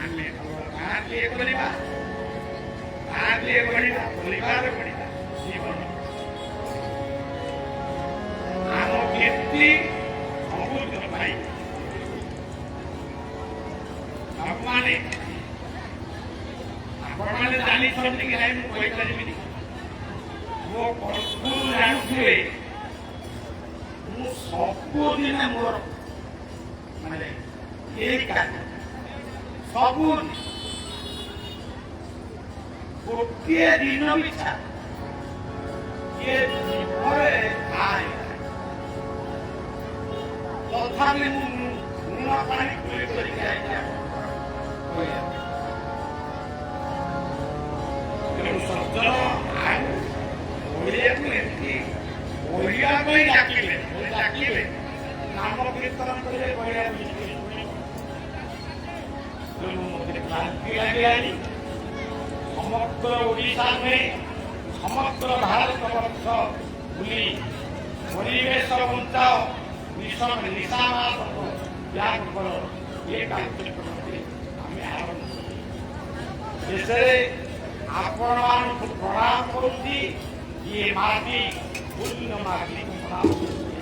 ଆମେ ଭଲ ଗାଁ ଟିଏ କରିବା, ଗାଁ ଟିଏ ଗଢ଼ିବା, ପରିବାର ଗଢ଼ିବା, ଜୀବନ ଆମ କୀର୍ତ୍ତି ସବୁଜ ପାଇଁ ଆପଣମାନେ ଜାଣିଛନ୍ତି କି ନାହିଁ ମୁଁ କହିପାରିବିନି। ମୋ କଣ୍ଠରୁ ଜାଣୁଥିବେ, ମୁଁ ସବୁଦିନ ମୋର ମାନେ ଏଇ କାର୍ଯ୍ୟ ସବୁ ଗୋଟିଏ ଦିନ ପିଛା ଇଏ ଜୀବନରେ ଖାଏ, ତଥାପି ମୁଁ ଲୁଣ ପାଣି କରି କରିକି ଆଇଛି। ତେଣୁ ସଜ୍ଜନ ଆଉ ଓଡ଼ିଆକୁ ଏମିତି ଓଡ଼ିଆ ପାଇଁ ଡାକିବେ, ନାମ କୀର୍ତ୍ତନ କରିବେ, କହିବାକୁ ତେଣୁ ମୋତେ କ୍ଳାନ୍ତି ଲାଗିଲାଣି। ସମଗ୍ର ଓଡ଼ିଶା ନୁହେଁ, ସମଗ୍ର ଭାରତ ବର୍ଷ ବୁଲି ପରିବେଶ ବଞ୍ଚାଅ, ନିଶାମାଦକ ତ୍ୟାଗ କର, ଏ କାର୍ଯ୍ୟକ୍ରମରେ ଆମେ ଆରମ୍ଭ କରୁ। ଶେଷରେ ଆପଣମାନଙ୍କୁ ପ୍ରଣାମ କରୁଛି। ଇଏ ମାଟି ପୂର୍ଣ୍ଣ ମାଟିକୁ ପ୍ରଣାମ କରୁଛି।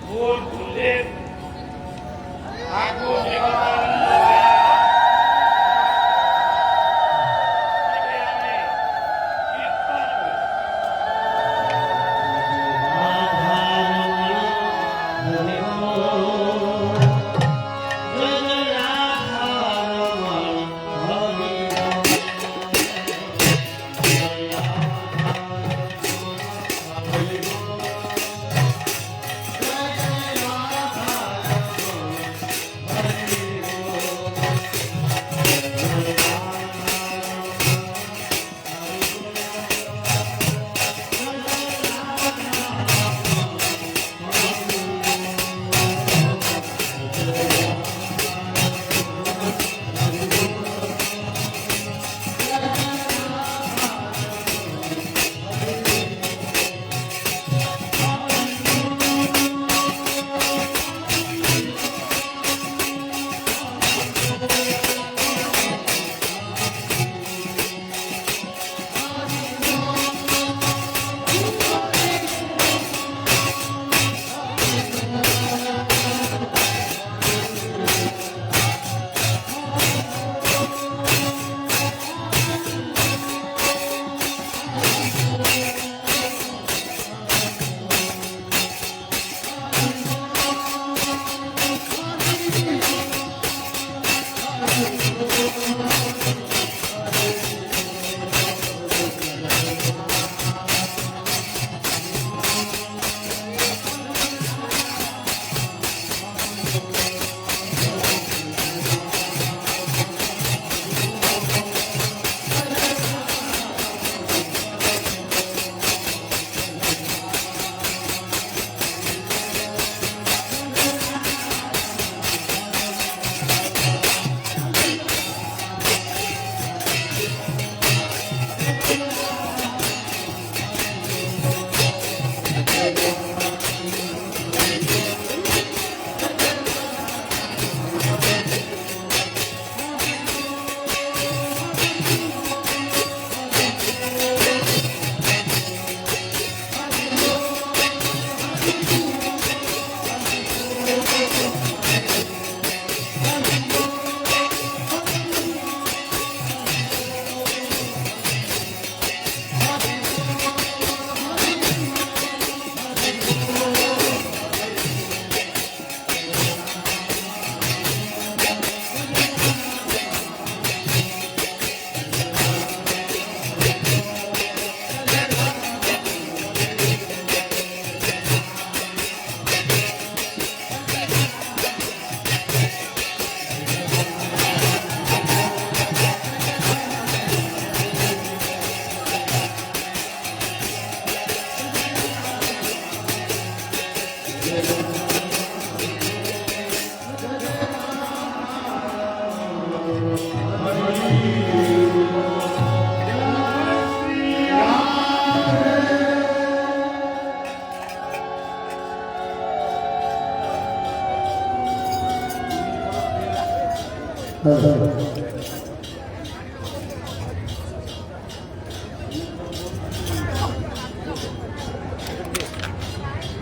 ମୋର ଗୁରୁଦେବ ଠାକୁର ଜଗନ୍ନାଥ Hare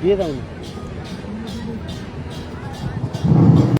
দিয়ে দাও